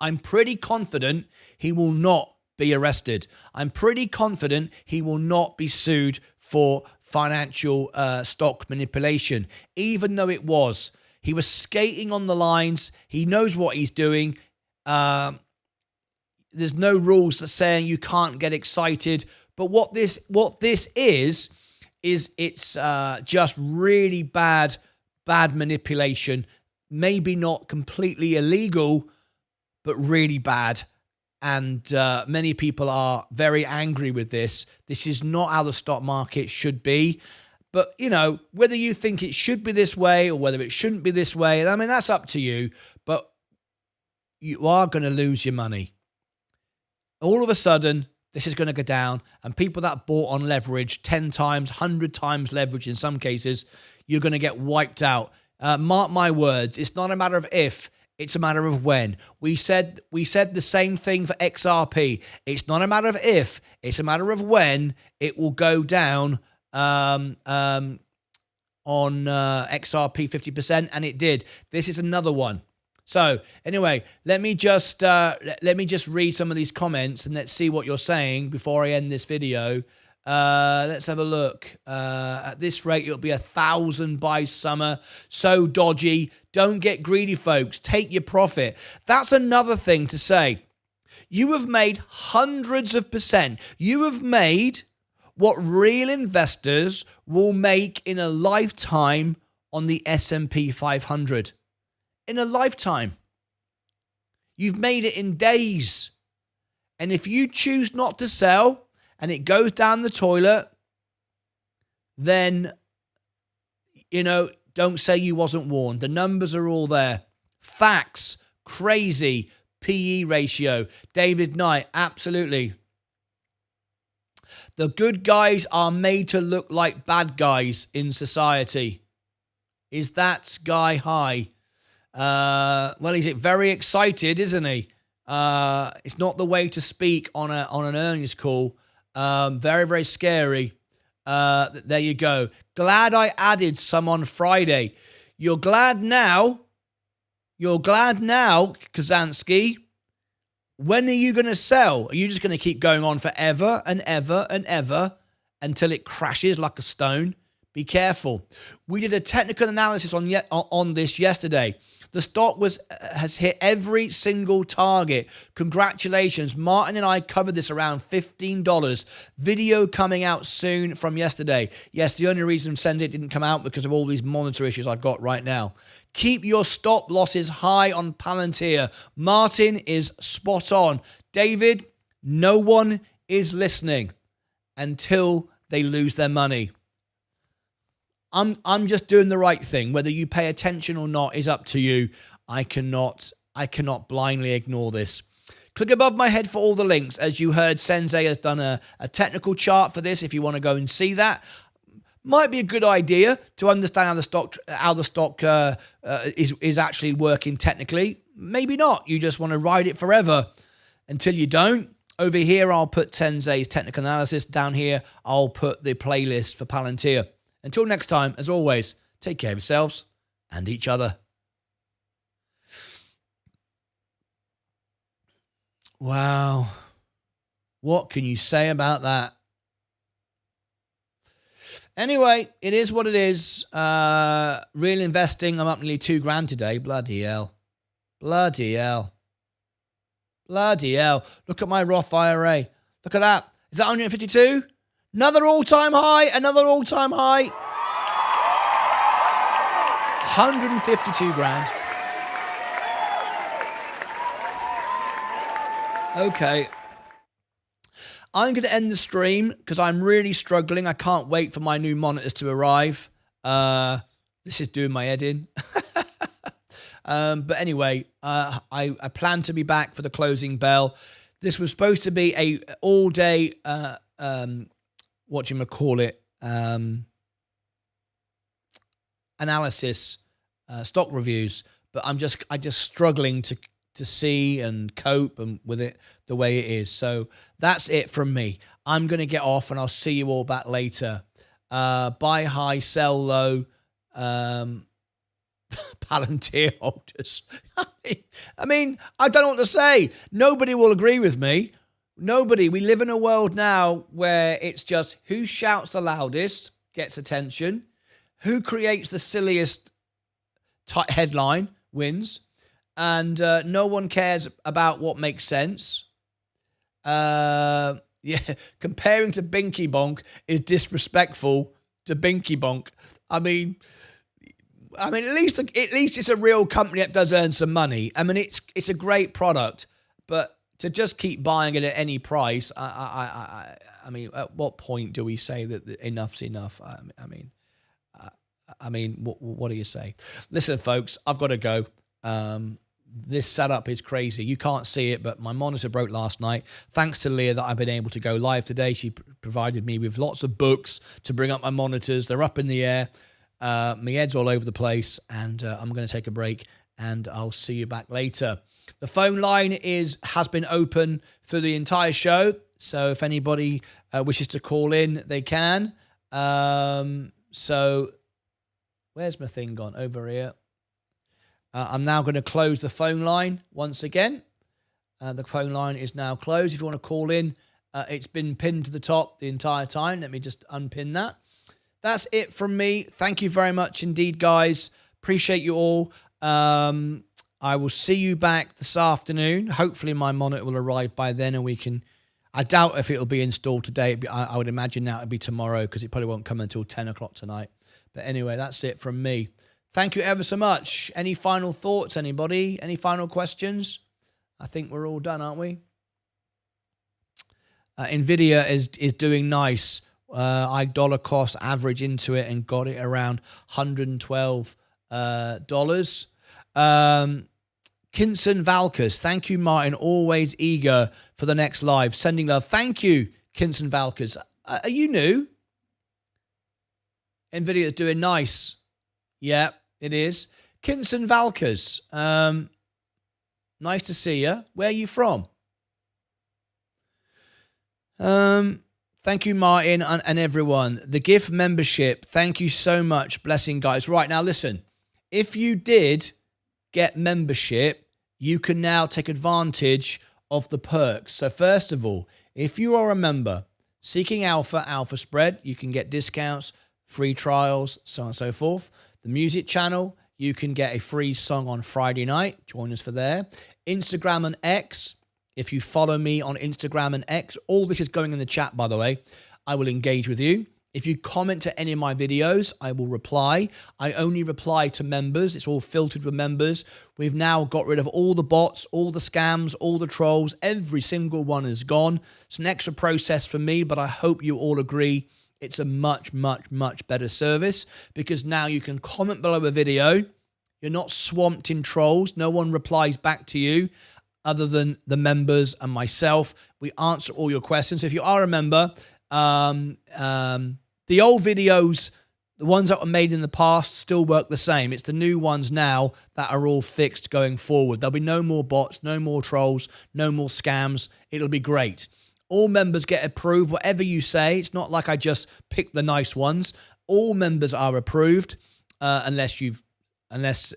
I'm pretty confident he will not be arrested. I'm pretty confident he will not be sued for financial stock manipulation, even though it was. He was skating on the lines. He knows what he's doing. There's no rules that saying you can't get excited. But what this is it's just really bad manipulation. Maybe not completely illegal, but really bad. And many people are very angry with this. This is not how the stock market should be. But, you know, whether you think it should be this way or whether it shouldn't be this way, I mean, that's up to you. But you are going to lose your money. All of a sudden, this is going to go down. And people that bought on leverage, 10 times, 100 times leverage in some cases, you're going to get wiped out. Mark my words, it's not a matter of if. It's a matter of when. We said the same thing for XRP. It's not a matter of if. It's a matter of when it will go down on XRP 50%, and it did. This is another one. So anyway, let me just read some of these comments and let's see what you're saying before I end this video. Let's have a look. At this rate, it'll be 1,000 by summer. So dodgy. Don't get greedy, folks. Take your profit. That's another thing to say. You have made hundreds of percent. You have made what real investors will make in a lifetime on the S&P 500. In a lifetime. You've made it in days. And if you choose not to sell and it goes down the toilet, then, you know, don't say you wasn't warned. The numbers are all there. Facts. Crazy. PE ratio. David Knight. Absolutely. The good guys are made to look like bad guys in society. Is that guy high? Well, he's very excited, isn't he? It's not the way to speak on an earnings call. Very, very scary. There you go. Glad I added some on Friday. You're glad now? You're glad now, Kazansky? When are you going to sell? Are you just going to keep going on forever and ever and ever until it crashes like a stone? Be careful. We did a technical analysis on this yesterday. The stock has hit every single target. Congratulations. Martin and I covered this around $15. Video coming out soon from yesterday. Yes, the only reason Sensei didn't come out because of all these monitor issues I've got right now. Keep your stop losses high on Palantir. Martin is spot on. David, no one is listening until they lose their money. I'm just doing the right thing. Whether you pay attention or not is up to you. I cannot blindly ignore this. Click above my head for all the links. As you heard, Sensei has done a technical chart for this if you want to go and see that. Might be a good idea to understand how the stock is actually working technically. Maybe not. You just want to ride it forever until you don't. Over here, I'll put Sensei's technical analysis. Down here, I'll put the playlist for Palantir. Until next time, as always, take care of yourselves and each other. Wow. What can you say about that? Anyway, it is what it is. Real investing, I'm up nearly $2,000 today. Bloody hell. Bloody hell. Bloody hell. Look at my Roth IRA. Look at that. Is that 152? Another all-time high. Another all-time high. 152 grand. Okay. I'm going to end the stream because I'm really struggling. I can't wait for my new monitors to arrive. This is doing my head in. But anyway, I plan to be back for the closing bell. This was supposed to be a all-day, analysis, stock reviews. But I'm just struggling to see and cope and with it the way it is. So that's it from me. I'm going to get off and I'll see you all back later. Buy high, sell low. Palantir holders. I mean, I don't know what to say. Nobody will agree with me. Nobody. We live in a world now where it's just who shouts the loudest gets attention. Who creates the silliest headline wins. And no one cares about what makes sense. Yeah, comparing to Binky Bonk is disrespectful to Binky Bonk. I mean, at least it's a real company that does earn some money. I mean, it's a great product, but to just keep buying it at any price, I mean, at what point do we say that enough's enough? I mean, what do you say? Listen, folks, I've got to go. This setup is crazy. You can't see it, but my monitor broke last night. Thanks to Leah that I've been able to go live today. She provided me with lots of books to bring up my monitors. They're up in the air. My head's all over the place, and I'm going to take a break, and I'll see you back later. The phone line has been open for the entire show, so if anybody wishes to call in, they can. So where's my thing gone? Over here. I'm now going to close the phone line once again. The phone line is now closed. If you want to call in, it's been pinned to the top the entire time. Let me just unpin that. That's it from me. Thank you very much indeed, guys. Appreciate you all. I will see you back this afternoon. Hopefully my monitor will arrive by then and we can... I doubt if it'll be installed today. I would imagine now it'll be tomorrow because it probably won't come until 10 o'clock tonight. But anyway, that's it from me. Thank you ever so much. Any final thoughts, anybody? Any final questions? I think we're all done, aren't we? Nvidia is doing nice. I dollar cost average into it and got it around $112. Kinson Valkers, thank you, Martin. Always eager for the next live. Sending love. Thank you, Kinson Valkers. Are you new? Nvidia is doing nice. Yeah, it is. Kinson Valkers. Nice to see you. Where are you from? Thank you, Martin, and everyone. The gift membership. Thank you so much. Blessing, guys. Right, now listen. If you did get membership, you can now take advantage of the perks. So first of all, if you are a member, Seeking Alpha, Alpha Spread, you can get discounts free trials, so on and so forth. The music channel, you can get a free song on Friday night. Join us for there. Instagram and X, if you follow me on Instagram and X, all this is going in the chat, by the way. I will engage with you. If you comment to any of my videos, I will reply. I only reply to members. It's all filtered with members. We've now got rid of all the bots, all the scams, all the trolls. Every single one is gone. It's an extra process for me, but I hope you all agree it's a much, much, much better service because now you can comment below a video. You're not swamped in trolls. No one replies back to you other than the members and myself. We answer all your questions. If you are a member, the old videos, the ones that were made in the past, still work the same. It's the new ones now that are all fixed going forward. There'll be no more bots, no more trolls, no more scams. It'll be great. All members get approved, whatever you say. It's not like I just pick the nice ones. All members are approved, unless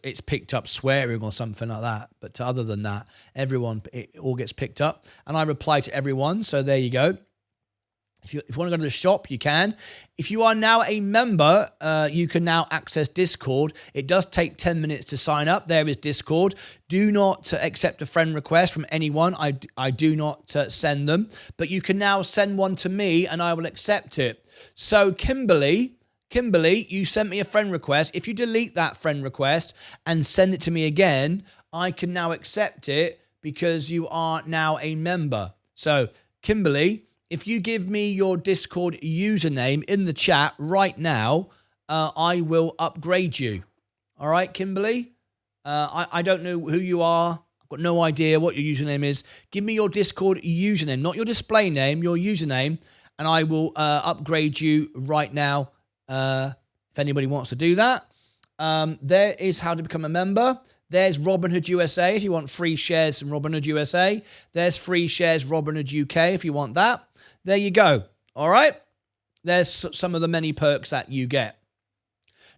it's picked up swearing or something like that. But other than that, it all gets picked up. And I reply to everyone, so there you go. If you want to go to the shop, you can. If you are now a member, you can now access Discord. It does take 10 minutes to sign up. There is Discord. Do not accept a friend request from anyone. I do not send them. But you can now send one to me and I will accept it. So Kimberly, you sent me a friend request. If you delete that friend request and send it to me again, I can now accept it because you are now a member. So Kimberly, if you give me your Discord username in the chat right now, I will upgrade you. All right, Kimberly? I don't know who you are. I've got no idea what your username is. Give me your Discord username, not your display name, your username, and I will upgrade you right now if anybody wants to do that. There is how to become a member. There's Robinhood USA if you want free shares from Robinhood USA. There's free shares Robinhood UK if you want that. There you go. All right. There's some of the many perks that you get.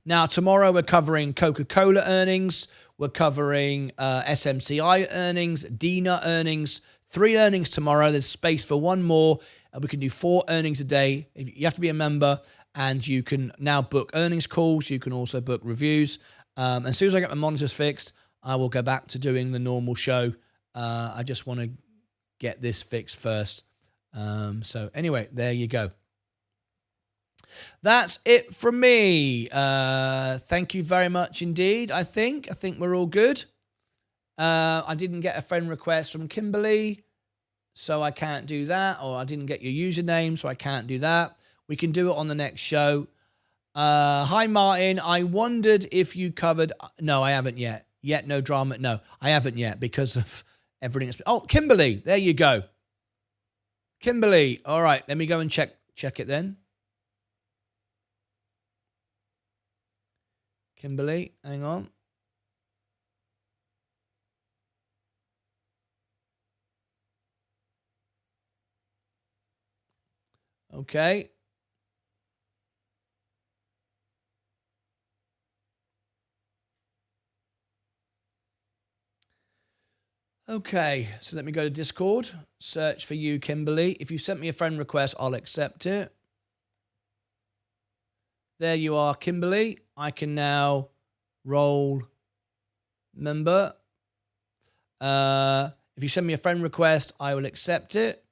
Now, tomorrow we're covering Coca-Cola earnings. We're covering SMCI earnings, DINA earnings. 3 earnings tomorrow. There's space for 1 more. We can do 4 earnings a day. You have to be a member, and you can now book earnings calls. You can also book reviews. As soon as I get my monitors fixed, I will go back to doing the normal show. I just want to get this fixed first. So anyway, there you go. That's it from me. Thank you very much indeed. I think we're all good. I didn't get a friend request from Kimberly, so I can't do that. Or I didn't get your username, so I can't do that. We can do it on the next show. Hi, Martin. I wondered if you covered... No, I haven't yet. No drama. No, I haven't yet because of everything. Oh, Kimberly. There you go. Kimberly. All right. Let me go and check it then. Kimberly. Hang on. Okay. Okay, so let me go to Discord, search for you, Kimberly. If you sent me a friend request, I'll accept it. There you are, Kimberly. I can now roll member. If you send me a friend request, I will accept it.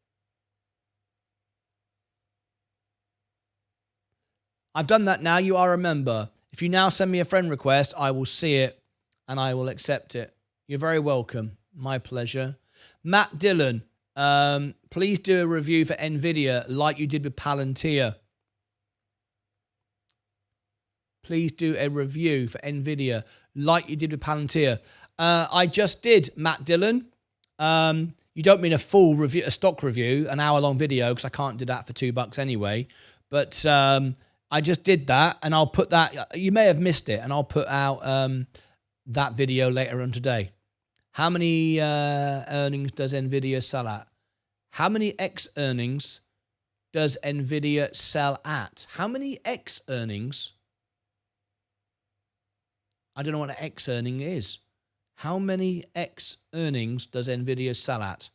I've done that now. You are a member. If you now send me a friend request, I will see it and I will accept it. You're very welcome. My pleasure. Matt Dillon, please do a review for Nvidia like you did with Palantir. Please do a review for Nvidia like you did with Palantir. I just did, Matt Dillon. You don't mean a full review, a stock review, an hour-long video, because I can't do that for $2 anyway. But I just did that, and I'll put that. You may have missed it, and I'll put out that video later on today. How many earnings does Nvidia sell at? How many X earnings does Nvidia sell at? How many X earnings? I don't know what an X earning is. How many X earnings does Nvidia sell at?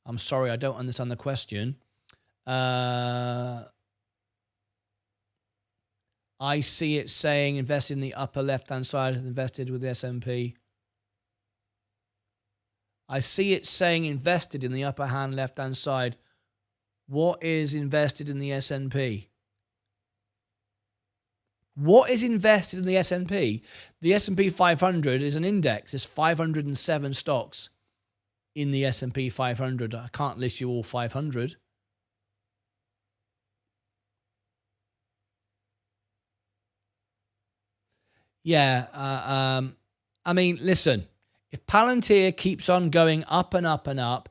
I'm sorry, I don't understand the question. I see it saying invested in the upper left-hand side, invested with the S&P. I see it saying invested in the upper hand left-hand side. What is invested in the S&P? What is invested in the S&P? The S&P 500 is an index. There's 507 stocks in the S&P 500. I can't list you all 500. Yeah, I mean, listen, if Palantir keeps on going up and up and up,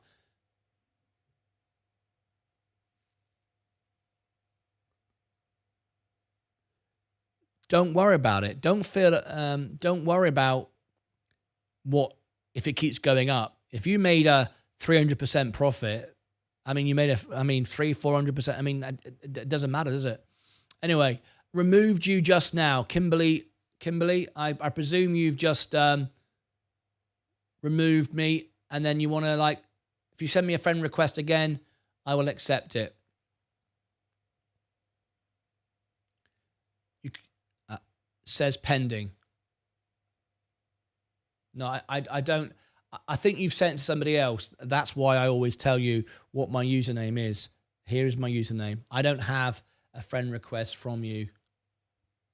don't worry about it. Don't worry about what if it keeps going up. If you made a 300% profit, I mean, you made 300-400%. I mean, it doesn't matter, does it? Anyway, removed you just now, Kimberly, I presume you've just removed me, and then you want to, if you send me a friend request again, I will accept it. Says pending. No, I don't. I think you've sent it to somebody else. That's why I always tell you what my username is. Here is my username. I don't have a friend request from you.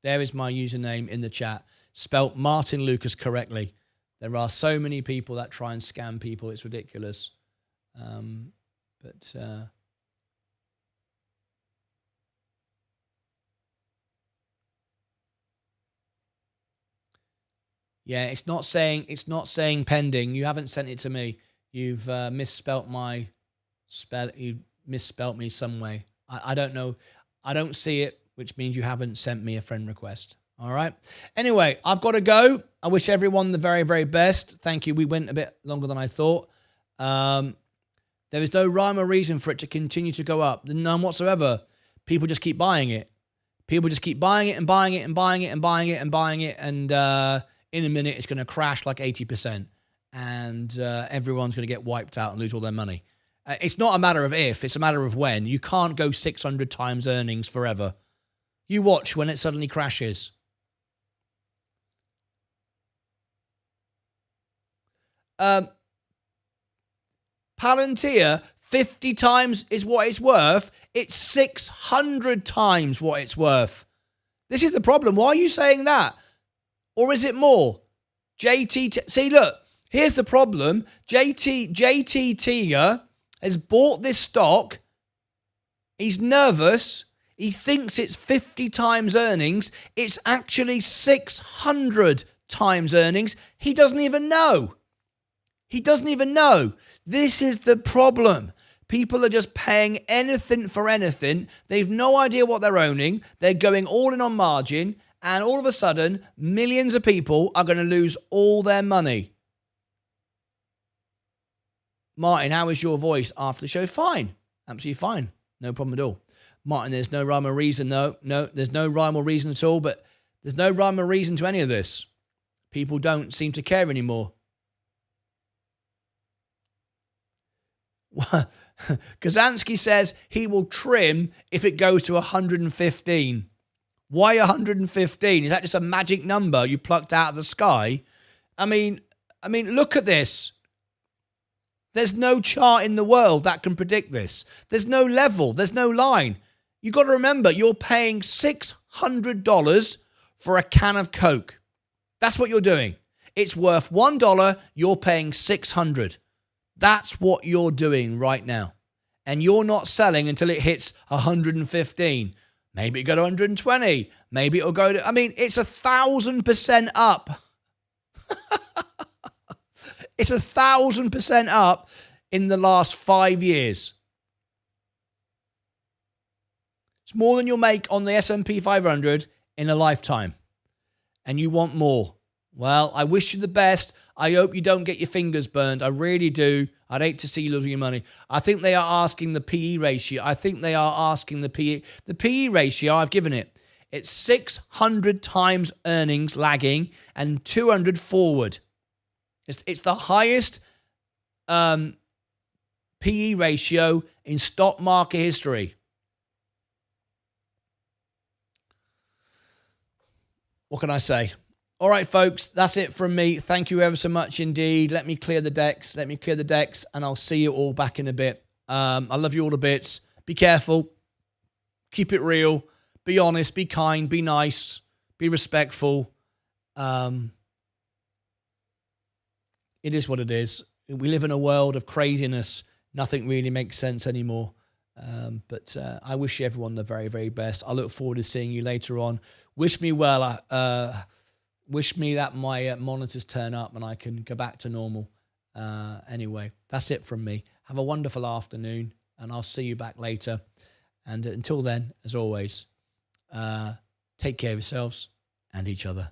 There is my username in the chat. Spelt Martyn Lucas correctly. There are so many people that try and scam people. It's ridiculous. Yeah, it's not saying pending. You haven't sent it to me. You've misspelt my spell. You misspelt me some way. I don't know. I don't see it, which means you haven't sent me a friend request. All right. Anyway, I've got to go. I wish everyone the very, very best. Thank you. We went a bit longer than I thought. There is no rhyme or reason for it to continue to go up. None whatsoever. People just keep buying it. People just keep buying it and buying it and buying it and buying it and buying it. And in a minute, it's going to crash like 80%. And everyone's going to get wiped out and lose all their money. It's not a matter of if, it's a matter of when. You can't go 600 times earnings forever. You watch when it suddenly crashes. Palantir, 50 times is what it's worth. It's 600 times what it's worth. This is the problem. Why are you saying that? Or is it more? See, look, here's the problem. JT Tiger has bought this stock. He's nervous. He thinks it's 50 times earnings. It's actually 600 times earnings. He doesn't even know. He doesn't even know. This is the problem. People are just paying anything for anything. They've no idea what they're owning. They're going all in on margin. And all of a sudden, millions of people are going to lose all their money. Martin, how is your voice after the show? Fine. Absolutely fine. No problem at all. Martin, there's no rhyme or reason. No, there's no rhyme or reason at all. But there's no rhyme or reason to any of this. People don't seem to care anymore. Kazansky says he will trim if it goes to 115. Why 115? Is that just a magic number you plucked out of the sky? I mean, look at this. There's no chart in the world that can predict this. There's no level. There's no line. You've got to remember, you're paying $600 for a can of Coke. That's what you're doing. It's worth $1. You're paying $600. That's what you're doing right now. And you're not selling until it hits 115. Maybe it'll go to 120. Maybe it'll go to... it's 1,000% up. It's 1,000% up in the last 5 years. It's more than you'll make on the S&P 500 in a lifetime. And you want more. Well, I wish you the best. I hope you don't get your fingers burned. I really do. I'd hate to see you losing your money. I think they are asking the PE ratio. The PE ratio, I've given it. It's 600 times earnings lagging and 200 forward. It's the highest PE ratio in stock market history. what can I say? All right, folks, that's it from me. Thank you ever so much indeed. Let me clear the decks. And I'll see you all back in a bit. I love you all a bit. Be careful. Keep it real. Be honest. Be kind. Be nice. Be respectful. It is what it is. We live in a world of craziness. Nothing really makes sense anymore. But I wish everyone the very, very best. I look forward to seeing you later on. Wish me well. Wish me that my monitors turn up and I can go back to normal. Anyway, that's it from me. Have a wonderful afternoon, and I'll see you back later. And until then, as always, take care of yourselves and each other.